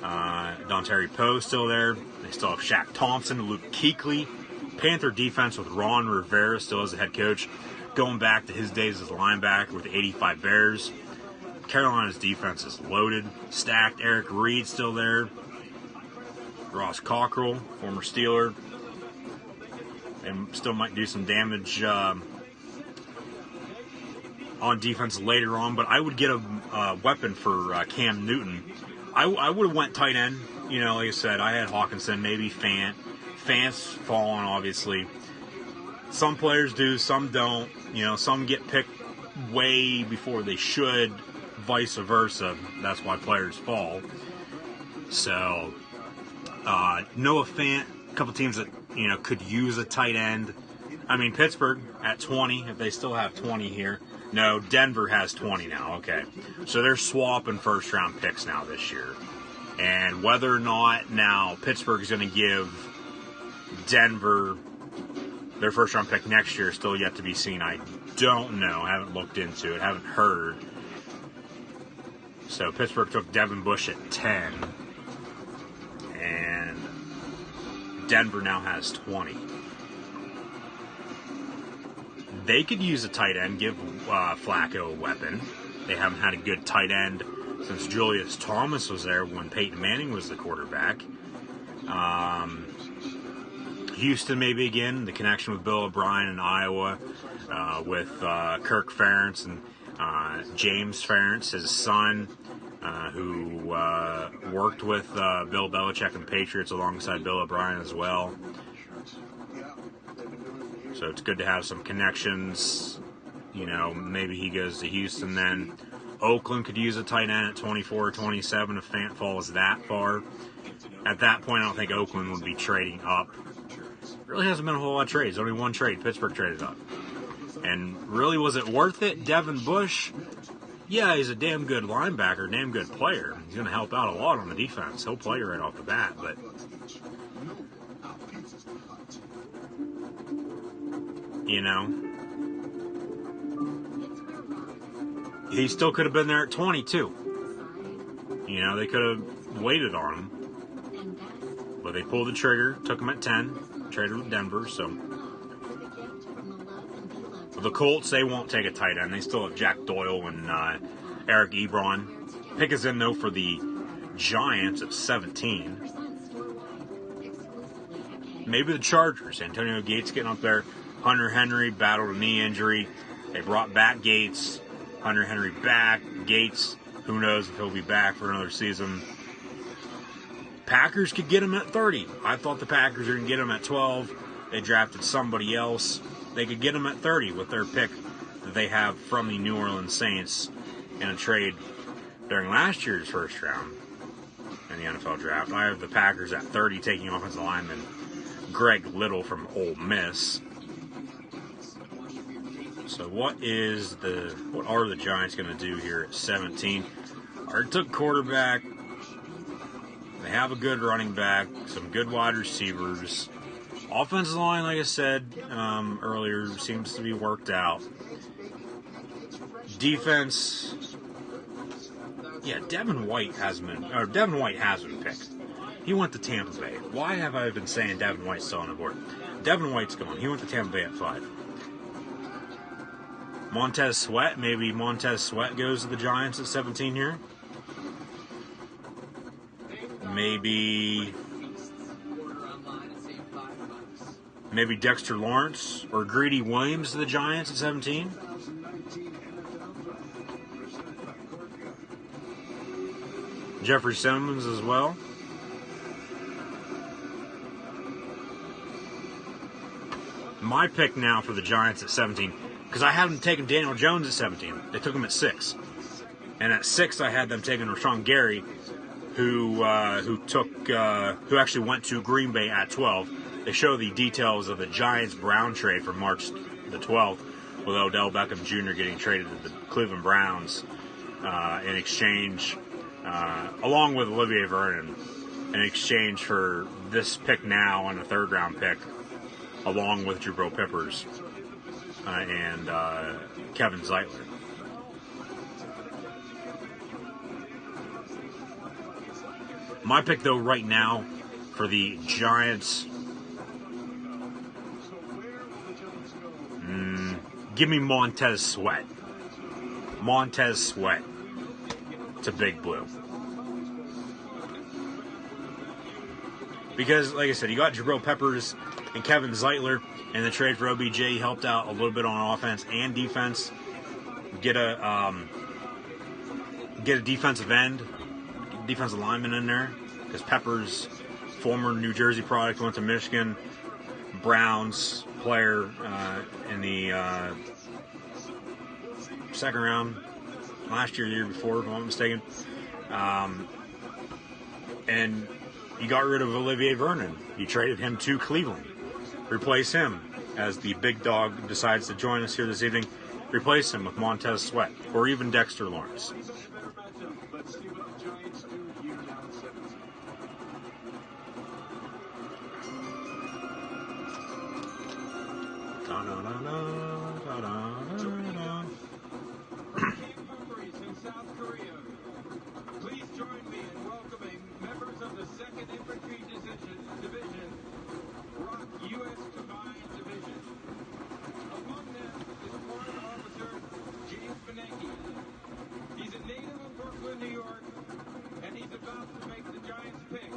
Dontari Poe still there. They still have Shaq Thompson, Luke Kuechly. Panther defense with Ron Rivera still as the head coach, going back to his days as a linebacker with the 85 Bears. Carolina's defense is loaded, stacked. Eric Reed still there. Ross Cockrell, former Steeler. And still might do some damage on defense later on, but I would get a weapon for Cam Newton. I would have went tight end. You know, like I said, I had Hockenson, maybe Fant. Fant's fallen, obviously. Some players do, some don't. You know, some get picked way before they should, vice versa. That's why players fall. So, Noah Fant, a couple teams that, you know, could use a tight end. I mean, Pittsburgh at 20, if they still have 20 here. No, Denver has 20 now, okay. So they're swapping first-round picks now this year. And whether or not now Pittsburgh is going to give Denver their first-round pick next year is still yet to be seen. I don't know. I haven't looked into it. I haven't heard. So Pittsburgh took Devin Bush at 10. And Denver now has 20. They could use a tight end, give Flacco a weapon. They haven't had a good tight end since Julius Thomas was there when Peyton Manning was the quarterback. Houston maybe again, the connection with Bill O'Brien in Iowa with Kirk Ferentz. And James Ferentz, his son, who worked with Bill Belichick and Patriots alongside Bill O'Brien as well. So it's good to have some connections. You know, maybe he goes to Houston then. Oakland could use a tight end at 24 or 27 if Fant falls that far. At that point, I don't think Oakland would be trading up. Really hasn't been a whole lot of trades. Only one trade. Pittsburgh traded up. And really, was it worth it? Devin Bush, yeah, he's a damn good linebacker, damn good player. He's going to help out a lot on the defense. He'll play right off the bat, but you know, he still could have been there at 22. You know, they could have waited on him. But they pulled the trigger, took him at 10, traded with Denver, so. But the Colts, they won't take a tight end. They still have Jack Doyle and Eric Ebron. Pick is in, though, for the Giants at 17. Maybe the Chargers. Antonio Gates getting up there. Hunter Henry battled a knee injury. They brought back Gates. Hunter Henry back. Gates, who knows if he'll be back for another season. Packers could get him at 30. I thought the Packers were going to get him at 12. They drafted somebody else. They could get him at 30 with their pick that they have from the New Orleans Saints in a trade during last year's first round in the NFL draft. I have the Packers at 30 taking offensive lineman Greg Little from Ole Miss. So what are the Giants going to do here at 17? Already took quarterback. They have a good running back, some good wide receivers. Offensive line, like I said earlier, seems to be worked out. Defense, yeah, Devin White has been picked. He went to Tampa Bay. Why have I been saying Devin White's still on the board? Devin White's gone. He went to Tampa Bay at 5. Montez Sweat, maybe Montez Sweat goes to the Giants at 17 here. Maybe Dexter Lawrence or Greedy Williams to the Giants at 17. Jeffrey Simmons as well. My pick now for the Giants at 17, because I had them taking Daniel Jones at 17. They took him at 6. And at 6, I had them taking Rashan Gary, who actually went to Green Bay at 12. They show the details of the Giants-Brown trade from March the 12th, with Odell Beckham Jr. getting traded to the Cleveland Browns in exchange, along with Olivier Vernon, in exchange for this pick now and a third-round pick, along with Jabril Peppers and Kevin Zeitler. My pick, though, right now for the Giants, give me Montez Sweat. Montez Sweat to Big Blue. Because, like I said, you got Jabril Peppers and Kevin Zeitler in the trade for OBJ. He helped out a little bit on offense and defense. Get a defensive end, defensive lineman in there, because Peppers, former New Jersey product, went to Michigan. Browns player in the second round last year, the year before, if I'm not mistaken. And you got rid of Olivier Vernon. You traded him to Cleveland. Replace him as the big dog decides to join us here this evening. Replace him with Montez Sweat or even Dexter Lawrence. Please join me in welcoming members of the 2nd Infantry Division, Rock U.S. Combined Division. Among them is Warrant Officer James Benecki. He's a native of Brooklyn, New York, and he's about to make the Giants pick.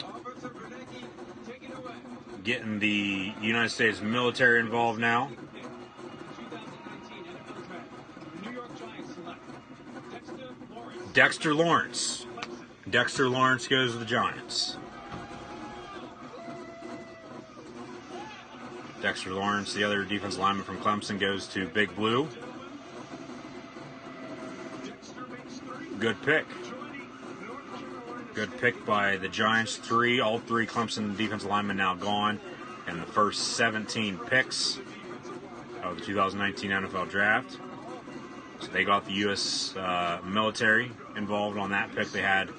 Officer Benecki, take it away. Getting the United States military involved now. Dexter Lawrence. Dexter Lawrence goes to the Giants. Dexter Lawrence, the other defensive lineman from Clemson, goes to Big Blue. Good pick. Good pick by the Giants. All three Clemson defensive linemen now gone in the first 17 picks of the 2019 NFL Draft. So they got the U.S. military involved on that pick. They had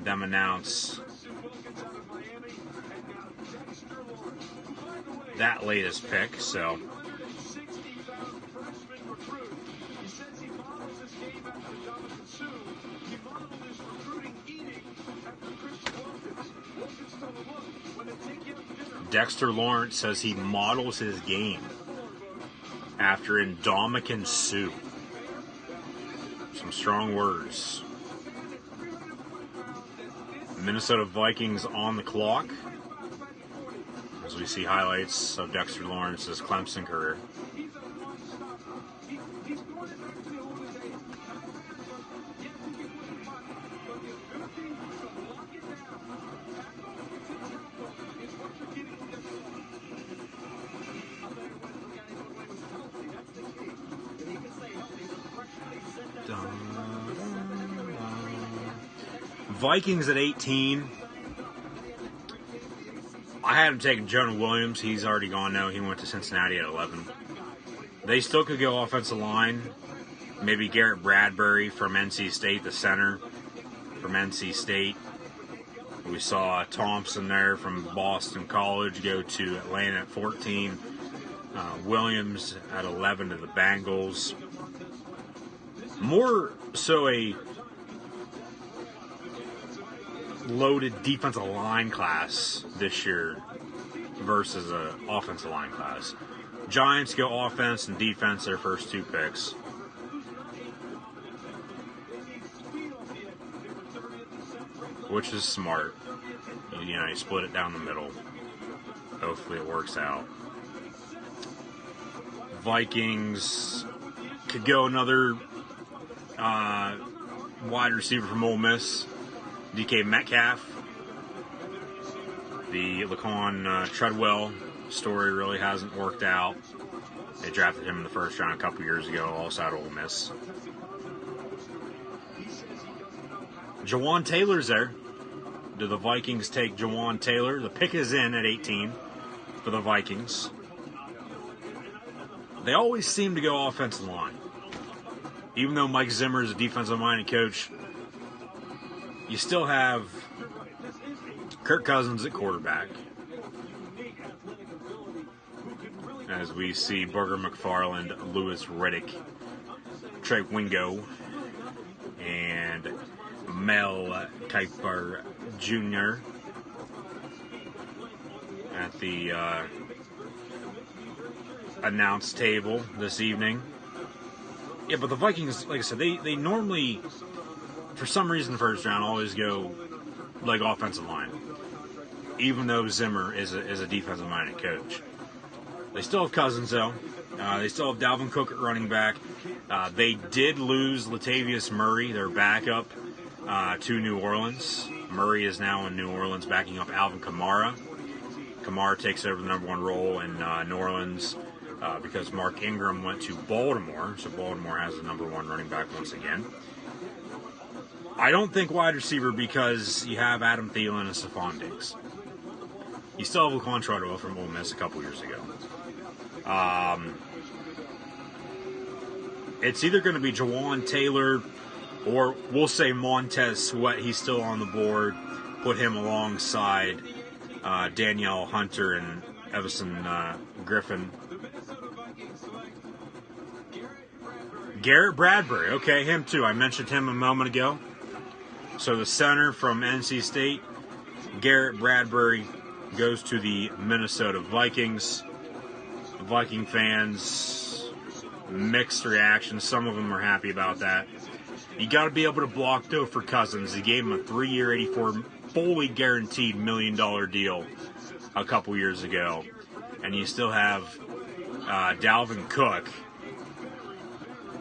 them announce that latest pick. So Dexter Lawrence says he models his game after Indomitian Sue. Some strong words. Minnesota Vikings on the clock as we see highlights of Dexter Lawrence's Clemson career. Vikings at 18. I had him taking Jonah Williams. He's already gone now. He went to Cincinnati at 11. They still could go offensive line. Maybe Garrett Bradbury from NC State, the center from NC State. We saw Thompson there from Boston College go to Atlanta at 14. Williams at 11 to the Bengals. More so a loaded defensive line class this year versus an offensive line class. Giants go offense and defense their first two picks. Which is smart. You know, you split it down the middle. Hopefully it works out. Vikings could go another wide receiver from Ole Miss. DK Metcalf. The Laquan Treadwell story really hasn't worked out. They drafted him in the first round a couple years ago, also at Ole Miss. Jawan Taylor's there. Do the Vikings take Jawan Taylor? The pick is in at 18 for the Vikings. They always seem to go offensive line. Even though Mike Zimmer is a defensive-minded coach, you still have Kirk Cousins at quarterback. As we see Burger McFarland, Lewis Riddick, Trey Wingo, and Mel Kiper Jr. at the announce table this evening. Yeah, but the Vikings, like I said, they normally, for some reason, the first round always go like offensive line, even though Zimmer is a defensive-minded coach. They still have Cousins, though. They still have Dalvin Cook at running back. They did lose Latavius Murray, their backup, to New Orleans. Murray is now in New Orleans, backing up Alvin Kamara. Kamara takes over the number one role in New Orleans because Mark Ingram went to Baltimore, so Baltimore has the number one running back once again. I don't think wide receiver because you have Adam Thielen and Stephon Diggs. You still have Laquan Treadwell from Ole Miss a couple years ago. It's either going to be Jawan Taylor or we'll say Montez Sweat. He's still on the board. Put him alongside Danielle Hunter and Everson Griffin. Garrett Bradbury. Okay, him too. I mentioned him a moment ago. So the center from NC State, Garrett Bradbury, goes to the Minnesota Vikings. Viking fans, mixed reactions. Some of them are happy about that. You got to be able to block, though, for Cousins. He gave him a 3-year, $84 fully guaranteed $1 million deal a couple years ago. And you still have Dalvin Cook,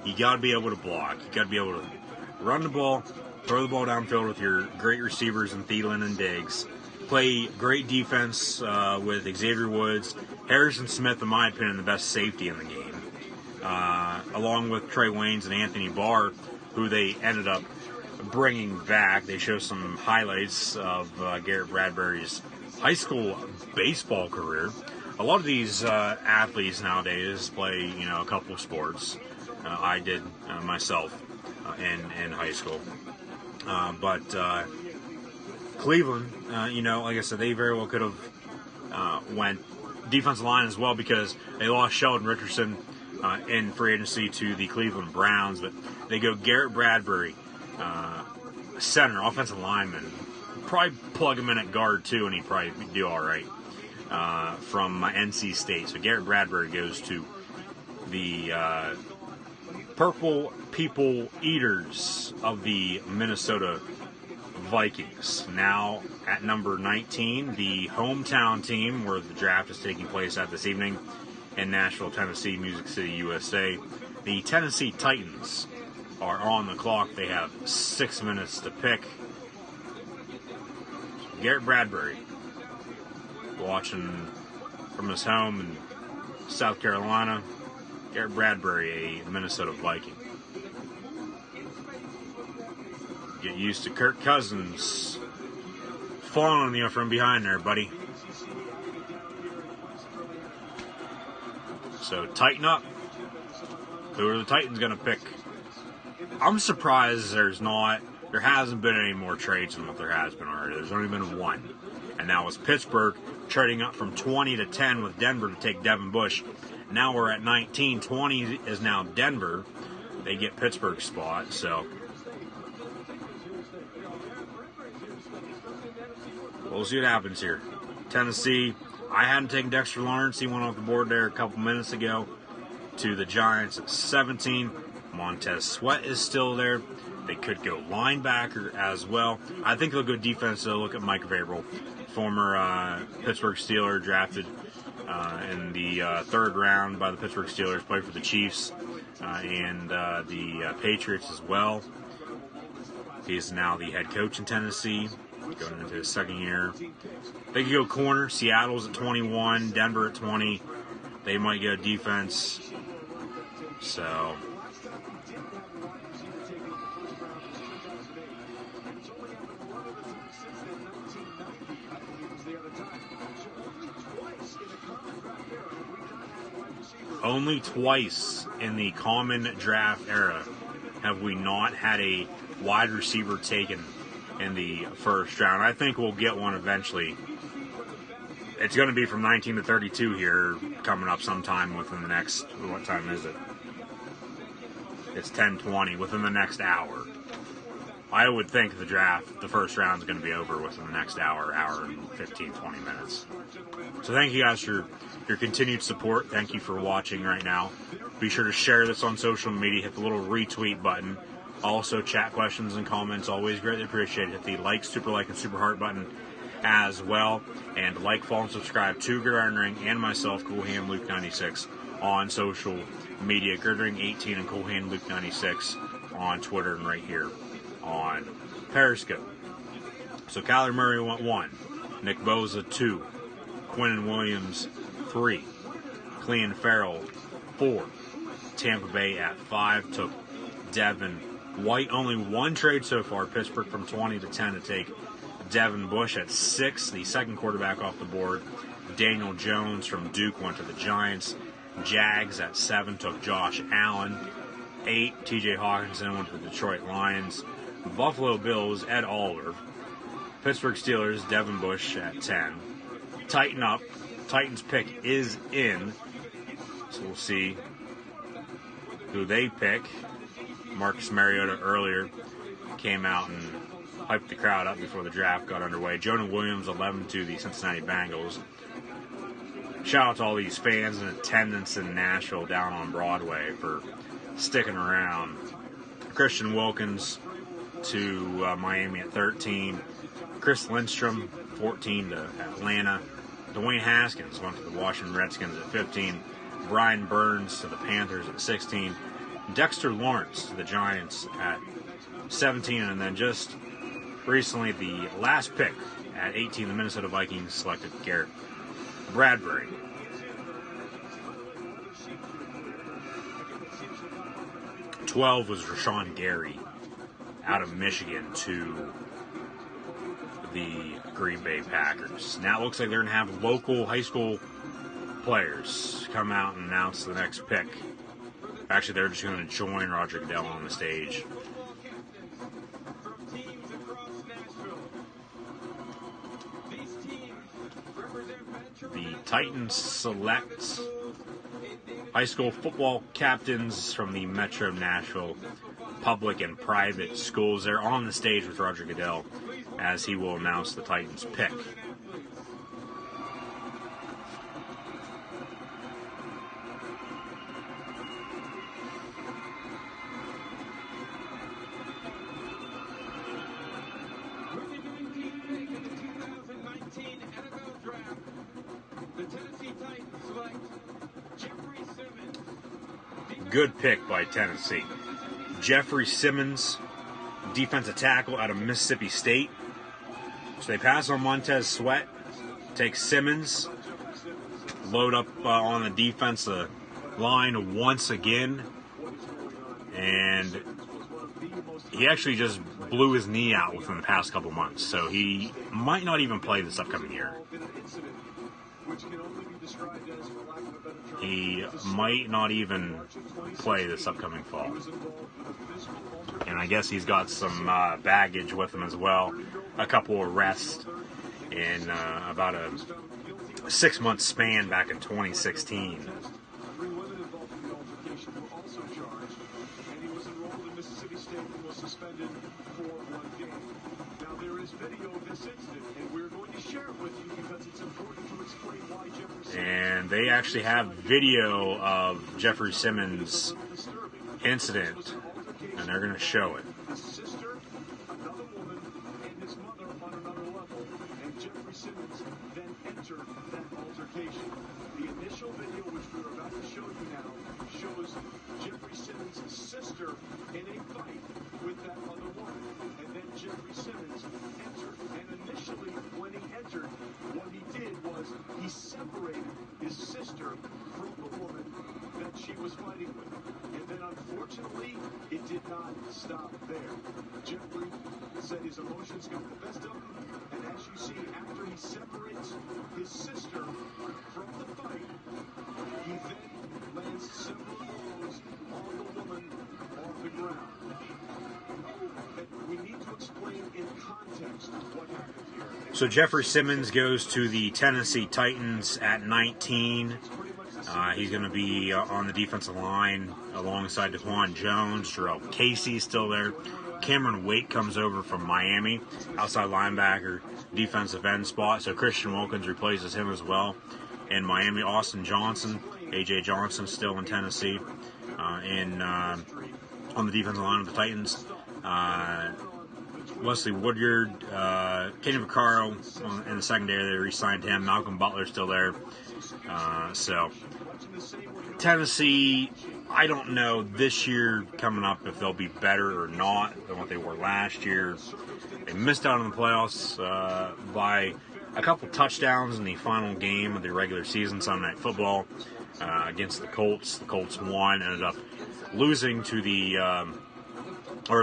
You got to be able to block. You got to be able to run the ball, throw the ball downfield with your great receivers in Thielen and Diggs. Play great defense with Xavier Woods, Harrison Smith, in my opinion, the best safety in the game, along with Trey Waynes and Anthony Barr, who they ended up bringing back. They show some highlights of Garrett Bradbury's high school baseball career. A lot of these athletes nowadays play, a couple of sports. I did myself in high school. But Cleveland, like I said, they very well could have went defensive line as well, because they lost Sheldon Richardson in free agency to the Cleveland Browns. But they go Garrett Bradbury, center, offensive lineman. Probably plug him in at guard too, and he'd probably do all right. From NC State. So Garrett Bradbury goes to the Purple People Eaters of the Minnesota Vikings. Now at number 19, the hometown team where the draft is taking place at this evening in Nashville, Tennessee, Music City, USA. The Tennessee Titans are on the clock. They have 6 minutes to pick. Garrett Bradbury, watching from his home in South Carolina. Garrett Bradbury, a Minnesota Viking. Get used to Kirk Cousins falling on you from behind there, buddy. So tighten up. Who are the Titans going to pick? I'm surprised there hasn't been any more trades than what there has been already. There's only been one. And that was Pittsburgh trading up from 20 to 10 with Denver to take Devin Bush. Now we're at 19. 20 is now Denver. They get Pittsburgh's spot. So we'll see what happens here. Tennessee, I hadn't taken Dexter Lawrence. He went off the board there a couple minutes ago to the Giants at 17. Montez Sweat is still there. They could go linebacker as well. I think they'll go defense. They'll look at Mike Vrabel, former Pittsburgh Steeler, drafted in the third round by the Pittsburgh Steelers, played for the Chiefs and the Patriots as well. He's now the head coach in Tennessee, going into his second year. They could go corner. Seattle's at 21, Denver at 20. They might go defense. So only twice in the common draft era have we not had a wide receiver taken in the first round. I think we'll get one eventually. It's going to be from 19 to 32 here, coming up sometime within the next, what time is it? It's 10:20, within the next hour. I would think the first round is going to be over within the next hour and 15, 20 minutes. So thank you guys for your continued support. Thank you for watching right now. Be sure to share this on social media. Hit the little retweet button. Also, chat questions and comments. Always greatly appreciated. Hit the like, super like, and super heart button as well. And like, follow, and subscribe to Gridiron Ring and myself, Cool Hand Luke 96, on social media. Gridiron 18 and Cool Hand Luke 96 on Twitter and right here on Periscope. So Kyler Murray went 1, Nick Bosa 2, Quinnen Williams 3, Clelin Ferrell 4, Tampa Bay at 5 took Devin White. Only one trade so far, Pittsburgh from 20 to 10 to take Devin Bush. At 6, the second quarterback off the board, Daniel Jones from Duke, went to the Giants. Jags at 7 took Josh Allen. 8, TJ Hockenson went to the Detroit Lions. Buffalo Bills, Ed Oliver. Pittsburgh Steelers, Devin Bush at 10. Tighten up. Titans pick is in. So we'll see who they pick. Marcus Mariota earlier came out and hyped the crowd up before the draft got underway. Jonah Williams, 11 to the Cincinnati Bengals. Shout out to all these fans in attendance in Nashville down on Broadway for sticking around. Christian Wilkins to Miami at 13. Chris Lindstrom, 14 to Atlanta. Dwayne Haskins went to the Washington Redskins at 15. Brian Burns to the Panthers at 16. Dexter Lawrence to the Giants at 17, and then just recently the last pick at 18, the Minnesota Vikings selected Garrett Bradbury. '12 was Rashan Gary out of Michigan to the Green Bay Packers. Now it looks like they're going to have local high school players come out and announce the next pick. Actually, they're just going to join Roger Goodell on the stage. The Titans select high school football captains from the Metro Nashville public and private schools. They're on the stage with Roger Goodell as he will announce the Titans pick. Good pick by Tennessee. Jeffrey Simmons, defensive tackle out of Mississippi State. So they pass on Montez Sweat, take Simmons, load up on the defensive line once again, and he actually just blew his knee out within the past couple months, so he might not even play this upcoming year. He might not even play this upcoming fall. And I guess he's got some baggage with him as well. A couple arrests in about a 6-month span back in 2016. And they actually have video of Jeffrey Simmons' incident, and they're going to show it. The initial video, which we're about to show you now, shows Jeffrey Simmons' sister in a fight with that other woman. And then Jeffrey Simmons entered. And initially, when he entered, what he did was he separated his sister from the woman that she was fighting with. And then, unfortunately, it did not stop there. Jeffrey said his emotions got the best of him. And as you see, after he separates his sister from the fight, he then lands several blows on the woman off the ground. And we need to explain in context what happened here. So Jeffrey Simmons goes to the Tennessee Titans at 19. He's going to be on the defensive line alongside DeQuan Jones. Jarrell Casey's still there. Cameron Wake comes over from Miami, outside linebacker, defensive end spot. So Christian Wilkins replaces him as well. In Miami, Austin Johnson, A.J. Johnson still in Tennessee. On the defensive line of the Titans, Wesley Woodyard, Kenny Vaccaro in the secondary. They re-signed him. Malcolm Butler still there. So Tennessee, I don't know this year coming up if they'll be better or not than what they were last year. They missed out on the playoffs by a couple touchdowns in the final game of the regular season, Sunday Night Football, against the Colts. The Colts won, ended up losing to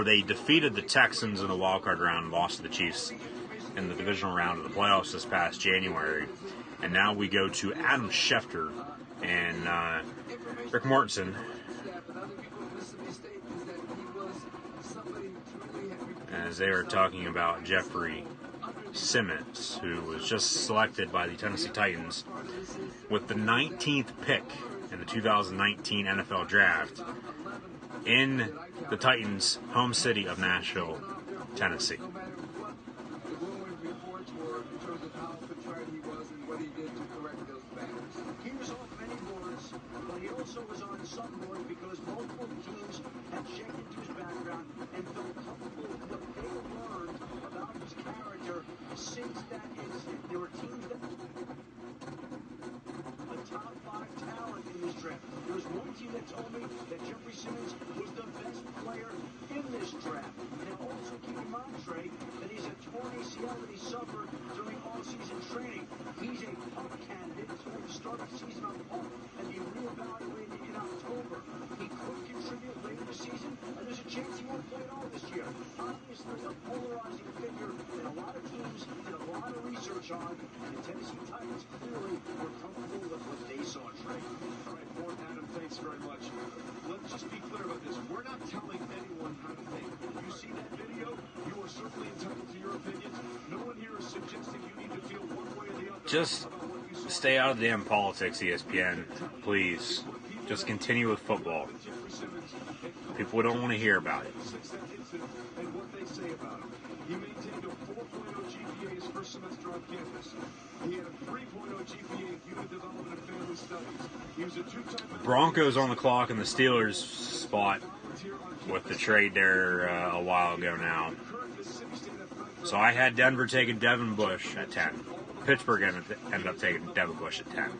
they defeated the Texans in the wildcard round and lost to the Chiefs in the divisional round of the playoffs this past January. And now we go to Adam Schefter and Rick Mortensen as they are talking about Jeffrey Simmons, who was just selected by the Tennessee Titans with the 19th pick in the 2019 NFL Draft in the Titans' home city of Nashville, Tennessee. He was off many boards, but he also was on some boards because multiple teams had checked into his background and felt comfortable with what they had learned about his character since that incident. There were teams that the top 5 talent in this draft. There was one team that told me that Jeffrey Simmons was player in this draft. Now, also keep in mind, Trey, that he's a torn ACL that he suffered during all-season training. He's a punt candidate to start the season on punt and be reevaluated in October. He could contribute later this season, and there's a chance he won't play at all this year. Obviously, a polarizing figure that a lot of teams did a lot of research on, and the Tennessee Titans clearly were comfortable with what they saw, Trey. All right, Ford, Adam, thanks very much. Let's just be clear about this. We're not telling anyone how to think. You see that video, you are certainly entitled to your opinions. No one here is suggesting you need to feel one way or the other. Just stay out of the damn politics, ESPN, please. Just continue with football. People don't want to hear about it. And what they say about him. He maintained a 4.0 GPA his first semester on campus. He had a 3.0 GPA in human development and family studies. He was a two-time Broncos on the clock in the Steelers spot with the trade there a while ago now. So I had Denver taking Devin Bush at 10. Pittsburgh ended up taking Devin Bush at 10.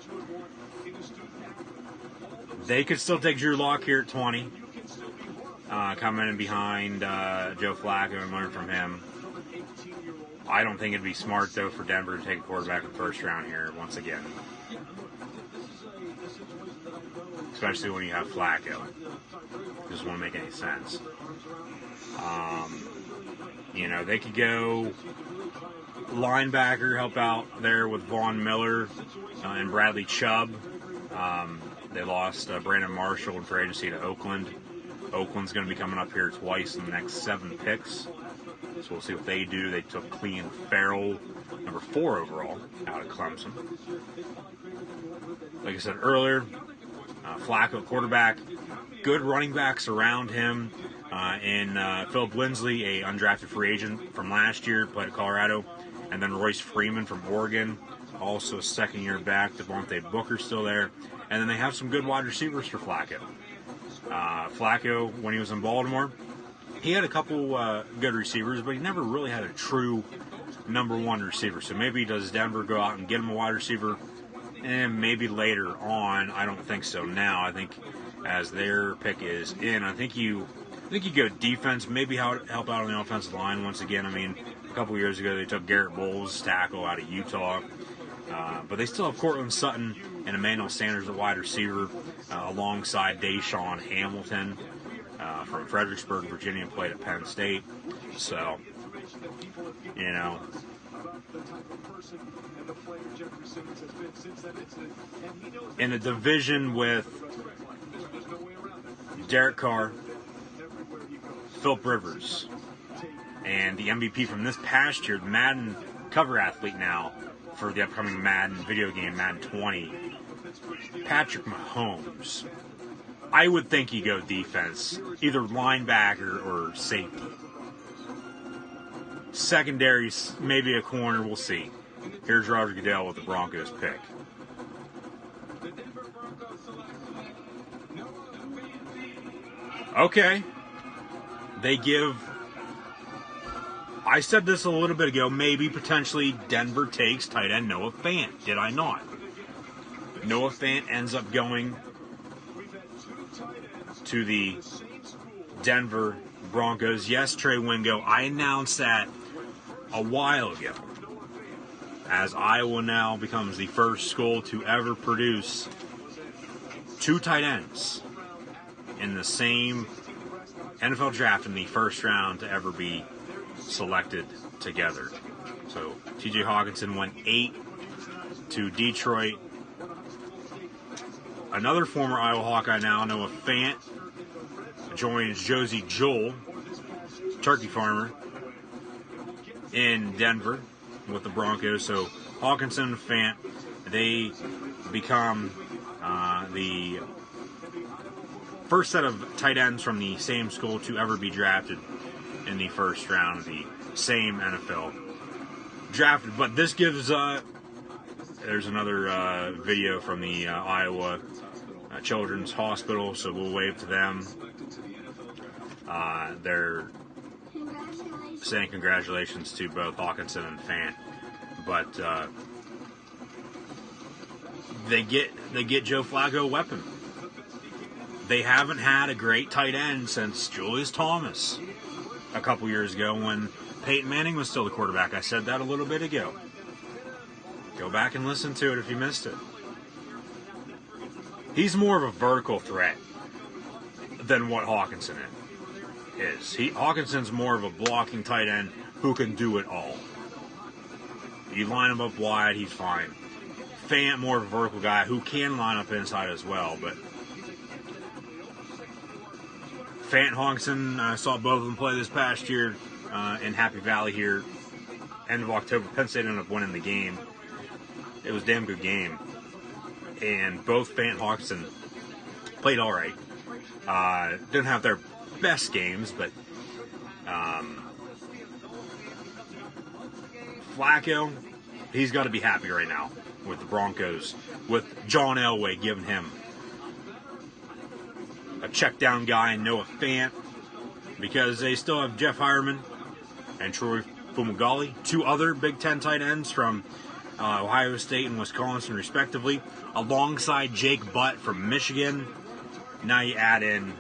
They could still take Drew Lock here at 20. Coming in behind Joe Flacco and learn from him. I don't think it'd be smart, though, for Denver to take a quarterback in the first round here once again. Especially when you have Flacco. Doesn't want to make any sense. They could go linebacker, help out there with Vaughn Miller and Bradley Chubb. They lost Brandon Marshall in free agency to Oakland. Oakland's going to be coming up here twice in the next 7 picks. So we'll see what they do. They took Clelin Ferrell, number 4 overall, out of Clemson. Like I said earlier, Flacco quarterback. Good running backs around him. Philip Lindsay, a undrafted free agent from last year, played at Colorado. And then Royce Freeman from Oregon, also a second-year back. Devontae Booker's still there. And then they have some good wide receivers for Flacco. Flacco, when he was in Baltimore, he had a couple good receivers, but he never really had a true number 1 receiver. So maybe does Denver go out and get him a wide receiver? And maybe later on. I don't think so now. I think as their pick is in, I think you go defense, maybe help out on the offensive line once again. I mean, a couple years ago they took Garrett Bowles, tackle out of Utah. But they still have Cortland Sutton and Emmanuel Sanders, the wide receiver, alongside Deshaun Hamilton from Fredericksburg, Virginia, played at Penn State. So, in a division with Derek Carr, Philip Rivers, and the MVP from this past year, the Madden cover athlete now for the upcoming Madden video game, Madden 20, Patrick Mahomes. I would think you go defense, either linebacker or safety. Secondaries, maybe a corner, we'll see. Here's Roger Goodell with the Broncos pick. Okay. They give... I said this a little bit ago, maybe potentially Denver takes tight end Noah Fant. Did I not? Noah Fant ends up going to the Denver Broncos. Yes, Trey Wingo, I announced that a while ago, as Iowa now becomes the first school to ever produce 2 tight ends in the same NFL draft in the first round to ever be selected together. So T.J. Hockenson went 8 to Detroit. Another former Iowa Hawkeye now, Noah Fant, joins Josie Jewell, turkey farmer, in Denver with the Broncos. So Hockenson and Fant, they become the first set of tight ends from the same school to ever be drafted in the first round of the same NFL drafted. But this gives, there's another video from the Iowa Children's Hospital, so we'll wave to them. They're saying congratulations to both Hockenson and Fant. But they get Joe Flacco a weapon. they haven't had a great tight end since Julius Thomas a couple years ago when Peyton Manning was still the quarterback. I said that a little bit ago. Go back and listen to it if you missed it. He's more of a vertical threat than what Hockenson is. Hawkinson's more of a blocking tight end who can do it all. You line him up wide, he's fine. Fant, more of a vertical guy who can line up inside as well, but Fant and Hockenson, I saw both of them play this past year in Happy Valley here, end of October. Penn State ended up winning the game. It was a damn good game. And both Fant and Hockenson played all right. Didn't have their best games, but Flacco, he's got to be happy right now with the Broncos, with John Elway giving him a check down guy and Noah Fant, because they still have Jeff Hireman and Troy Fumagalli, two other Big Ten tight ends from Ohio State and Wisconsin, respectively, alongside Jake Butt from Michigan. Now you add in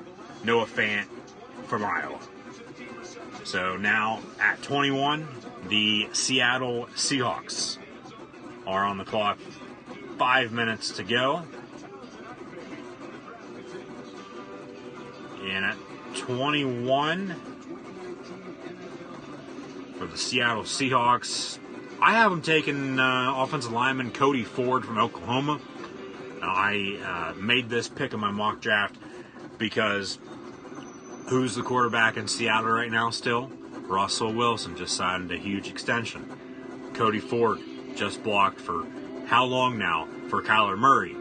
Noah Fant from Iowa. So now at 21, the Seattle Seahawks are on the clock. 5 minutes to go. And at 21 for the Seattle Seahawks, I have them taking offensive lineman Cody Ford from Oklahoma. I made this pick in my mock draft because who's the quarterback in Seattle right now still? Russell Wilson just signed a huge extension. Cody Ford just blocked for how long now? For Kyler Murray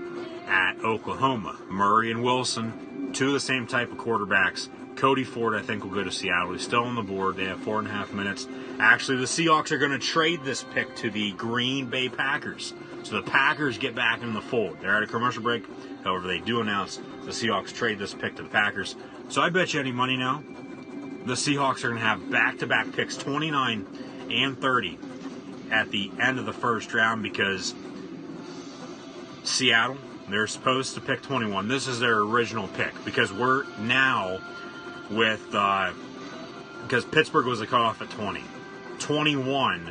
at Oklahoma. Murray and Wilson, two of the same type of quarterbacks. Cody Ford, I think, will go to Seattle. He's still on the board. They have 4.5 minutes. Actually, the Seahawks are going to trade this pick to the Green Bay Packers. So the Packers get back in the fold. They're at a commercial break. However, they do announce the Seahawks trade this pick to the Packers. So I bet you any money now, the Seahawks are going to have back-to-back picks, 29 and 30, at the end of the first round, because Seattle, they're supposed to pick 21. This is their original pick, because we're now with, because Pittsburgh was a cutoff at 20. 21,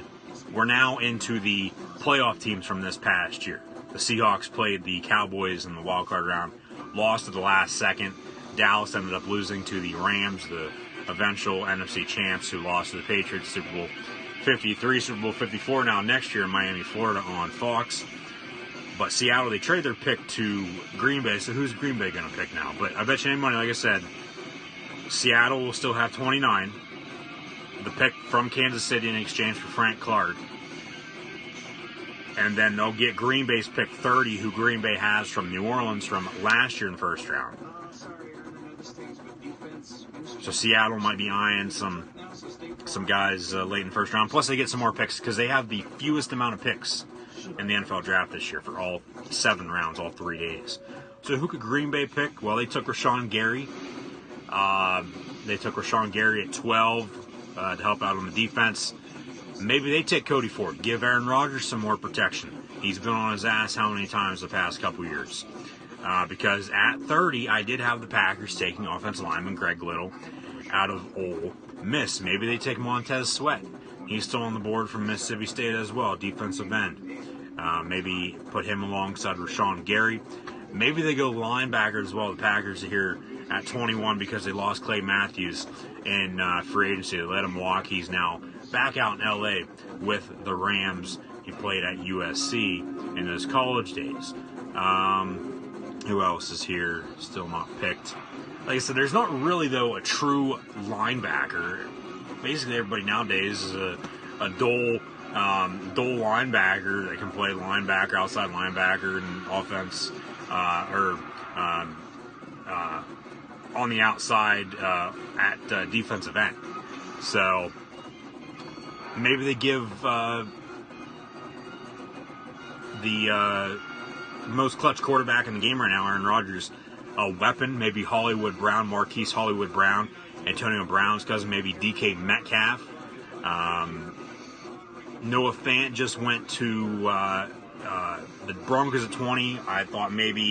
we're now into the playoff teams from this past year. The Seahawks played the Cowboys in the wild card round, lost at the last second. Dallas ended up losing to the Rams, the eventual NFC champs, who lost to the Patriots, Super Bowl 53, Super Bowl 54 now next year in Miami, Florida on Fox. But Seattle, they trade their pick to Green Bay, so who's Green Bay going to pick now? But I bet you any money, like I said, Seattle will still have 29. The pick from Kansas City in exchange for Frank Clark. And then they'll get Green Bay's pick 30, who Green Bay has from New Orleans from last year in the first round. So Seattle might be eyeing some guys late in the first round. Plus they get some more picks because they have the fewest amount of picks in the NFL draft this year for all 7 rounds, all 3 days. So who could Green Bay pick? Well, they took Rashan Gary. They took Rashan Gary at 12 to help out on the defense. Maybe they take Cody Ford. Give Aaron Rodgers some more protection. He's been on his ass how many times the past couple years? Because at 30, I did have the Packers taking offensive lineman Greg Little out of Ole Miss. Maybe they take Montez Sweat. He's still on the board from Mississippi State as well, defensive end. Maybe put him alongside Rashan Gary. Maybe they go linebacker as well. The Packers are here at 21 because they lost Clay Matthews in free agency. They let him walk. He's now back out in L.A. with the Rams. He played at USC in his college days. Who else is here? Still not picked. Like I said, there's not really, though, a true linebacker. Basically, everybody nowadays is a dual linebacker that can play linebacker, outside linebacker, and offense, on the outside at defensive end. So maybe they give the most clutch quarterback in the game right now, Aaron Rodgers, a weapon. Maybe Hollywood Brown, Marquise Hollywood Brown, Antonio Brown's cousin, maybe DK Metcalf. Noah Fant just went to the Broncos at 20. I thought maybe,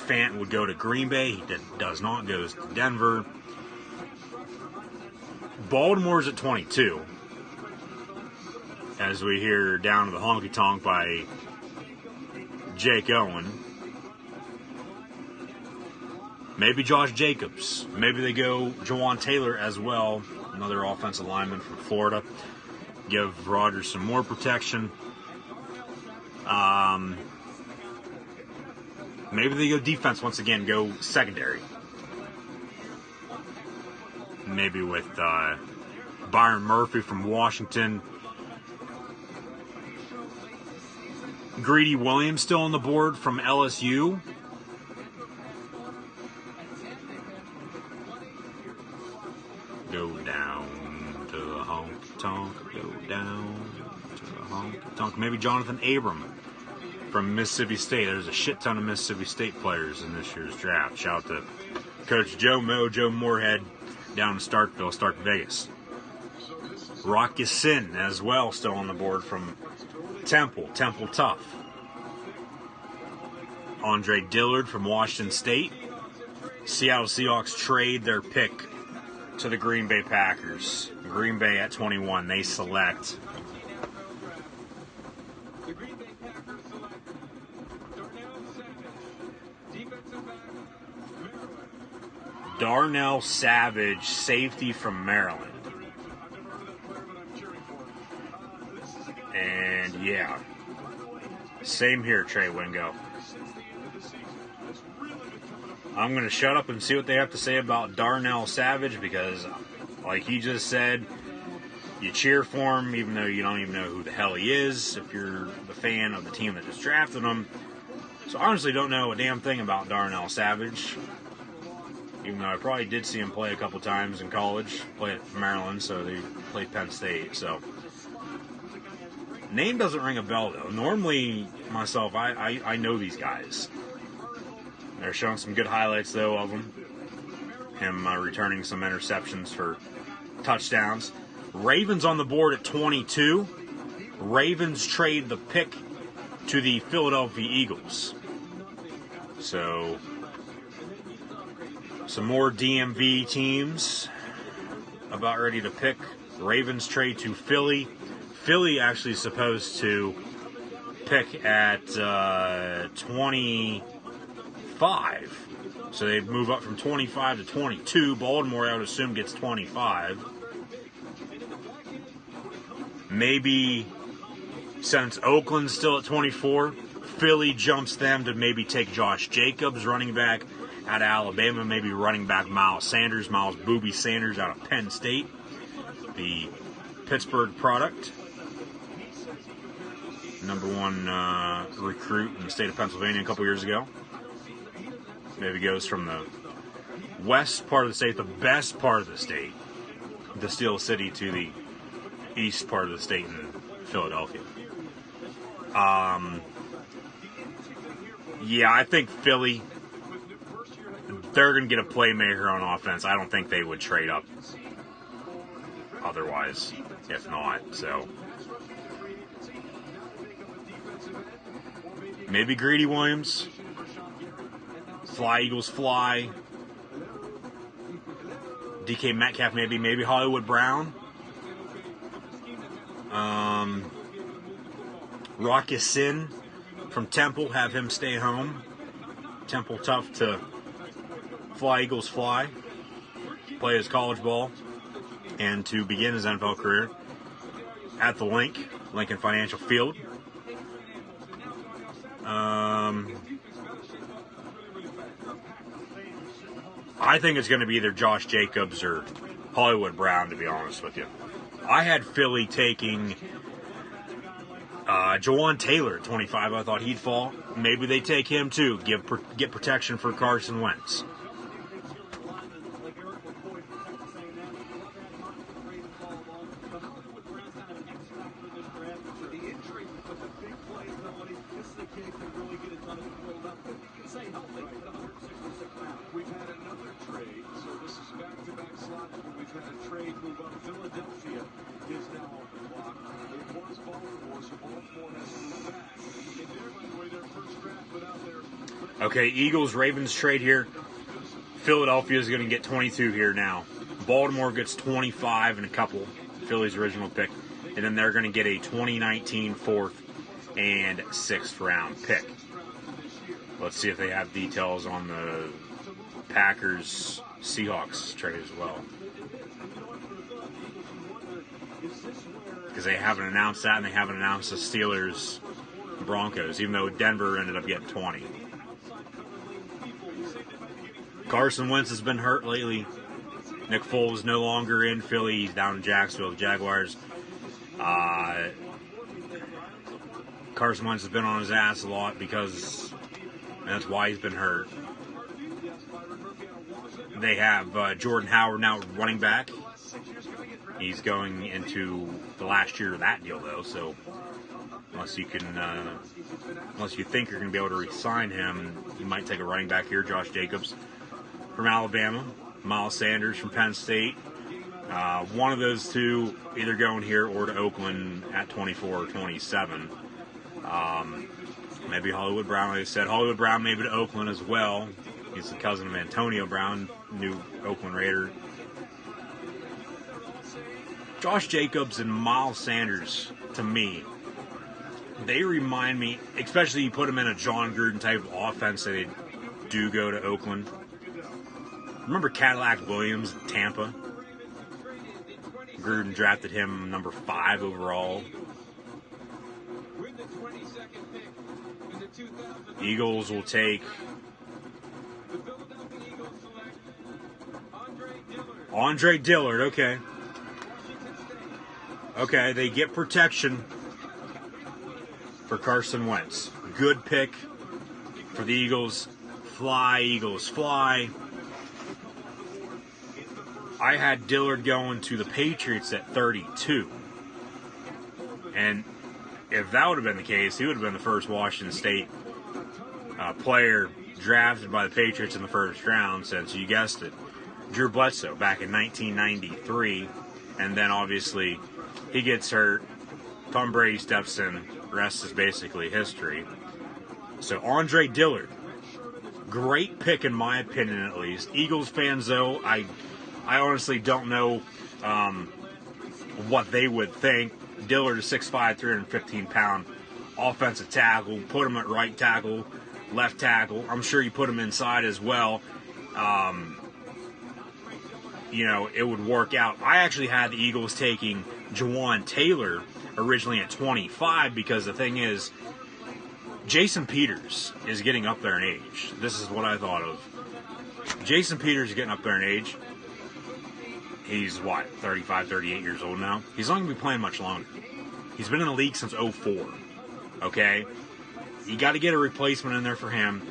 Fant would go to Green Bay. He does not. Goes to Denver. Baltimore's at 22. As we hear Down to the Honky Tonk by Jake Owen. Maybe Josh Jacobs. Maybe they go Jawan Taylor as well. Another offensive lineman from Florida. Give Rodgers some more protection. Maybe they go defense once again. Go secondary. Maybe with Byron Murphy from Washington. Greedy Williams still on the board from LSU. Go down to the honky tonk. Go down to the honky tonk. Maybe Jonathan Abram from Mississippi State. There's a shit ton of Mississippi State players in this year's draft. Shout out to Coach Joe Moorhead down in Stark Vegas. Hockenson as well still on the board from Temple Tough. Andre Dillard from Washington State. Seattle Seahawks trade their pick to the Green Bay Packers. Green Bay at 21. They select The Green Bay Packers select Darnell Savage, safety from Maryland. And yeah, same here, Trey Wingo. I'm going to shut up and see what they have to say about Darnell Savage because, like he just said, you cheer for him even though you don't even know who the hell he is if you're the fan of the team that just drafted him. So I honestly don't know a damn thing about Darnell Savage, even though I probably did see him play a couple times in college. Played at Maryland, so they played Penn State. So name doesn't ring a bell though. Normally, myself, I know these guys. They're showing some good highlights though of him. Him returning some interceptions for touchdowns. Ravens on the board at 22. Ravens trade the pick to the Philadelphia Eagles. So some more DMV teams about ready to pick. Ravens trade to Philly. Philly actually is supposed to pick at 25. So they move up from 25 to 22. Baltimore, I would assume, gets 25. Maybe since Oakland's still at 24, Philly jumps them to maybe take Josh Jacobs, running back out of Alabama, maybe running back Miles Booby Sanders out of Penn State, the Pittsburgh product. Number one recruit in the state of Pennsylvania a couple years ago. Maybe goes from the west part of the state, the best part of the state, the Steel City, to the east part of the state in Philadelphia. Yeah, I think Philly, they're going to get a playmaker on offense. I don't think they would trade up otherwise, if not. So maybe Greedy Williams. Fly, Eagles, fly. DK Metcalf, maybe Hollywood Brown. Hockenson from Temple, have him stay home. Temple tough to fly, Eagles, fly. Play his college ball and to begin his NFL career at the Lincoln Financial Field. I think it's going to be either Josh Jacobs or Hollywood Brown, to be honest with you. I had Philly taking Jawan Taylor at 25. I thought he'd fall. Maybe they take him too. Get protection for Carson Wentz. We've had another trade, so this is back-to-back slots, but we've had a trade move up. Philadelphia is now on the clock. It was Baltimore, so Baltimore has moved back. And there, by the way, their first draft without their Okay, Eagles-Ravens trade here. Philadelphia is going to get 22 here now. Baltimore gets 25 and a couple, Philly's original pick. And then they're going to get a 2019 4th and 6th round pick. Let's see if they have details on the Packers-Seahawks trade as well. Because they haven't announced that, and they haven't announced the Steelers-Broncos, even though Denver ended up getting 20. Carson Wentz has been hurt lately. Nick Foles no longer in Philly. He's down in Jacksonville, the Jaguars. Carson Wentz has been on his ass a lot because that's why he's been hurt. They have Jordan Howard now running back. He's going into the last year of that deal, though. So unless you think you're going to be able to re-sign him, you might take a running back here, Josh Jacobs from Alabama, Miles Sanders from Penn State. One of those two either going here or to Oakland at 24 or 27. Maybe Hollywood Brown, like I said. Hollywood Brown maybe to Oakland as well. He's the cousin of Antonio Brown, new Oakland Raider. Josh Jacobs and Miles Sanders, to me, they remind me, especially you put them in a John Gruden type of offense, that they do go to Oakland. Remember Cadillac Williams in Tampa? Gruden drafted him number 5 overall. Eagles will take Andre Dillard, okay. Okay, they get protection for Carson Wentz. Good pick for the Eagles. Fly, Eagles, fly. I had Dillard going to the Patriots at 32. And if that would have been the case, he would have been the first Washington State player drafted by the Patriots in the first round since, you guessed it, Drew Bledsoe back in 1993. And then obviously he gets hurt. Tom Brady steps in. Rest is basically history. So Andre Dillard, great pick in my opinion at least. Eagles fans though, I honestly don't know what they would think. Dillard is 6'5", 315-pound offensive tackle. Put him at right tackle, left tackle. I'm sure you put him inside as well. It would work out. I actually had the Eagles taking Jawan Taylor originally at 25 because the thing is, Jason Peters is getting up there in age. This is what I thought of. Jason Peters is getting up there in age. He's, 35, 38 years old now? He's not going to be playing much longer. He's been in the league since 04. Okay? You got to get a replacement in there for him.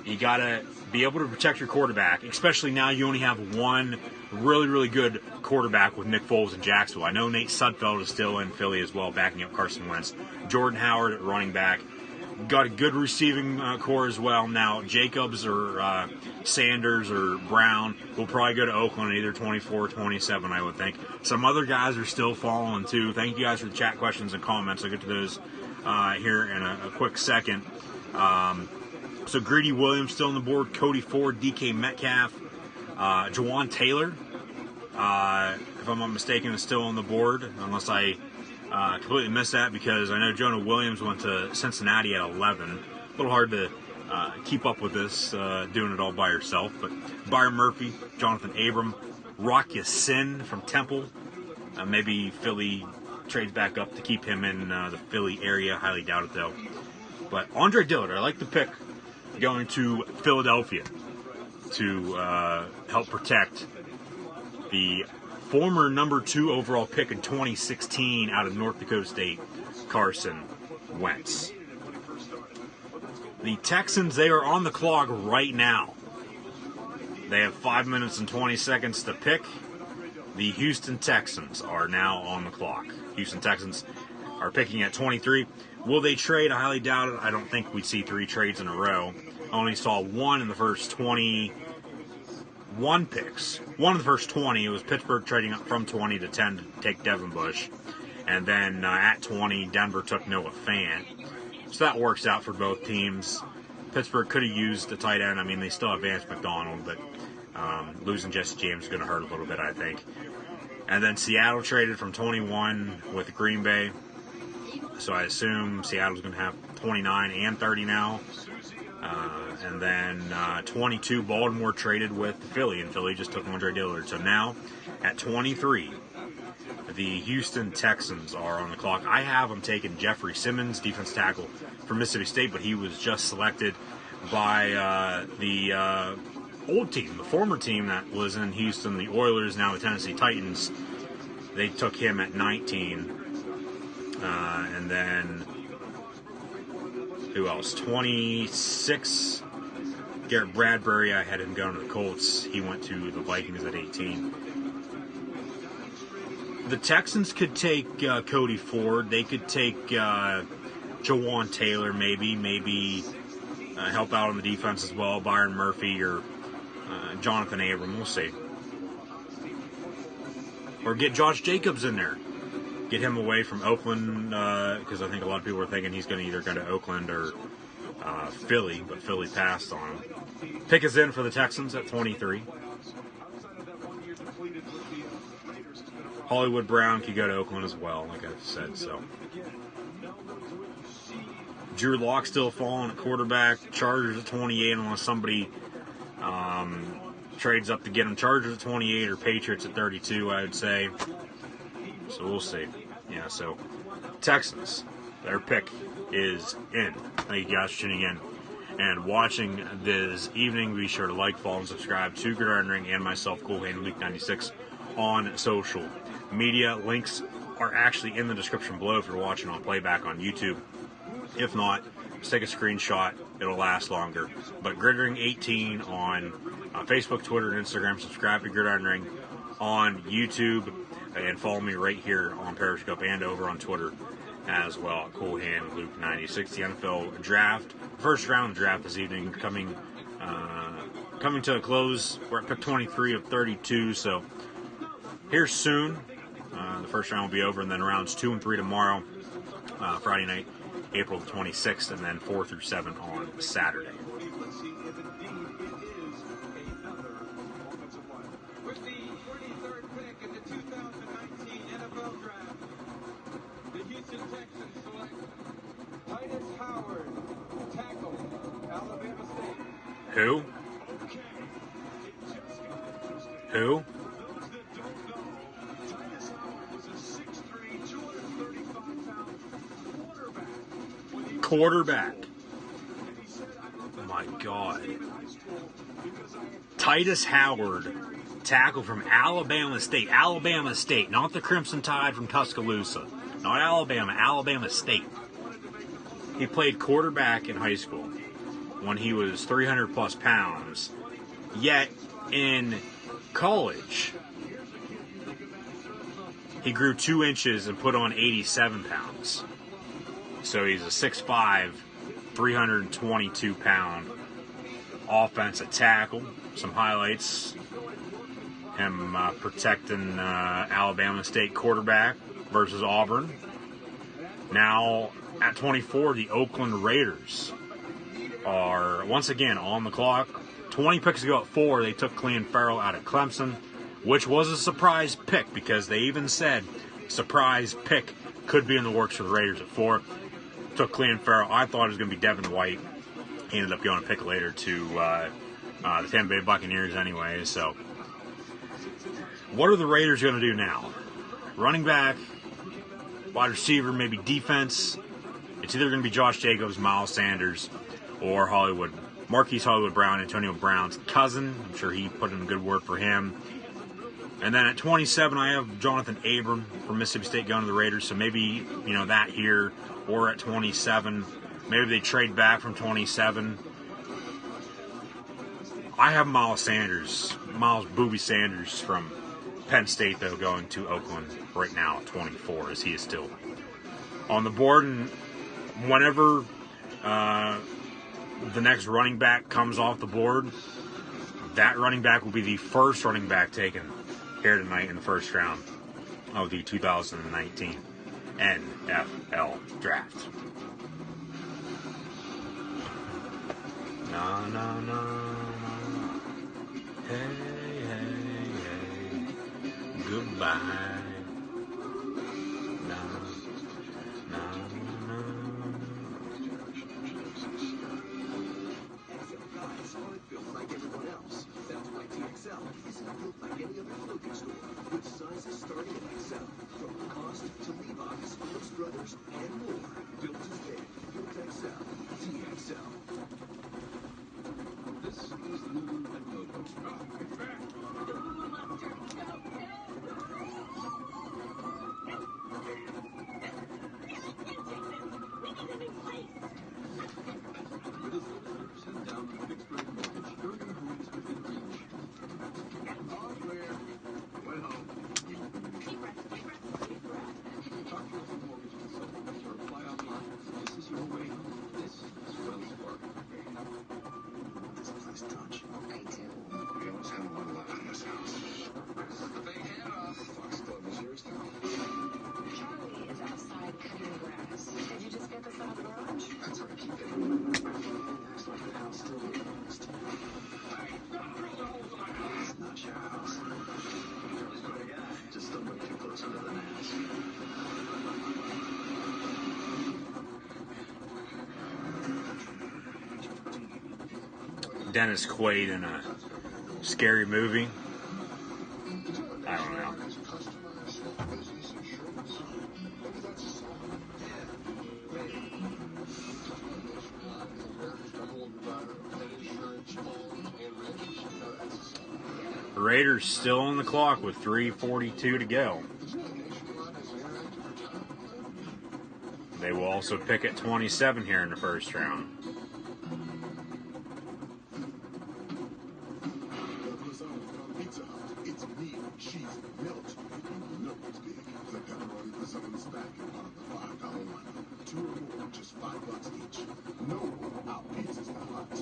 You got to be able to protect your quarterback, especially now you only have one really, really good quarterback with Nick Foles in Jacksonville. I know Nate Sudfeld is still in Philly as well, backing up Carson Wentz. Jordan Howard at running back. Got a good receiving core as well. Now, Jacobs or Sanders or Brown will probably go to Oakland at either 24 or 27, I would think. Some other guys are still falling, too. Thank you guys for the chat questions and comments. I'll get to those here in a quick second. So, Greedy Williams still on the board. Cody Ford, DK Metcalf. Jawan Taylor, if I'm not mistaken, is still on the board, unless I completely missed that because I know Jonah Williams went to Cincinnati at 11. A little hard to keep up with this, doing it all by yourself. But Byron Murphy, Jonathan Abram, Rock Ya-Sin from Temple. Maybe Philly trades back up to keep him in the Philly area. Highly doubt it, though. But Andre Dillard, I like the pick going to Philadelphia to help protect the former number 2 overall pick in 2016 out of North Dakota State, Carson Wentz. The Texans, they are on the clock right now. They have 5 minutes and 20 seconds to pick. The Houston Texans are now on the clock. Houston Texans are picking at 23. Will they trade? I highly doubt it. I don't think we'd see 3 trades in a row. I only saw one in the first 21 picks. One in the first 20. It was Pittsburgh trading up from 20 to 10 to take Devin Bush. And then at 20, Denver took Noah Fant. So that works out for both teams. Pittsburgh could have used a tight end. I mean, they still have Vance McDonald, but losing Jesse James is going to hurt a little bit, I think. And then Seattle traded from 21 with Green Bay. So I assume Seattle's going to have 29 and 30 now. And then 22, Baltimore traded with Philly, and Philly just took Andre Dillard. So now, at 23, the Houston Texans are on the clock. I have them taking Jeffrey Simmons, defense tackle from Mississippi State, but he was just selected by the old team, the former team that was in Houston, the Oilers, now the Tennessee Titans. They took him at 19. And then, who else? 26, Garrett Bradbury. I had him going to the Colts. He went to the Vikings at 18. The Texans could take Cody Ford. They could take Jawan Taylor, maybe help out on the defense as well. Byron Murphy or Jonathan Abram. We'll see. Or get Josh Jacobs in there. Get him away from Oakland, because I think a lot of people are thinking he's going to either go to Oakland or Philly, but Philly passed on him. Pick is in for the Texans at 23. Hollywood Brown could go to Oakland as well, like I've said. So Drew Lock still falling at quarterback. Chargers at 28, unless somebody trades up to get him. Chargers at 28 or Patriots at 32, I would say. So we'll see. Yeah, so Texans, their pick is in. Thank you guys for tuning in and watching this evening. Be sure to like, follow, and subscribe to Gridiron Ring and myself, Clelin, Luke 96 on social media. Links are actually in the description below if you're watching on playback on YouTube. If not, just take a screenshot. It'll last longer. But Gridiron 18 on Facebook, Twitter, and Instagram. Subscribe to Gridiron Ring on YouTube. And follow me right here on Periscope and over on Twitter as well. Cool Hand Luke 96. The NFL draft, first round draft this evening coming to a close. We're at pick 23 of 32. So here soon. The first round will be over, and then rounds 2 and 3 tomorrow, Friday night, April 26th, and then 4 through 7 on Saturday. Who? Who? Quarterback. Oh my God. Titus Howard, tackle from Alabama State. Alabama State, not the Crimson Tide from Tuscaloosa. Not Alabama, Alabama State. He played quarterback in high school when he was 300 plus pounds. Yet in college, he grew 2 inches and put on 87 pounds. So he's a 6'5", 322-pound offensive tackle. Some highlights. Him protecting Alabama State quarterback versus Auburn. Now, at 24, the Oakland Raiders are once again on the clock. 20 picks ago at 4, they took Ferrell out of Clemson, which was a surprise pick because they even said surprise pick could be in the works for the Raiders at 4. Took Ferrell. I thought it was going to be Devin White. He ended up going a pick later to the Tampa Bay Buccaneers anyway. So, what are the Raiders going to do now? Running back, wide receiver, maybe defense. It's either going to be Josh Jacobs, Miles Sanders, or Marquise Hollywood Brown, Antonio Brown's cousin. I'm sure he put in a good word for him. And then at 27, I have Jonathan Abram from Mississippi State going to the Raiders. So maybe, that here. Or at 27, maybe they trade back from 27. I have Miles Booby Sanders from Penn State, though, going to Oakland right now at 24, as he is still on the board. And whenever the next running back comes off the board, that running back will be the first running back taken here tonight in the first round of the 2019 NFL Draft. No, no, no, no. Hey, hey, hey. Goodbye. No, no, no. XL guys aren't built like everyone else. That's why TXL isn't built like any other clothing store, with sizes starting at XL, from Lacoste to Levi's, Brooks Brothers, and more. Built to fit, built XL, TXL. This is the new and logo. Oh, it's back. With his listeners and down the Pittsburgh mortgage, earning homes within reach. All clear. Went home. Deep breath, deep breath, deep breath. Talk to us a mortgage consultant or apply online. This is your way home. This is Wells Fargo. This place touch. I do. We always have a lot of love in this house. This is the big handoff. Fox Club is yours now. Charlie is outside cutting grass. Did you just get this out of the garage? That's how I keep it. Acts like the house still belongs to me. It's not your house. Just don't look too close under the mask. Dennis Quaid in a scary movie. I don't know. The Raiders still on the clock with 3:42 to go. They will also pick at 27 here in the first round. Pizza Hut. It's meat, cheese, melt. You know it's big. The pepperoni pizza on the stack is part of the $5 one. 2 or more, just $5 each. No more. Our pizza's the hut.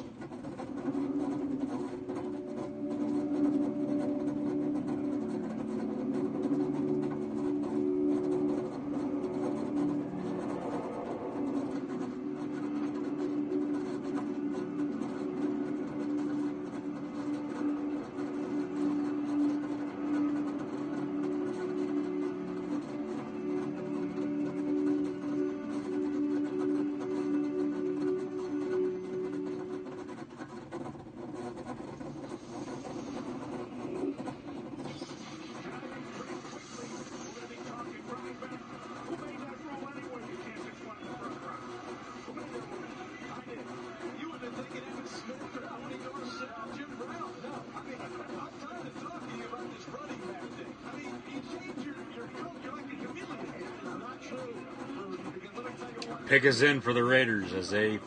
Pick is in for the Raiders as they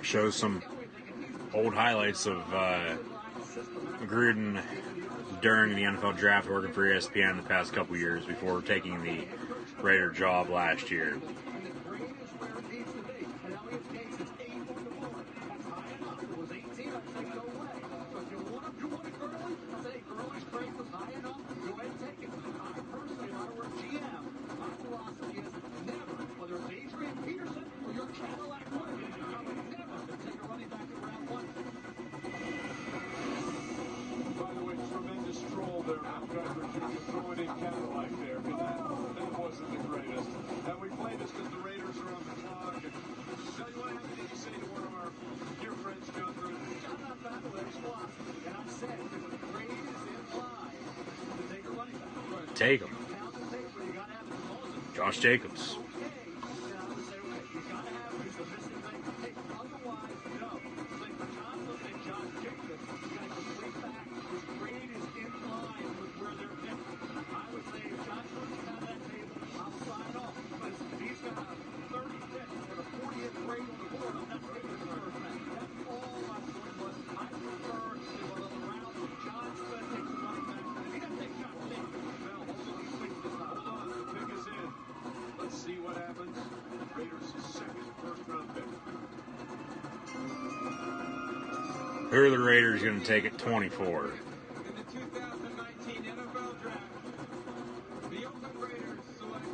show some old highlights of Gruden during the NFL draft, working for ESPN the past couple years before taking the Raider job last year. Take him. Josh Jacobs. Who are the Raiders going to take at 24? In the 2019 NFL Draft, the Oakland Raiders select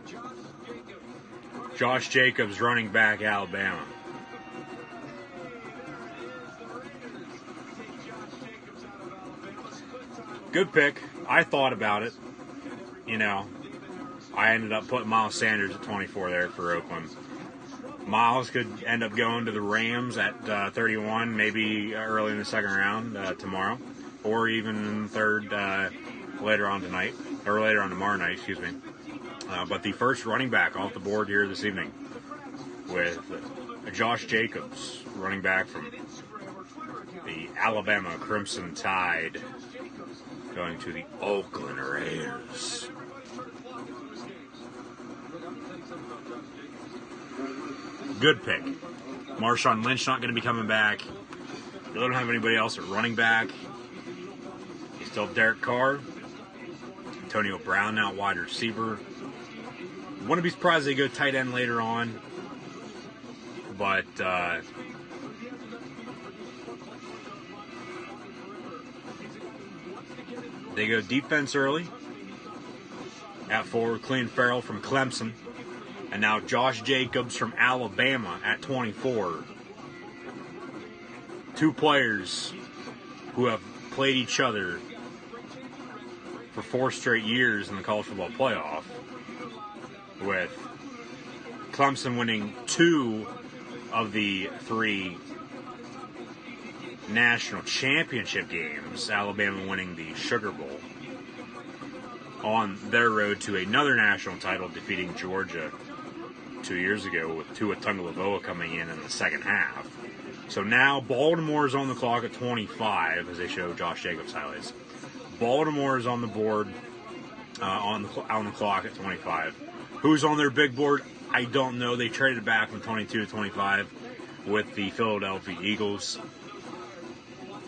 Josh Jacobs. Josh Jacobs, running back, Alabama. Good pick. I thought about it. You know, I ended up putting Miles Sanders at 24 there for Oakland. Miles could end up going to the Rams at 31, maybe early in the second round tomorrow, or even third later on tonight, or later on tomorrow night, excuse me. But the first running back off the board here this evening with Josh Jacobs, running back from the Alabama Crimson Tide, going to the Oakland Raiders. Good pick. Marshawn Lynch not going to be coming back. They don't have anybody else at running back. You still have Derek Carr. Antonio Brown now wide receiver. Wouldn't be surprised they go tight end later on. But they go defense early. At forward, Ferrell from Clemson. And now Josh Jacobs from Alabama at 24. Two players who have played each other for 4 straight years in the college football playoff, with Clemson winning 2 of the 3 national championship games, Alabama winning the Sugar Bowl, on their road to another national title, defeating Georgia 2 years ago, with Tua Tagovailoa coming in the second half. So now Baltimore's on the clock at 25 as they show Josh Jacobs highlights. Baltimore is on the board, on the clock at 25. Who's on their big board? I don't know. They traded back from 22 to 25 with the Philadelphia Eagles.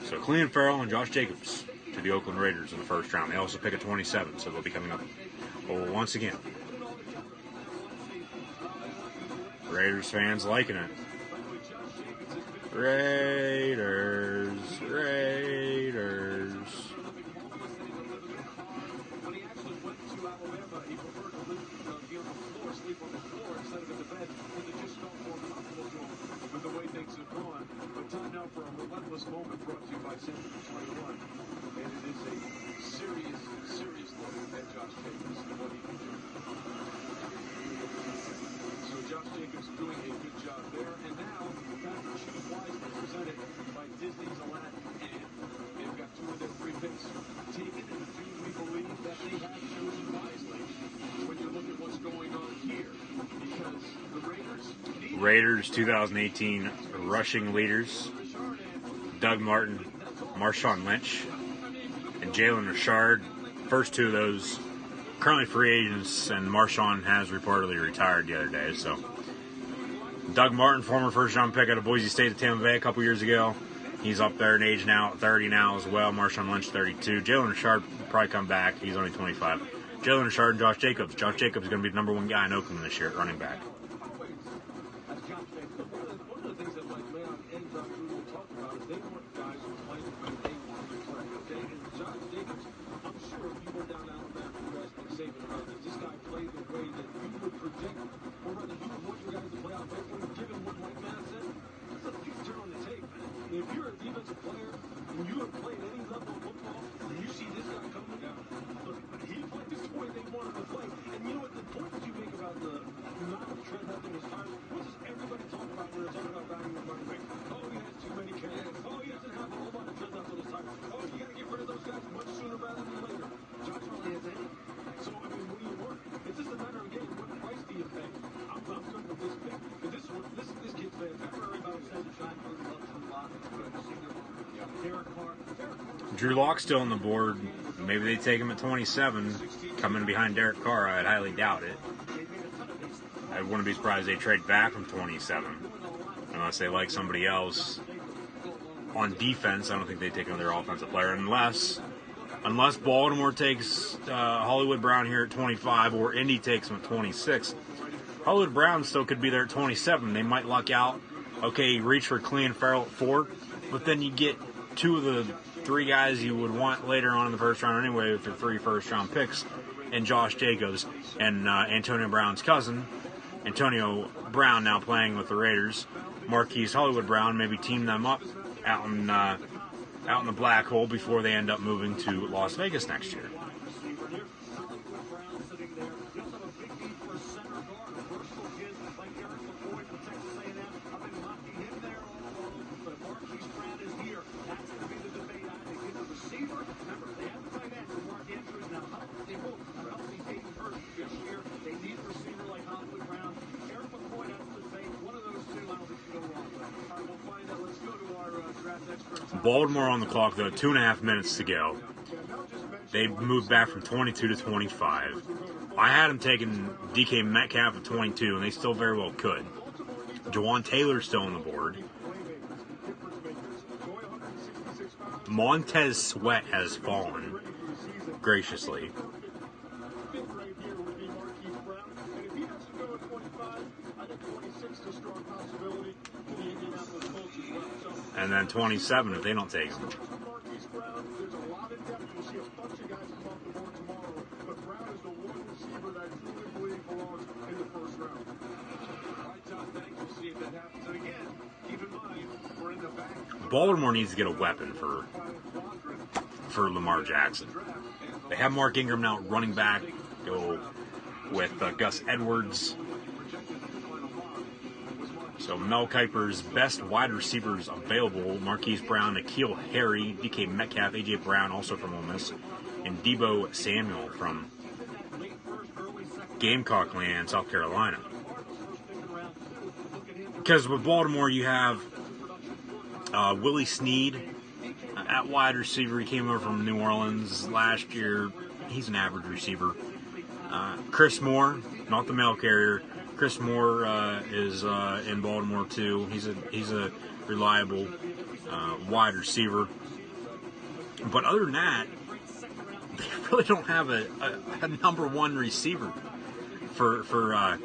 So Clelin Ferrell and Josh Jacobs to the Oakland Raiders in the first round. They also pick at 27, so they'll be coming up once again. Raiders fans liking it. Raiders. When he actually went to Alabama, he preferred to be on the floor, sleep on the floor instead of in the bed, because it just felt more comfortable to him with the way things have gone. But time now for a relentless moment brought to you by Central 21. And it is a serious look at Josh Jacobs and what he can do. So Josh Jacobs doing a good job there. And now, back to choose wisely, presented by Disney's Aladdin. And they've got 2 of their 3 picks taken, and the team we believe that they have chosen wisely when you look at what's going on here. Because the Raiders 2018 rushing leaders, Doug Martin, Marshawn Lynch, and Jalen Richard. First 2 of those currently free agents, and Marshawn has reportedly retired the other day. So Doug Martin, former first-round pick out of Boise State to Tampa Bay a couple years ago. He's up there in age now, 30 now as well. Marshawn Lynch, 32. Jalen Richard will probably come back. He's only 25. Jalen Richard and Josh Jacobs. Josh Jacobs is going to be the number 1 guy in Oakland this year at running back. one of the things that Mike Mayock and John Gruden talked about is they want guys who play when they want to play. Okay, and Josh Jacobs, I'm sure if you went down Alabama, you guys been saving about this. This guy played the way that you would predict, or rather you would want your guys to play out there, given what Mike Mayock said. That's a huge turn on the tape, man. If you're a defensive player and you have played any level of football, and you see this guy coming down, look, he played this way they wanted to play. And you know what, the point that you make about the not tread left in his tires, what does everybody talk about when they're talking about value of running back? Oh, he has too many carries. Oh, he doesn't have a whole lot of tread left in his tires. Oh, you got to get rid of those guys much sooner rather than later. Josh really has any. So, I mean, what do you want? It's just a matter of getting what price do you pay. I'm good with this pick. But this kid's fantastic. Everybody says it's not good enough to lock. Derek Carr. Drew Lock's still on the board. Maybe they take him at 27, coming behind Derek Carr. I'd highly doubt it. I wouldn't be surprised they trade back from 27, unless they like somebody else on defense. I don't think they take another offensive player unless Baltimore takes Hollywood Brown here at 25, or Indy takes him at 26. Hollywood Brown still could be there at 27. They might luck out. Okay, reach for Clelin Ferrell at 4, but then you get 2 of the 3 guys you would want later on in the first round anyway with your 3 first-round picks, and Josh Jacobs and Antonio Brown's cousin. Antonio Brown now playing with the Raiders. Marquise Hollywood Brown, maybe team them up out in out in the black hole before they end up moving to Las Vegas next year. Baltimore on the clock, though, 2.5 minutes to go. They moved back from 22 to 25. I had them taking DK Metcalf at 22, and they still very well could. Jawan Taylor's still on the board. Montez Sweat has fallen graciously. And then 27 if they don't take him. Baltimore needs to get a weapon for Lamar Jackson. They have Mark Ingram now running back. Go with Gus Edwards. So Mel Kiper's best wide receivers available: Marquise Brown, N'Keal Harry, DK Metcalf, AJ Brown, also from Ole Miss, and Deebo Samuel from Gamecock Land, South Carolina. Because with Baltimore, you have Willie Snead at wide receiver. He came over from New Orleans last year. He's an average receiver. Chris Moore, not the mail carrier. Chris Moore is in Baltimore too. He's a reliable wide receiver. But other than that, they really don't have a number one receiver for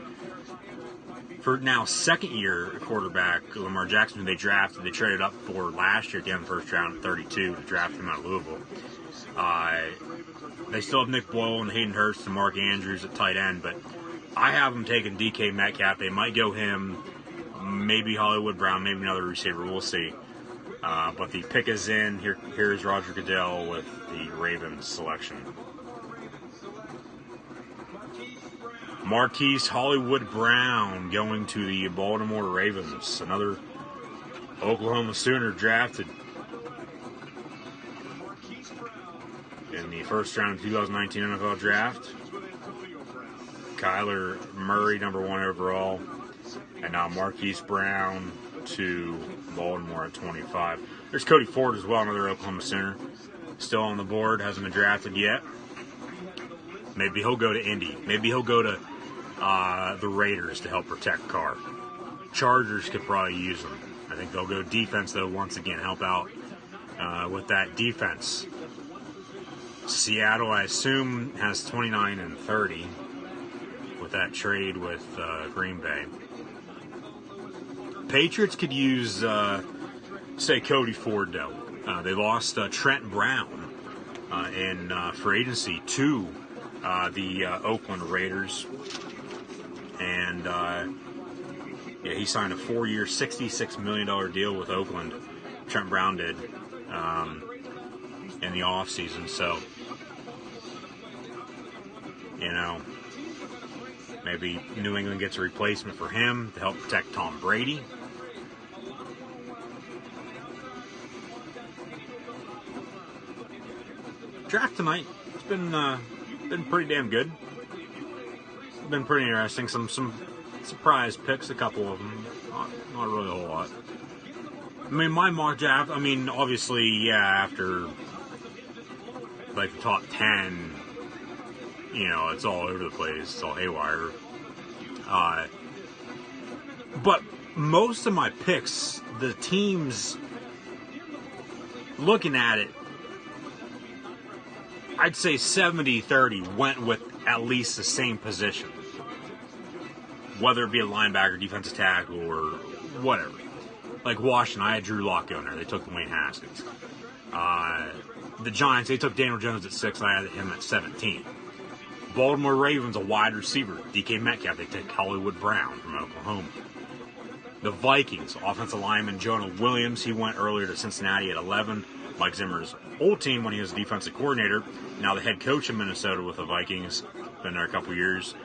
now second year quarterback Lamar Jackson, who they traded up for last year at the end of the first round at 32 to draft him out of Louisville. They still have Nick Boyle and Hayden Hurst and Mark Andrews at tight end, but I have them taking DK Metcalf. They might go him, maybe Hollywood Brown, maybe another receiver. We'll see. But the pick is in. Here's Roger Goodell with the Ravens selection. Marquise Hollywood Brown going to the Baltimore Ravens. Another Oklahoma Sooner drafted in the first round of the 2019 NFL Draft. Kyler Murray, number 1 overall. And now Marquise Brown to Baltimore at 25. There's Cody Ford as well, another Oklahoma Sooner. Still on the board, hasn't been drafted yet. Maybe he'll go to Indy. Maybe he'll go to the Raiders to help protect Carr. Chargers could probably use him. I think they'll go defense, though, once again, help out with that defense. Seattle, I assume, has 29 and 30 with that trade with Green Bay. Patriots could use, say, Cody Ford, though. They lost Trent Brown in free agency to the Oakland Raiders. And he signed a 4-year, $66 million deal with Oakland. Trent Brown did in the offseason. So, maybe New England gets a replacement for him to help protect Tom Brady. Draft tonight, it's been pretty damn good. Been pretty interesting. Some surprise picks, a couple of them. Not really a whole lot. I mean, my mock draft, obviously, yeah, after like the top 10, it's all over the place. It's all haywire. But most of my picks, the teams, looking at it, I'd say 70-30 went with at least the same position. Whether it be a linebacker, defensive tackle, or whatever. Like Washington, I had Drew Lock going there. They took Dwayne Haskins. The Giants, they took Daniel Jones at 6. I had him at 17. Baltimore Ravens, a wide receiver. DK Metcalf, they take Hollywood Brown from Oklahoma. The Vikings, offensive lineman Jonah Williams, he went earlier to Cincinnati at 11. Mike Zimmer's old team when he was a defensive coordinator. Now the head coach of Minnesota with the Vikings. Been there a couple years.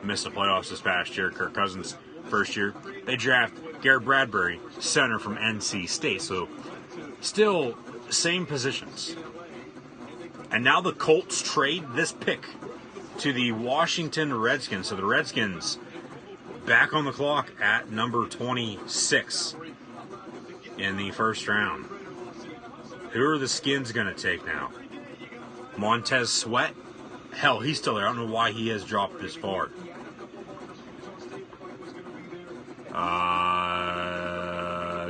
Missed the playoffs this past year. Kirk Cousins' first year. They draft Garrett Bradbury, center from NC State. So still same positions. And now the Colts trade this pick to the Washington Redskins. So the Redskins back on the clock at number 26 in the first round. Who are the Skins going to take now? Montez Sweat? Hell, he's still there. I don't know why he has dropped this far.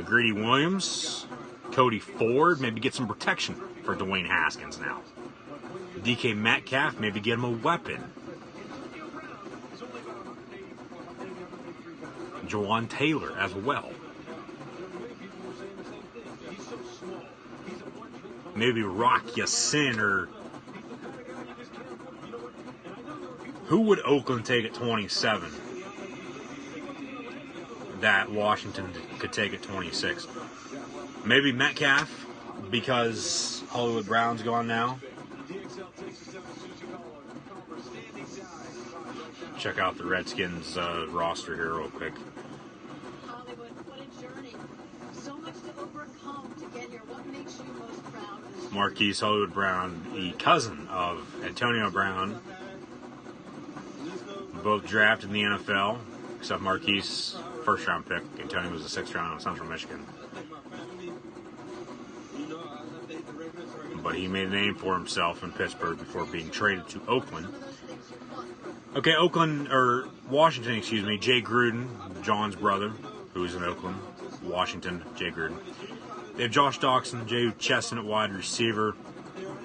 Greedy Williams, Cody Ford, maybe get some protection for Dwayne Haskins now. DK Metcalf, maybe get him a weapon. Jawan Taylor as well. Maybe Rock Ya-Sin, or who would Oakland take at 27 that Washington could take at 26? Maybe Metcalf, because Hollywood Brown's gone now. Check out the Redskins roster here real quick. Hollywood, what a journey. So much to overcome to get here. What makes you most proud of this? Marquise Hollywood Brown, the cousin of Antonio Brown. Both drafted in the NFL, except Marquise, first round pick. Antonio was a 6th round on Central Michigan. But he made a name for himself in Pittsburgh before being traded to Oakland. Okay, Washington, Jay Gruden, John's brother, who is in Oakland. Washington, Jay Gruden. They have Josh Doxson, Jay Cheston at wide receiver,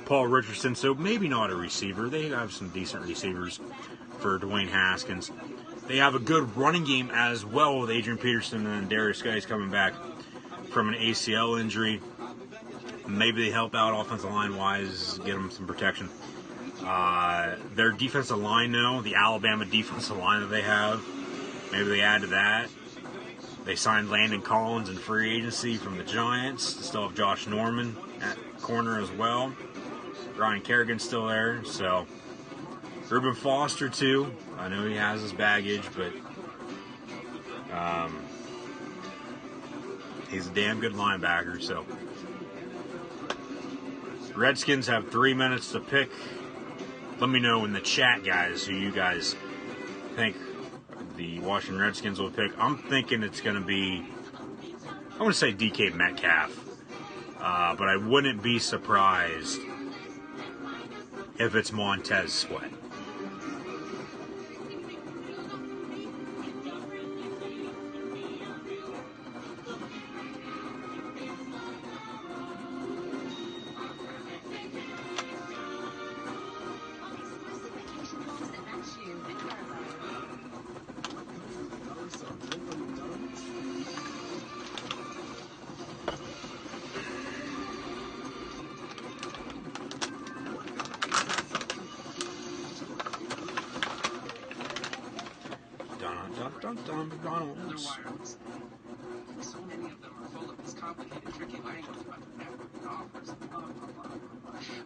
Paul Richardson, so maybe not a receiver. They have some decent receivers for Dwayne Haskins. They have a good running game as well with Adrian Peterson, and Darius Guice coming back from an ACL injury. Maybe they help out offensive line-wise, get them some protection. Their defensive line, though, the Alabama defensive line that they have, maybe they add to that. They signed Landon Collins in free agency from the Giants. They still have Josh Norman at corner as well. Ryan Kerrigan's still there, so Reuben Foster, too. I know he has his baggage, but he's a damn good linebacker, so Redskins have 3 minutes to pick. Let me know in the chat, guys, who you guys think the Washington Redskins will pick. I'm thinking it's going to be, I want to say DK Metcalf, but I wouldn't be surprised if it's Montez Sweat. McDonald's. So many of them are full of this complicated, tricky language about the network and offers.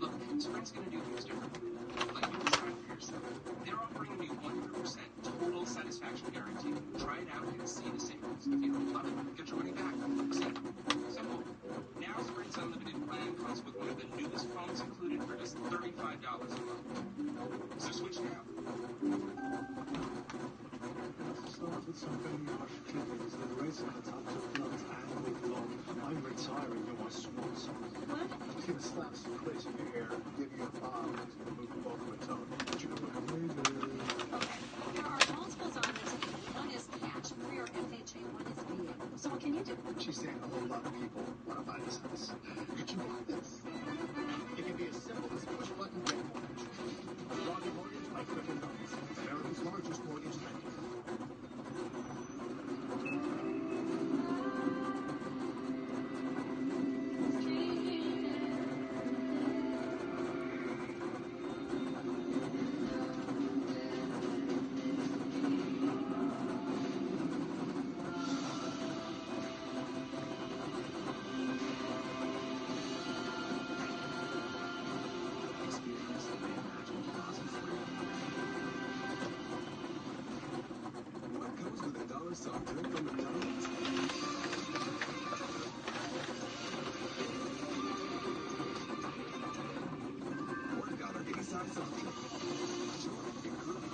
Look, Sprint's going to do things differently. Like you decide for yourself. They're offering a new 100% total satisfaction guarantee. Try it out and see the savings. If you don't love it, get your money back. Simple. Now Sprint's unlimited plan comes with one of the newest phones included for just $35 a month. So switch now. With some very harsh clippings and racing the touch of blood and with long. I'm retiring, you're my swan song. What? He's going to slap some quiz in your hair and give you a bomb and he's going to move the ball to a tone. But you're going to look amazing. Okay, there are multiples on the table. One is cash, 3 are FHA, one is VA. So what can you do? She's saying a whole lot of people want to buy this house. Could you buy this? It can be as simple as push button get mortgage. Rocket Mortgage by Quinnen Loans. America's largest mortgage lender. soft drink from McDonald's? $1 any size soft drink. Enjoy, including.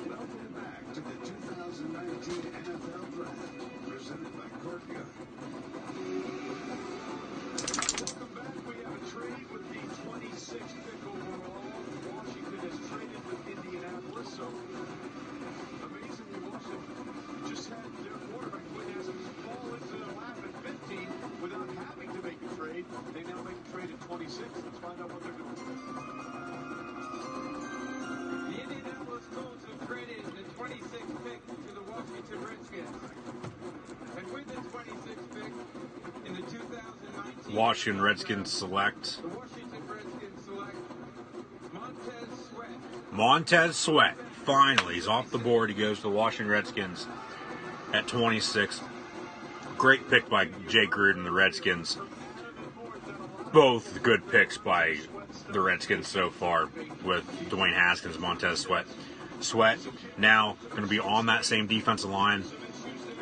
Welcome back to the 2019 NFL Draft, presented by Courtyard. Welcome back. We have a trade with the 26th pick overall. Washington has traded with Indianapolis, so amazingly, Washington just had their quarterback Quinnen fall into their lap at 15 without having to make a trade. They now make a trade at 26. Let's find out what they're doing. The Indianapolis Colts have traded the 26th pick to the Washington Redskins. And with the 26th pick in the 2019 Washington Redskins select the Washington Redskins select Montez Sweat. Montez Sweat. Finally, he's off the board. He goes to the Washington Redskins at 26. Great pick by Jay Gruden, the Redskins. Both good picks by the Redskins so far with Dwayne Haskins, Montez Sweat. Sweat now going to be on that same defensive line,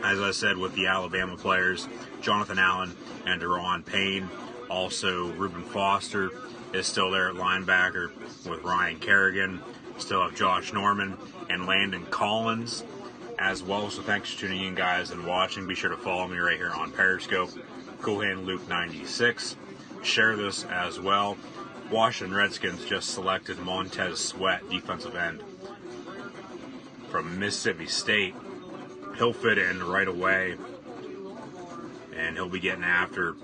as I said, with the Alabama players, Jonathan Allen and Deron Payne. Also, Reuben Foster is still there at linebacker with Ryan Kerrigan. Still have Josh Norman and Landon Collins as well. So thanks for tuning in, guys, and watching. Be sure to follow me right here on Periscope, Coolhand Luke 96. Share this as well. Washington Redskins just selected Montez Sweat, defensive end from Mississippi State. He'll fit in right away, and he'll be getting after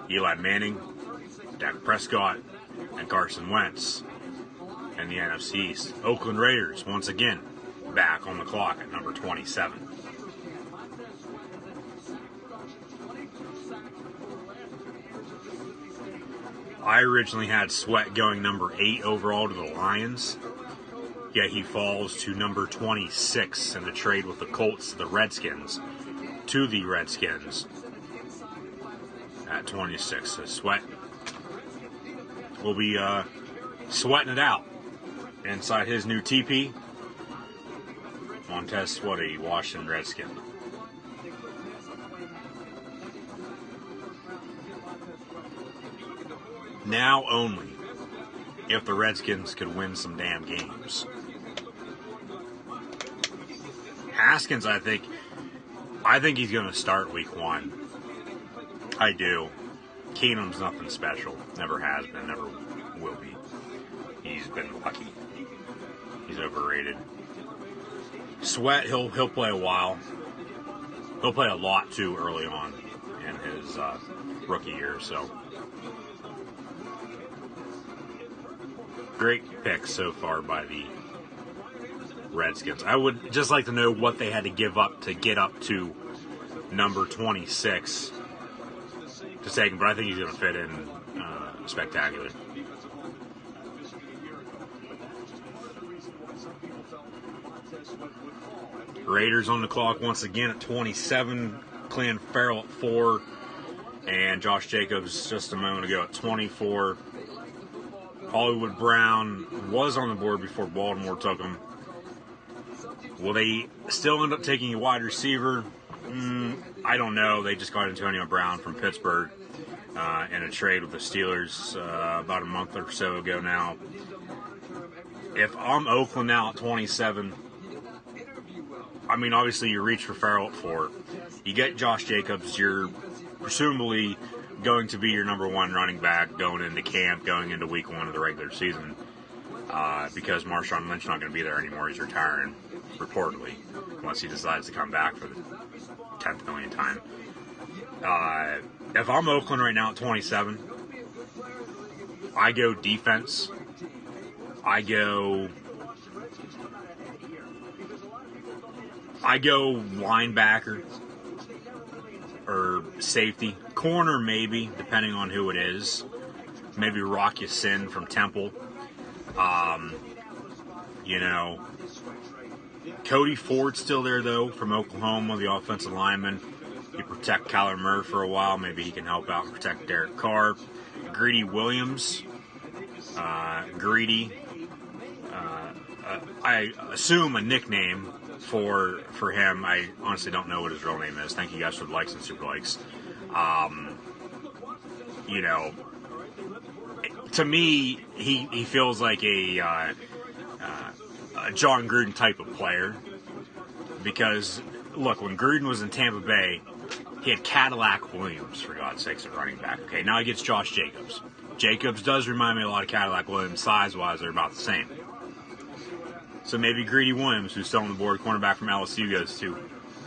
Eli Manning, Dak Prescott, and Carson Wentz in the NFC East. Oakland Raiders, once again, back on the clock at number 27. I originally had Sweat going number 8 overall to the Lions, yet he falls to number 26 in the trade with the Colts to the Redskins, at 26. So Sweat will be sweating it out inside his new teepee. Montez Sweat, a Washington Redskin. Now only if the Redskins could win some damn games. Haskins, I think he's going to start week 1. I do. Keenum's nothing special. Never has been, never will be. He's been lucky. He's overrated. Sweat, he'll play a while. He'll play a lot too early on in his rookie year, so. Great pick so far by the Redskins. I would just like to know what they had to give up to get up to number 26 to take him, but I think he's going to fit in spectacular. Raiders on the clock once again at 27. Clelin Ferrell at 4. And Josh Jacobs just a moment ago at 24. Hollywood Brown was on the board before Baltimore took him. Will they still end up taking a wide receiver? I don't know. They just got Antonio Brown from Pittsburgh in a trade with the Steelers about a month or so ago now. If I'm Oakland now at 27, I mean, obviously you reach for Ferrell at 4. You get Josh Jacobs. You're presumably going to be your number 1 running back going into camp, going into week 1 of the regular season, because Marshawn Lynch's not going to be there anymore. He's retiring, reportedly, unless he decides to come back for the 10th millionth time. If I'm Oakland right now at 27, I go defense. I go I go linebacker or safety. Corner maybe, depending on who it is. Maybe Hockenson from Temple. You know, Cody Ford's still there, though, from Oklahoma, the offensive lineman. He protect Kyler Murray for a while. Maybe he can help out and protect Derek Carr. Greedy Williams. Greedy. I assume a nickname for him. I honestly don't know what his real name is. Thank you guys for the likes and super likes. You know, to me, he feels like a John Gruden type of player. Because, look, when Gruden was in Tampa Bay, he had Cadillac Williams, for God's sakes, at running back. Okay, now he gets Josh Jacobs. Jacobs does remind me a lot of Cadillac Williams. Size-wise, they're about the same. So maybe Greedy Williams, who's still on the board, cornerback from LSU, goes to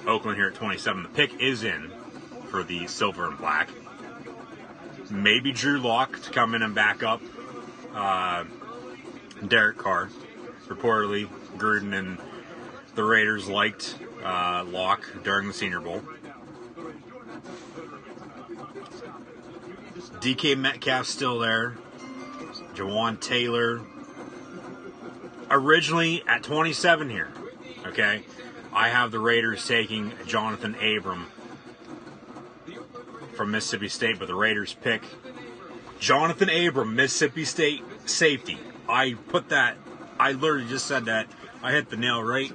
Oakland here at 27. The pick is in for the silver and black. Maybe Drew Lock to come in and back up Derek Carr. Reportedly, Gruden and the Raiders liked Lock during the Senior Bowl. DK Metcalf's still there. Jawan Taylor. Originally at 27 here, okay, I have the Raiders taking Jonathan Abram from Mississippi State, but the Raiders pick Jonathan Abram, Mississippi State safety. I literally just said that. I hit the nail right.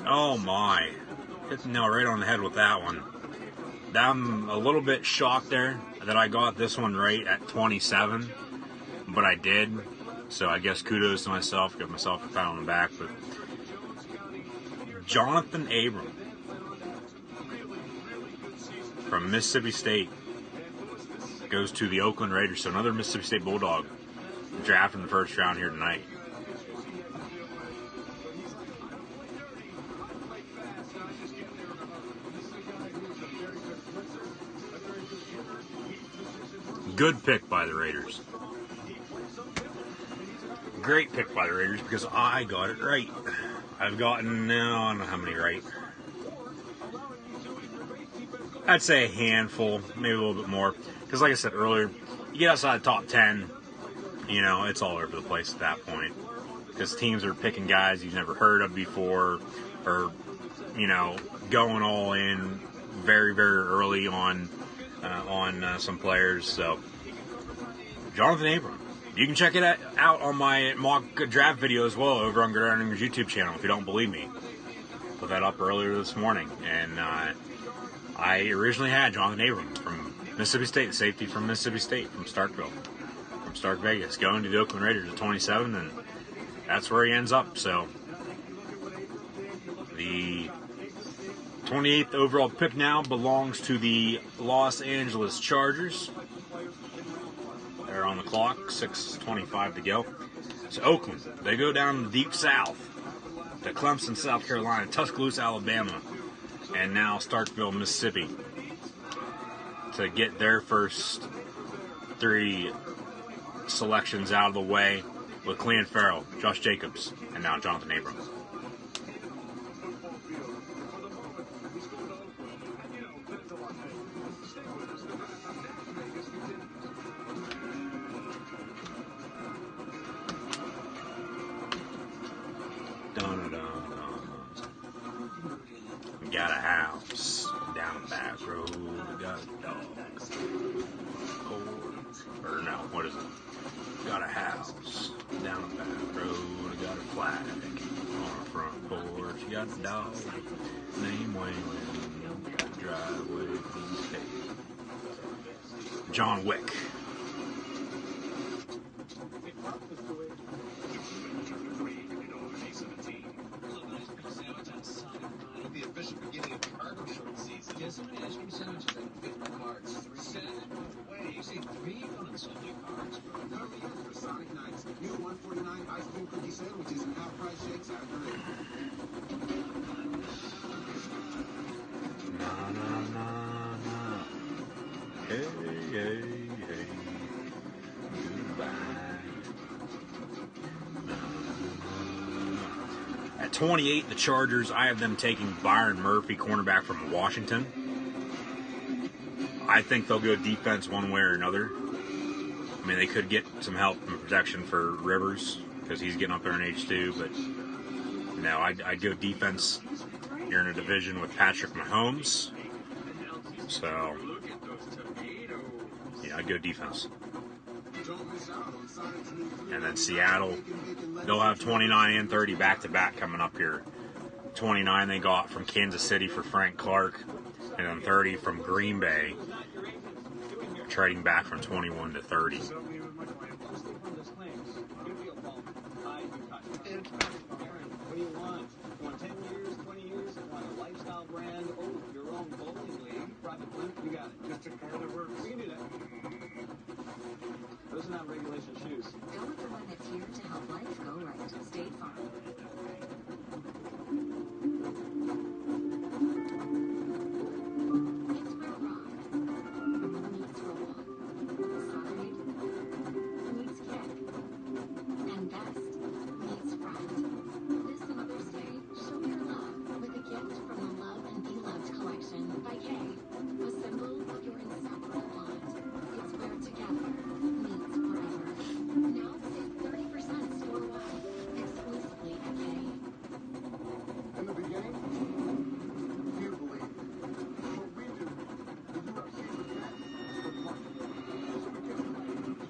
Oh my. Hit the nail right on the head with that one. I'm a little bit shocked there that I got this one right at 27, but I did. So I guess kudos to myself. Give myself a pat on the back. But Jonathan Abram from Mississippi State goes to the Oakland Raiders. So another Mississippi State Bulldog drafted in the first round here tonight. Good pick by the Raiders. Great pick by the Raiders because I got it right. I've gotten, I don't know how many right. I'd say a handful, maybe a little bit more. Because like I said earlier, you get outside the top 10, you know, it's all over the place at that point. Because teams are picking guys you've never heard of before, or, you know, going all in very, very early on some players. So, Jonathan Abram. You can check it out on my mock draft video as well over on Gridiron Ring's YouTube channel if you don't believe me. Put that up earlier this morning. And I originally had Jonathan Abram from Mississippi State, the safety from Mississippi State, from Starkville, from Stark Vegas, going to the Oakland Raiders at 27, and that's where he ends up. So the 28th overall pick now belongs to the Los Angeles Chargers. They're on the clock, 6:25 to go. So Oakland, they go down the deep south to Clemson, South Carolina, Tuscaloosa, Alabama, and now Starkville, Mississippi, to get their first three selections out of the way with Clelin, Ferrell, Josh Jacobs, and now Jonathan Abram. Got a house down a back road, got a dog, or no, what is it? Got a house down a back road, got a flag on a front porch, got a dog named Wayne, got a driveway from the state. John Wick. So many ice cream sandwiches I can fit in my cards. 3 Wait, you say 3 on Sunday cards? Hurry up for Sonic Nights. New $1.49 ice cream cookie sandwiches and half-price shakes after it. Na na na na. Hey, hey, hey. Goodbye. Na, na, na, At 28, the Chargers, I have them taking Byron Murphy, cornerback from Washington. I think they'll go defense one way or another. I mean, they could get some help and protection for Rivers because he's getting up there in age too, but no, I'd go defense. You're in a division with Patrick Mahomes, so yeah, I'd go defense. And then Seattle, they'll have 29 and 30 back-to-back coming up here. 29 they got from Kansas City for Frank Clark, and then 30 from Green Bay, trading back from 21 to 30. What do you want? You want 10 years, 20 years? You want a lifestyle brand? Oh, your own bowling league? Private blimp? You got it. Just a car that works. We can do that. Those are not regulation shoes. Go with the one that's here to help life go right. State Farm. It's where rock meets roll. Side meets kick. And best meets friend. This Mother's Day, show your love with a gift from the Love and Be Loved collection by Kay. A symbol of your inseparable bond. It's where together meets forever. Now save 30% store-wide, exclusively at Kay. In the beginning, few believed. What we do, the UFC was that for marketing. So we kept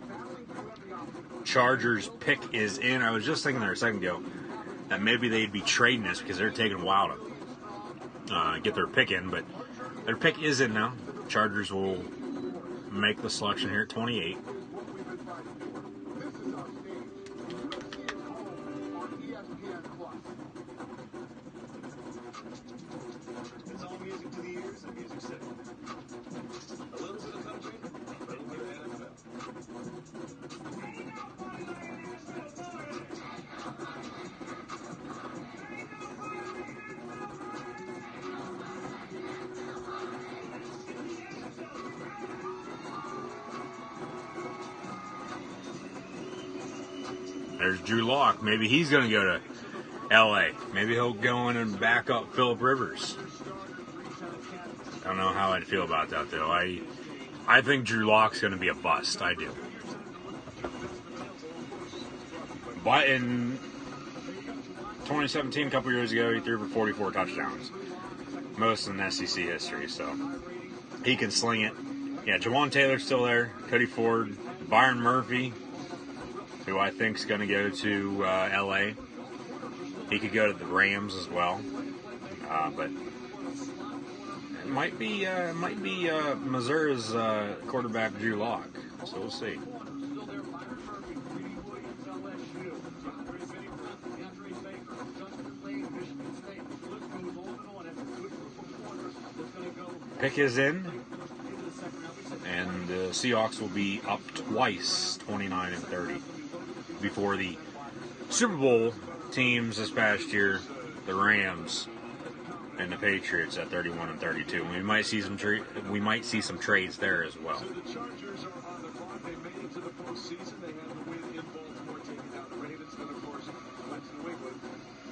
battling through every obstacle. Chargers pick is in. I was just thinking there a second ago that maybe they'd be trading this because they're taking a while to get their pick in, but their pick is in now. Chargers will make the selection here at 28. This is our stage. We'll see it home on ESPN Plus. It's all music to the ears and Music City. A little to the country, a little bit of NFL. There's Drew Lock. Maybe he's going to go to L.A. Maybe he'll go in and back up Phillip Rivers. I don't know how I'd feel about that, though. I think Drew Lock's going to be a bust. I do. But in 2017, a couple years ago, he threw for 44 touchdowns. Most in SEC history, so he can sling it. Yeah, Jawan Taylor's still there. Cody Ford, Byron Murphy, who I think is going to go to L.A. He could go to the Rams as well, but it might be Missouri's quarterback Drew Lock. So we'll see. Pick is in, and the Seahawks will be up twice, 29 and 30, before the Super Bowl teams this past year, the Rams and the Patriots at 31 and 32. We might see some trades there as well. So the Chargers are on the clock. They made it to the postseason. They had the win in Baltimore, taking down the Ravens, and of course went to New England.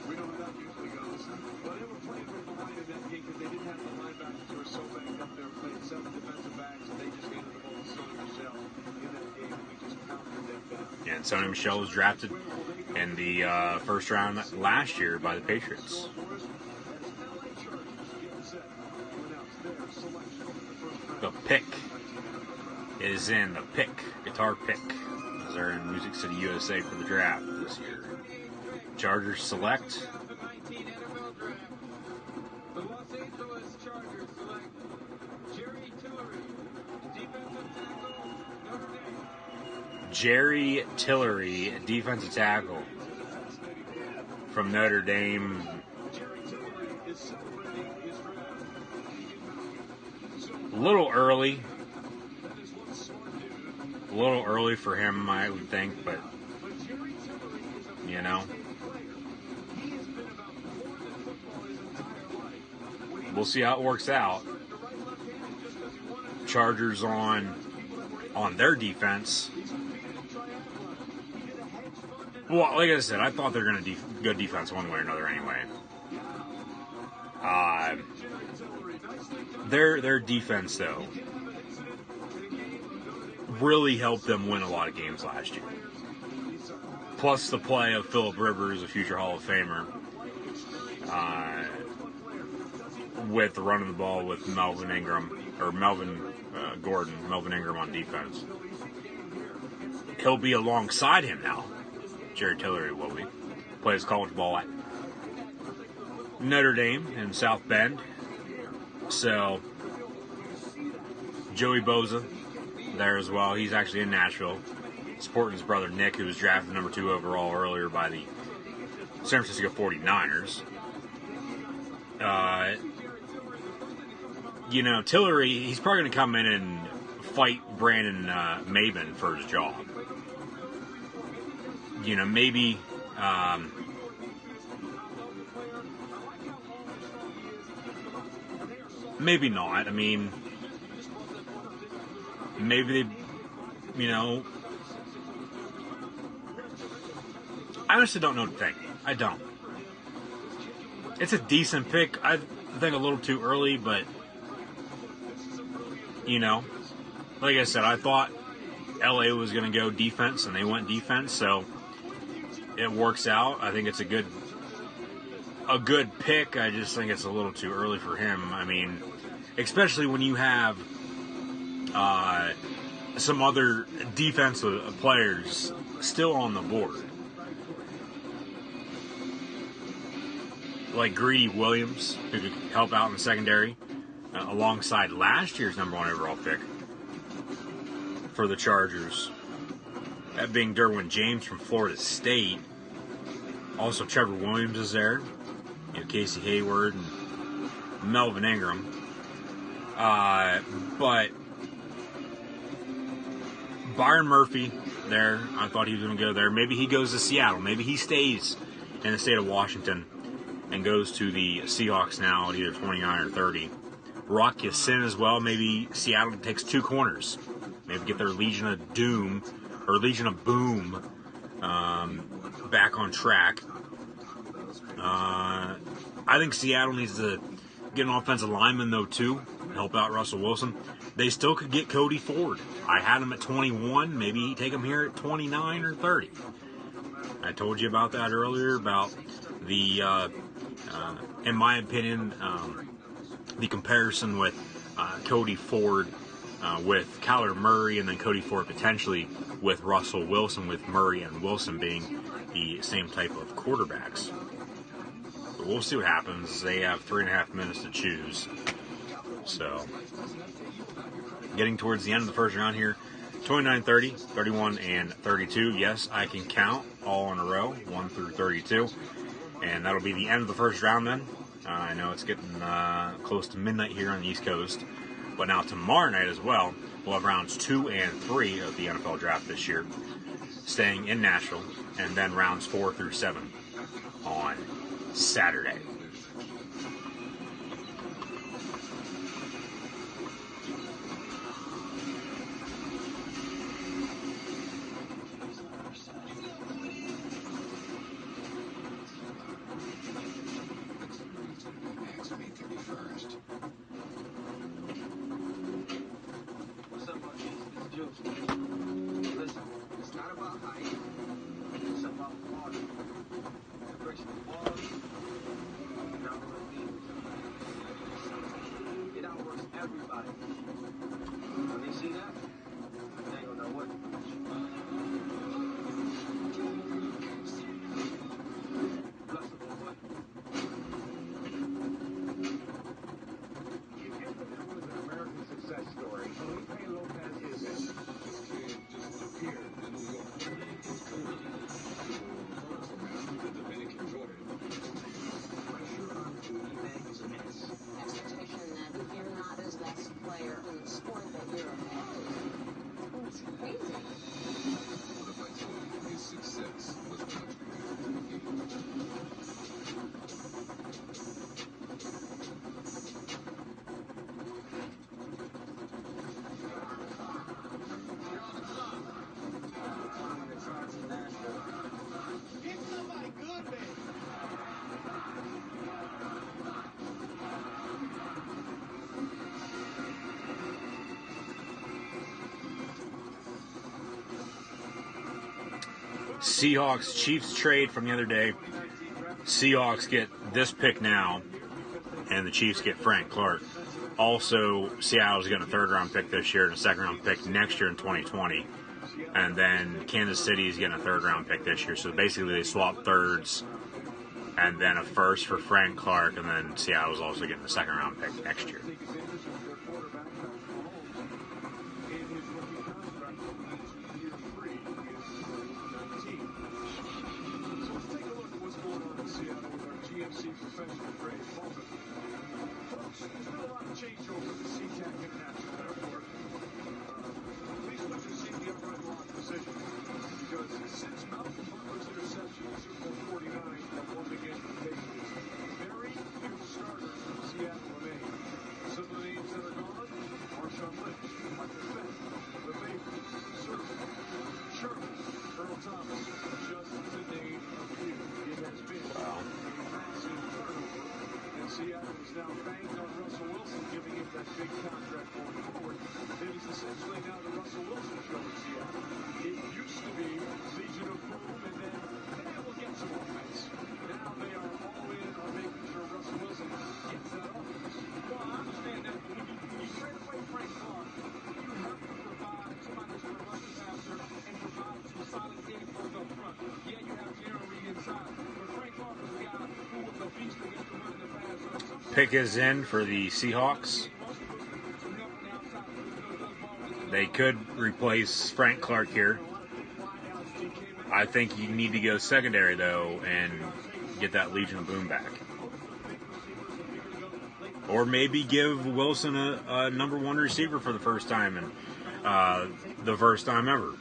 We know how that usually goes. But they were playing from behind in that game because they didn't have the linebackers who were so banged up. They were playing 7 defensive backs, and they just handed the ball to Sonny Michel in that game. And we just pounded them down. Yeah, and Sonny Michel was drafted in the first round last year by the Patriots. The pick is in. The pick, guitar pick, as they're in Music City, USA for the draft this year. Chargers select. The Los Angeles Chargers select Jerry Tillery, defensive tackle, Notre Dame. Jerry Tillery, defensive tackle from Notre Dame. A little early for him, I would think, but you know, we'll see how it works out. Chargers on their defense. Well, like I said, I thought they were going to go defense one way or another anyway. Their defense, though, really helped them win a lot of games last year. Plus the play of Phillip Rivers, a future Hall of Famer, with the run of the ball with Melvin Ingram on defense. He'll be alongside him now. Jerry Tillery will be. Plays college ball at Notre Dame in South Bend. So, Joey Bosa there as well. He's actually in Nashville, supporting his brother Nick, who was drafted number 2 overall earlier by the San Francisco 49ers. Tillery, he's probably going to come in and fight Brandon Maben for his job. Maybe maybe not. I mean, maybe they, I honestly don't know what to think. I don't. It's a decent pick. I think a little too early, but, like I said, I thought LA was going to go defense, and they went defense, so it works out. I think it's a good pick. I just think it's a little too early for him. I mean, especially when you have some other defensive players still on the board. Like Greedy Williams, who could help out in the secondary, alongside last year's number 1 overall pick for the Chargers. That being Derwin James from Florida State. Also, Trevor Williams is there. Casey Hayward and Melvin Ingram. But Byron Murphy there, I thought he was going to go there. Maybe he goes to Seattle. Maybe he stays in the state of Washington and goes to the Seahawks now at either 29 or 30. Rock Ya-Sin as well. Maybe Seattle takes 2 corners. Maybe get their Legion of Doom or Legion of Boom back on track. I think Seattle needs to get an offensive lineman, though, too, help out Russell Wilson. They still could get Cody Ford. I had him at 21. Maybe take him here at 29 or 30. I told you about that earlier, about the, in my opinion, the comparison with Cody Ford with Kyler Murray, and then Cody Ford potentially with Russell Wilson, with Murray and Wilson being the same type of quarterbacks. But we'll see what happens. They have 3.5 minutes to choose. So, getting towards the end of the first round here, 29, 30, 31, and 32. Yes, I can count all in a row, 1 through 32. And that'll be the end of the first round then. I know it's getting close to midnight here on the East Coast. But now tomorrow night as well, we'll have rounds 2 and 3 of the NFL draft this year, staying in Nashville, and then rounds 4 through 7 on Saturday. Listen, it's not about height. It's about quality. It brings quality. It outworks everybody. When they see that, they ain't gonna know what. Bless the boy. If that was an American success story, Felipe Lopez isn't. This kid just appeared in New York. The Dominican Jordan. Pressure on Quinnen is immense. Expectation that if you're not his best player in the sport that you're a failure. It's crazy. But if I told you his success was judged. Seahawks-Chiefs trade from the other day. Seahawks get this pick now, and the Chiefs get Frank Clark. Also, Seattle's getting a third-round pick this year and a second-round pick next year in 2020. And then Kansas City's getting a third-round pick this year. So basically they swap thirds and then a first for Frank Clark, and then Seattle's also getting a second-round pick next year. Seattle is now banked on Russell Wilson, giving him that big contract going forward. It is essentially now the Russell Wilson show in Seattle. It used to be Legion of Boom, and then we'll get some offense. Now they are all in on making sure Russell Wilson gets that offense. Well, I understand that, but when you trade away Frank Clark, you have to provide somebody who's going to rush the passer and provide some solid game for up front. Yeah, you have Gridiron Ring inside, but Frank Clark is the guy who was a beast against the run in the pass. Pick is in for the Seahawks. They could replace Frank Clark here. I think you need to go secondary, though, and get that Legion of Boom back. Or maybe give Wilson a number one receiver for the first time, and the first time ever.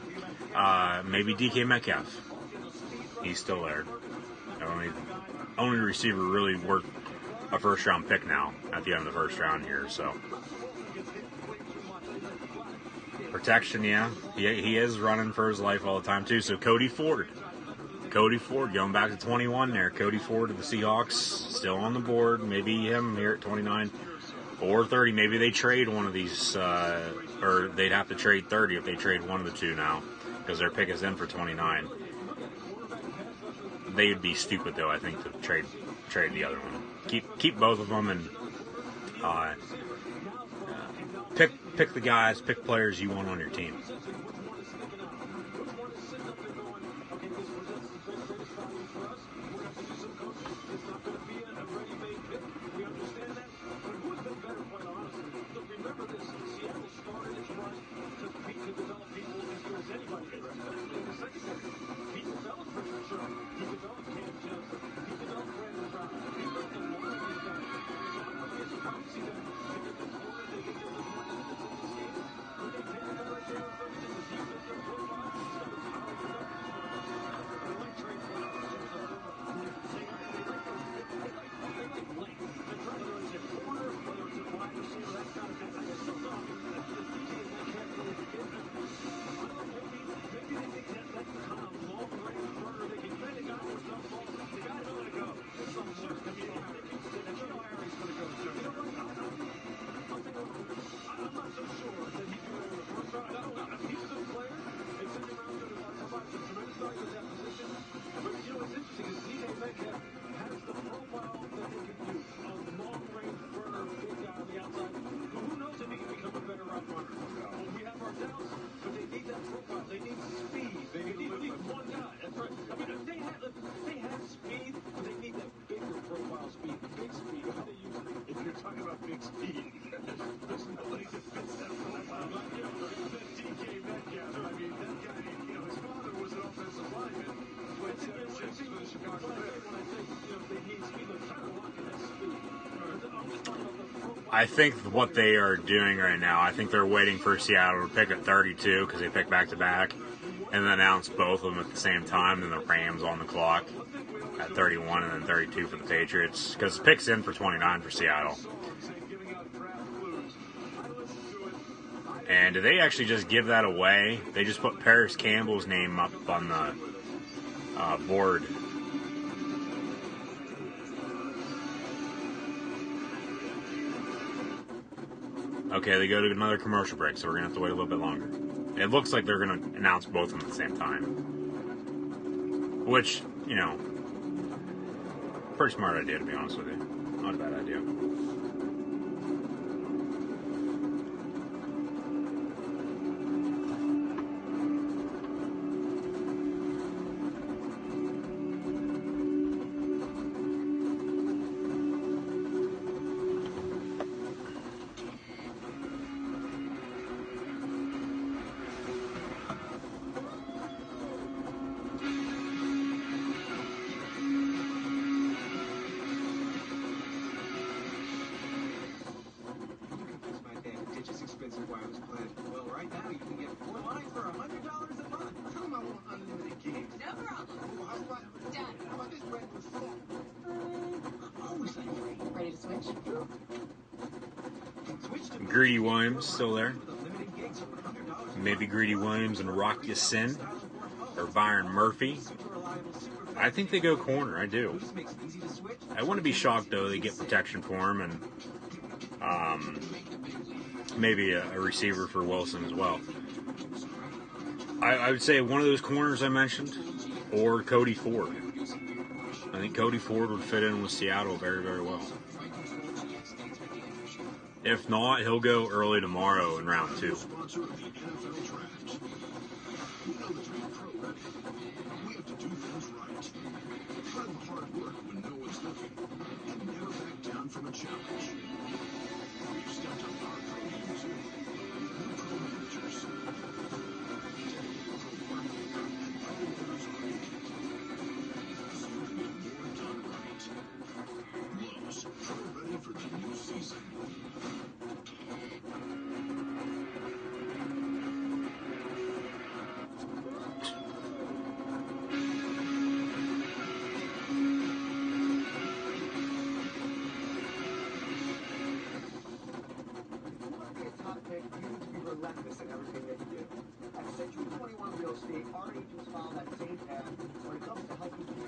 Maybe DK Metcalf. He's still there. Only receiver really worth a first-round pick now at the end of the first round here. So protection, yeah, he is running for his life all the time too. So Cody Ford going back to 21 there. Cody Ford of the Seahawks still on the board. Maybe him here at 29 or 30. Maybe they trade one of these, or they'd have to trade 30 if they trade one of the two now, because their pick is in for 29. They would be stupid though, I think, to trade the other one. Keep both of them and pick the guys, pick players you want on your team. I think what they are doing right now, I think they're waiting for Seattle to pick at 32 because they pick back-to-back and then announce both of them at the same time, and the Rams on the clock at 31 and then 32 for the Patriots, because the pick's in for 29 for Seattle. And did they actually just give that away? They just put Paris Campbell's name up on the board. Okay, they go to another commercial break, so we're going to have to wait a little bit longer. It looks like they're going to announce both of them at the same time. Which, you know, pretty smart idea, to be honest with you. Not a bad idea. Greedy Williams still there. Maybe Greedy Williams and Rock Ya-Sin or Byron Murphy. I think they go corner. I do. I wouldn't be shocked though they get protection for him and maybe a receiver for Wilson as well. I would say one of those corners I mentioned or Cody Ford. I think Cody Ford would fit in with Seattle very, very well. If not, he'll go early tomorrow in round 2.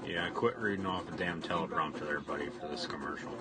Yeah, quit reading off the damn teleprompter there, buddy, for this commercial.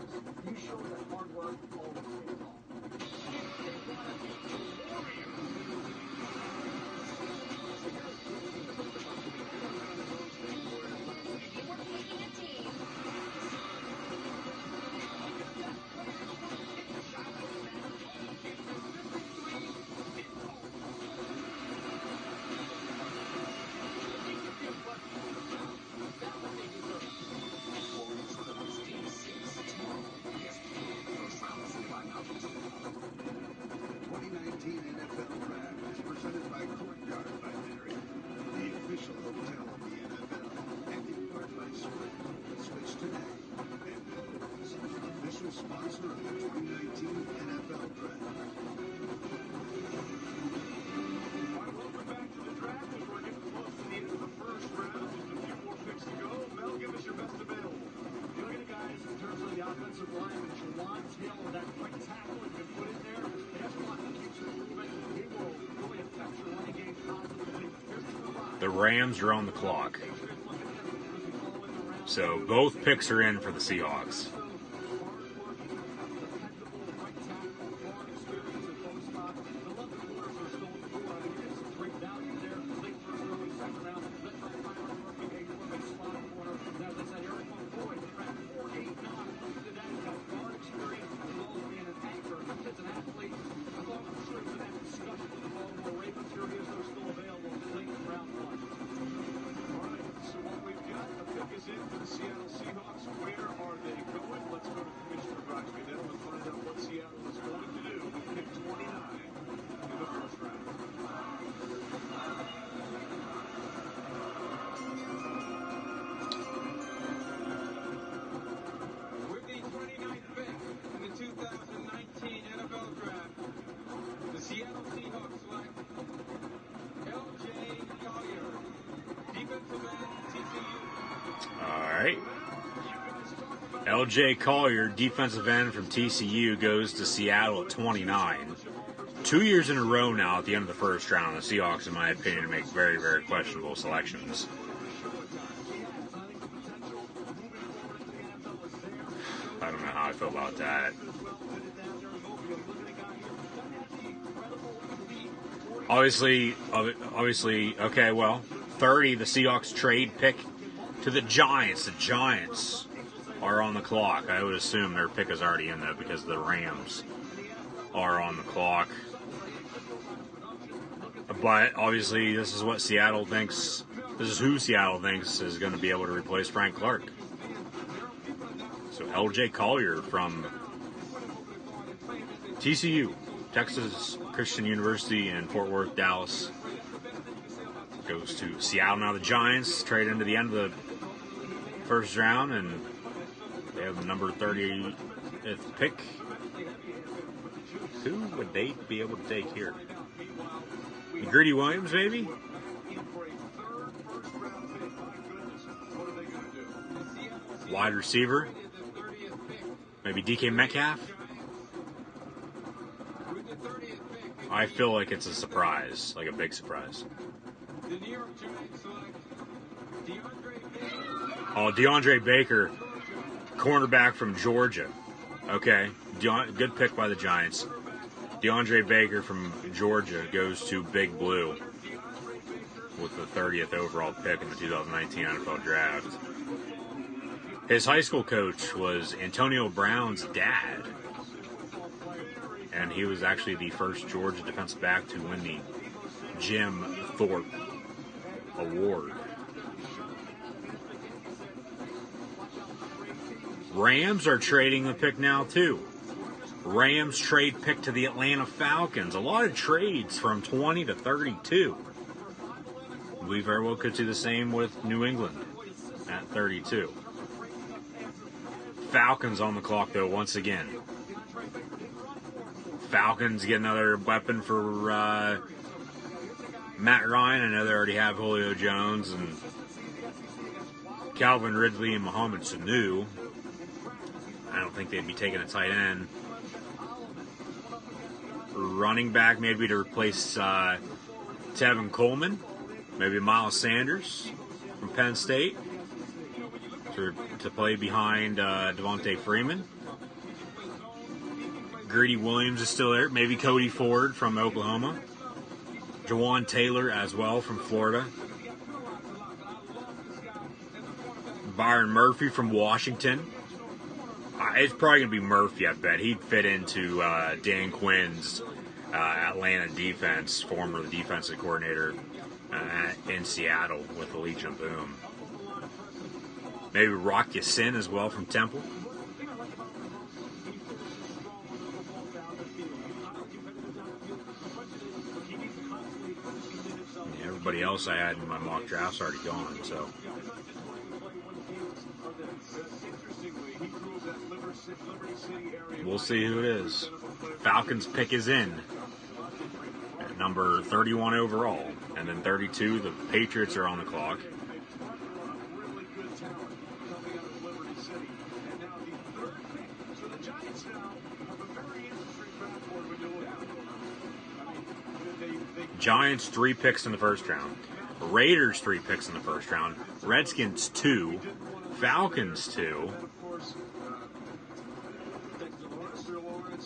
The Rams are on the clock. So both picks are in for the Seahawks. LJ Collier, defensive end from TCU, goes to Seattle at 29. 2 years in a row now at the end of the first round. The Seahawks, in my opinion, make very, very questionable selections. I don't know how I feel about that. Obviously, okay, well, 30, the Seahawks trade pick to the Giants. The Giants are on the clock. I would assume their pick is already in, though, because the Rams are on the clock. But obviously, this is what Seattle thinks. This is who Seattle thinks is going to be able to replace Frank Clark. So L.J. Collier from TCU, Texas Christian University in Fort Worth, Dallas, goes to Seattle. Now the Giants trade into the end of the first round, and they have the number 30th pick. Who would they be able to take here? Greedy Williams, maybe? Wide receiver? Maybe DK Metcalf? I feel like it's a surprise, like a big surprise. Oh, DeAndre Baker, cornerback from Georgia. Okay, good pick by the Giants. DeAndre Baker from Georgia goes to Big Blue with the 30th overall pick in the 2019 NFL Draft. His high school coach was Antonio Brown's dad, and he was actually the first Georgia defensive back to win the Jim Thorpe Award. Rams are trading the pick now, too. Rams trade pick to the Atlanta Falcons. A lot of trades from 20 to 32. We very well could see the same with New England at 32. Falcons on the clock, though, once again. Falcons get another weapon for Matt Ryan. I know they already have Julio Jones and Calvin Ridley and Mohamed Sanu. I don't think they'd be taking a tight end. Running back, maybe to replace Tevin Coleman. Maybe Miles Sanders from Penn State to play behind Devontae Freeman. Greedy Williams is still there. Maybe Cody Ford from Oklahoma. Jawan Taylor as well from Florida. Byron Murphy from Washington. It's probably going to be Murphy, I bet. He'd fit into Dan Quinn's Atlanta defense, former defensive coordinator in Seattle with the Legion of Boom. Maybe Rock Ya-Sin as well from Temple. Yeah, everybody else I had in my mock draft's already gone, so. We'll see who it is. Falcons pick is in at number 31 overall. And then 32, the Patriots are on the clock. Giants 3 picks in the first round. Raiders 3 picks in the first round. Redskins 2. Falcons 2.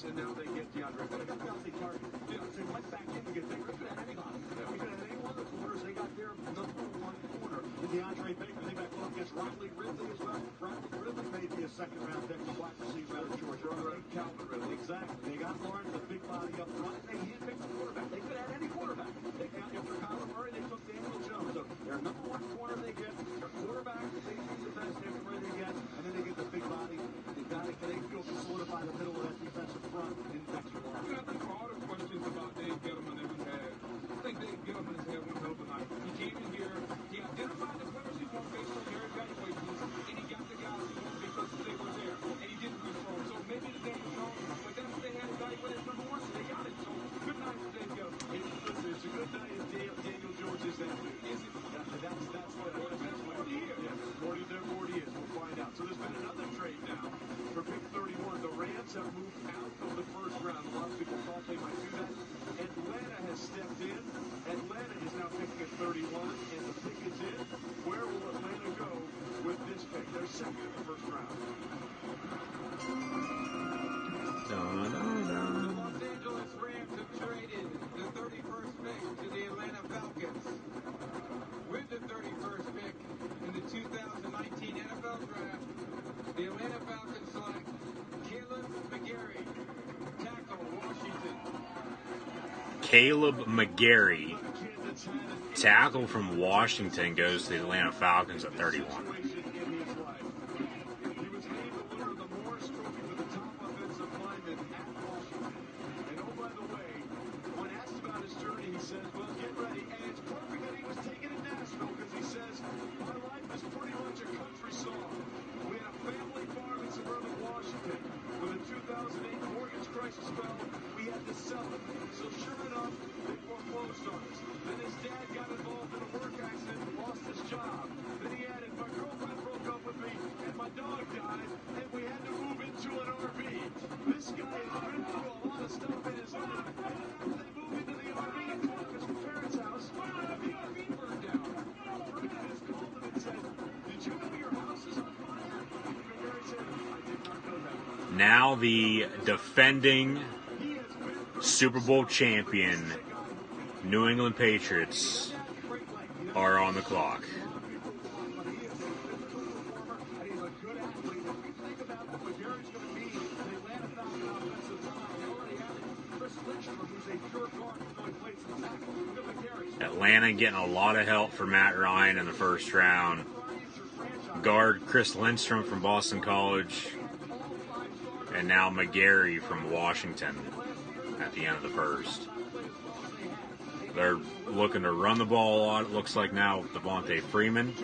And now they get DeAndre. They got Kelsey Clark. They went back in to get bigger. They could have any one of the corners. They got their number 1 corner. DeAndre Baker. They got to go against Riley Ridley as well. Riley Ridley may be a second-round pick for wide receiver out of Georgia. Calvin Ridley. Exactly. They got Lawrence, the big body up front. They didn't pick the quarterback. They could have any quarterback. They got after Kyler Murray. They took Daniel Jones. So their number 1 corner they get. Their quarterback. They see the best everywhere they get, and then they get the big body. They got it. They feel to solidify the middle of that defensive front in Texas. I think all the questions about Dave Gettleman that we had, I think Dave Gettleman has had one hell of a night. He came in here, he identified the players he won based on their evaluations, and he got the guys he won because they were there, and he didn't reach for them. So maybe the Dave Jones, but that's what they had evaluated number 1, so they got it. So good night for Dave Gettleman. It's a good night if Daniel Jones is there. Is it? That's what he is. Yeah, 40 there, 40 is. We'll find out. So there's been another trade now for pick 31. The Rams have moved out of the first round. A lot of people thought they might do that. Atlanta has stepped in. Atlanta is now picking at 31, and the pick is in. Where will Atlanta go with this pick? They're second in the first round. The Los Angeles Rams have traded the 31st pick to the Atlanta Falcons. With the 31st pick in the 2019 Falcons select Caleb McGarry, tackle, Washington. Caleb McGarry, tackle from Washington, goes to the Atlanta Falcons at 31. He was named the winner of the Morris Trophy for the top offensive lineman at Washington. And oh, by the way, when asked about his journey, he says, well, get ready. And it's perfect that he was taken in Nashville because he says, my life is pretty much a country song. We had a family farm in suburban Washington. When the 2008 mortgage crisis fell, we had to sell it. So sure enough, they foreclosed on us. Then his dad got involved in a work accident and lost his job. Then he added, my girlfriend broke up with me and my dog died and we had to move into an RV. This guy has been through a lot of stuff in his life. And after they moved into the RV and took his parents' house, the RV burned down. A friend of his called him and said, did you know your house is on fire? McGarry said, I did not know that. Now the defending Super Bowl champion New England Patriots are on the clock. Atlanta getting a lot of help for Matt Ryan in the first round. Guard Chris Lindstrom from Boston College. And now McGarry from Washington at the end of the first. They're looking to run the ball a lot, it looks like now, with Devontae Freeman.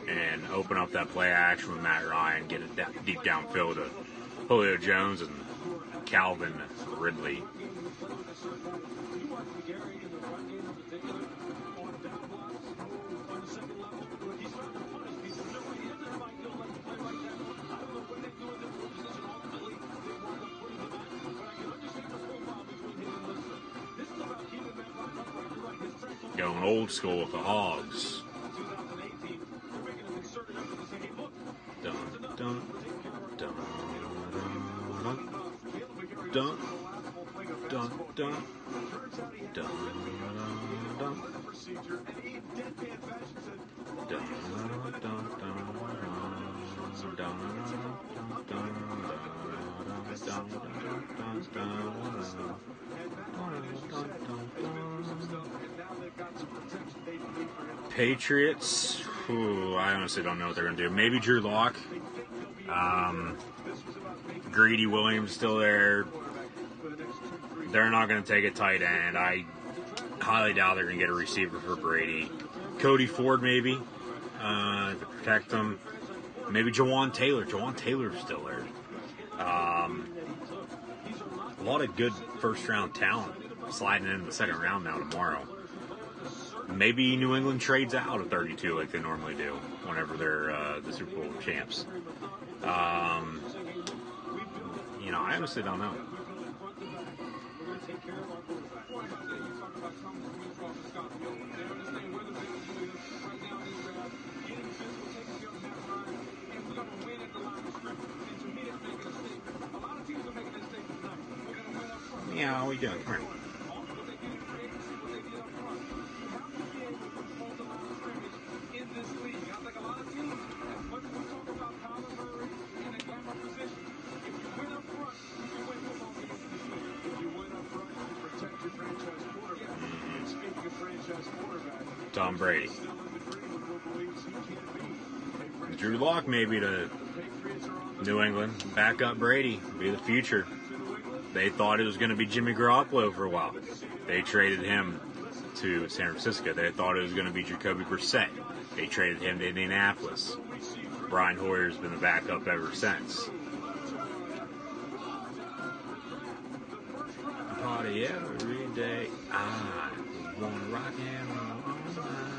And open up that play action with Matt Ryan, get it deep downfield to Julio Jones and Calvin Ridley. Going old school with the Hogs. Dun, dun, dun, dun, dun, dun, dun, dun, Patriots, I honestly don't know what they're going to do. Maybe Drew Lock. Greedy Williams still there. They're not going to take a tight end. I highly doubt they're going to get a receiver for Brady. Cody Ford maybe to protect them. Maybe Jawan Taylor. Jawan Taylor's still there. A lot of good first-round talent sliding into the second round now tomorrow. Maybe New England trades out at 32 like they normally do whenever they're the Super Bowl champs. I honestly don't know. Yeah, how are we doing? Come here. Tom Brady. Drew Lock maybe to New England. Back up Brady. Be the future. They thought it was going to be Jimmy Garoppolo for a while. They traded him to San Francisco. They thought it was going to be Jacoby Brissett. They traded him to Indianapolis. Brian Hoyer's been the backup ever since. Party every day. I want to rock and roll all night.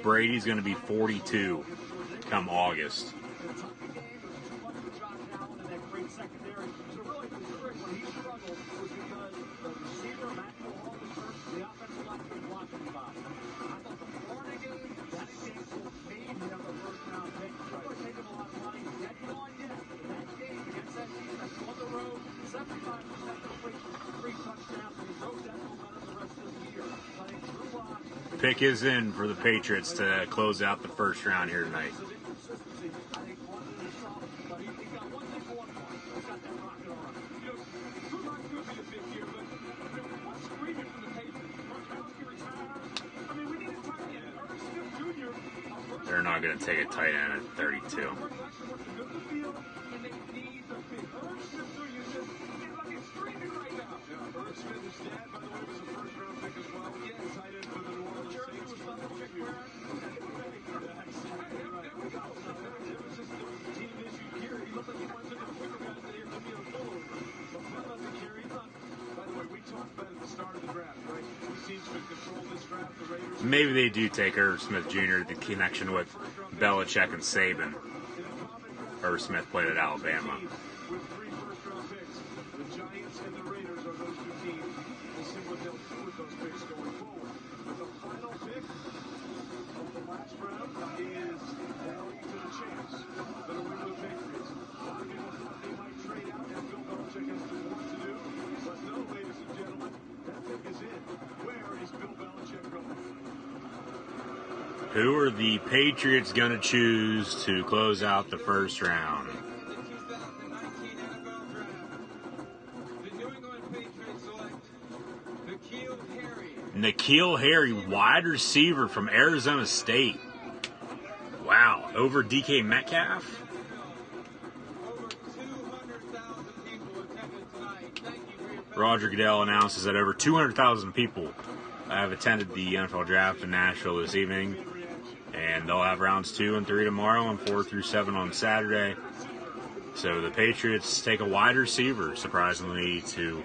Brady's going to be 42 come August. pick is in for the Patriots to close out the first round here tonight. They're not going to take a tight end at 32. Maybe they do take Irv Smith Jr. The connection with Belichick and Saban. Irv Smith played at Alabama. Who are the Patriots going to choose to close out the first round? N'Keal Harry, wide receiver from Arizona State. Wow, over DK Metcalf? Roger Goodell announces that over 200,000 people have attended the NFL Draft in Nashville this evening. And they'll have rounds 2 and 3 tomorrow and 4 through 7 on Saturday. So the Patriots take a wide receiver, surprisingly, to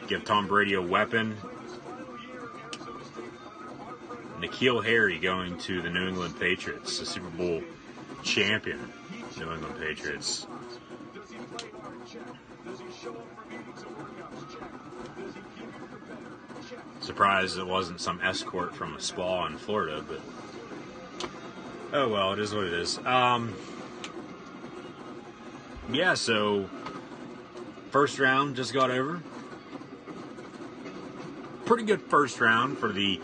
give Tom Brady a weapon. N'Keal Harry going to the New England Patriots, the Super Bowl champion New England Patriots. Surprised it wasn't some escort from a spa in Florida, but oh well, it is what it is. Yeah, so first round just got over. Pretty good first round for the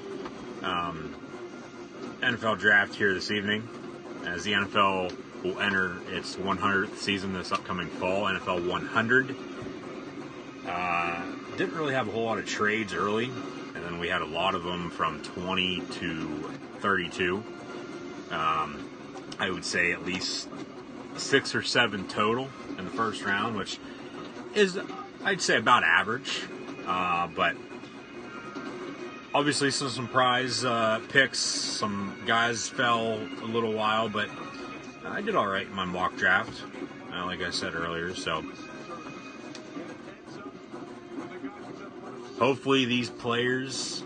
NFL draft here this evening, as the NFL will enter its 100th season this upcoming fall, NFL 100. Didn't really have a whole lot of trades early, and then we had a lot of them from 20 to 32. I would say at least 6 or 7 total in the first round, which is, I'd say, about average. But obviously some surprise picks. Some guys fell a little while, but I did all right in my mock draft, like I said earlier. So hopefully these players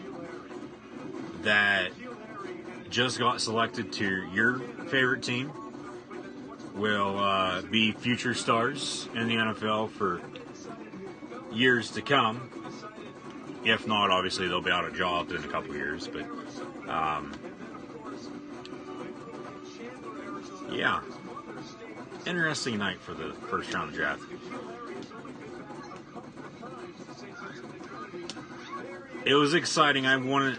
that just got selected to your favorite team will be future stars in the NFL for years to come. If not, obviously they'll be out of jobs in a couple years. But yeah, interesting night for the first round draft. It was exciting. I wouldn't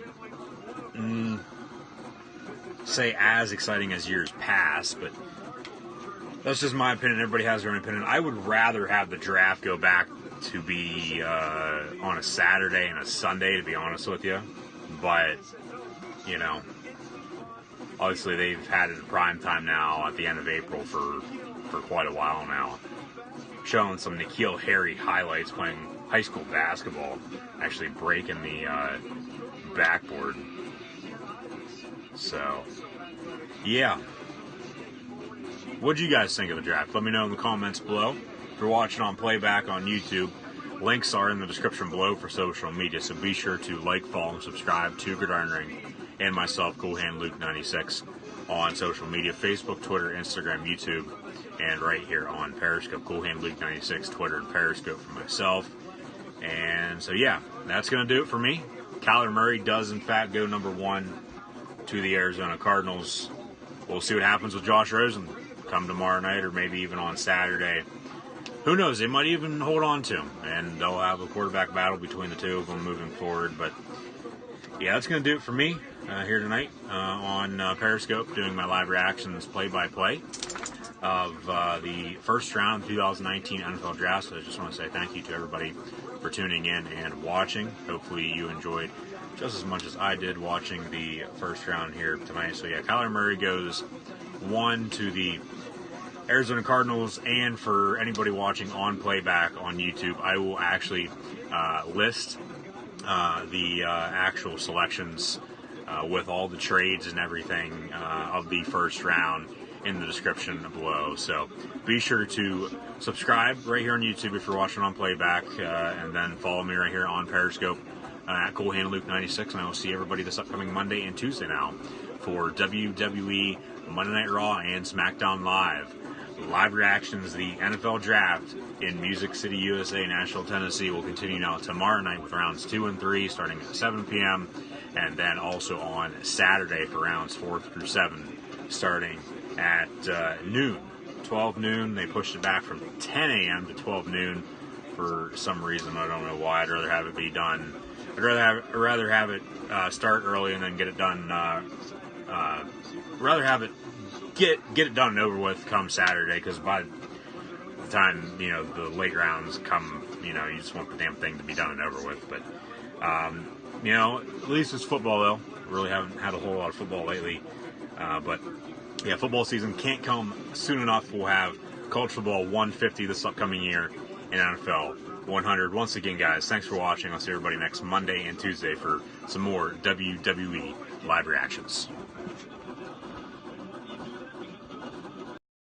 say as exciting as years past, but that's just my opinion. Everybody has their own opinion. I would rather have the draft go back to be on a Saturday and a Sunday, to be honest with you. But, you know, obviously they've had it in prime time now at the end of April for quite a while now. Showing some N'Keal Harry highlights playing high school basketball, actually breaking the backboard. So, yeah. What do you guys think of the draft? Let me know in the comments below. If you're watching on playback on YouTube, links are in the description below for social media, so be sure to like, follow, and subscribe to Gridiron Ring and myself, Cool Hand Luke 96, on social media, Facebook, Twitter, Instagram, YouTube, and right here on Periscope, Cool Hand Luke 96, Twitter, and Periscope for myself. And so, yeah, that's going to do it for me. Kyler Murray does, in fact, go number 1 to the Arizona Cardinals. We'll see what happens with Josh Rosen come tomorrow night, or maybe even on Saturday. Who knows? They might even hold on to him, and they'll have a quarterback battle between the two of them moving forward. But yeah, that's going to do it for me here tonight on Periscope, doing my live reactions play-by-play of the first round 2019 NFL Draft. So I just want to say thank you to everybody for tuning in and watching. Hopefully you enjoyed just as much as I did watching the first round here tonight. So yeah, Kyler Murray goes 1 to the Arizona Cardinals, and for anybody watching on playback on YouTube, I will actually list the actual selections with all the trades and everything of the first round in the description below. So be sure to subscribe right here on YouTube if you're watching on playback, and then follow me right here on Periscope at CoolHandLuke96, and I will see everybody this upcoming Monday and Tuesday now for WWE Monday Night Raw and SmackDown Live. Live reactions, the NFL Draft in Music City, USA, Nashville, Tennessee will continue now tomorrow night with rounds 2 and 3 starting at 7 p.m. and then also on Saturday for rounds 4 through 7 starting at noon, 12 noon. They pushed it back from 10 a.m. to 12 noon for some reason. I don't know why. I'd rather have it be done. I'd rather have it start early and then get it done. Rather have it get it done and over with come Saturday, because by the time the late rounds come, you just want the damn thing to be done and over with. But at least it's football though. Really haven't had a whole lot of football lately, but yeah, football season can't come soon enough. We'll have college football 150 this upcoming year and NFL 100. Once again, guys, thanks for watching. I'll see everybody next Monday and Tuesday for some more WWE live reactions.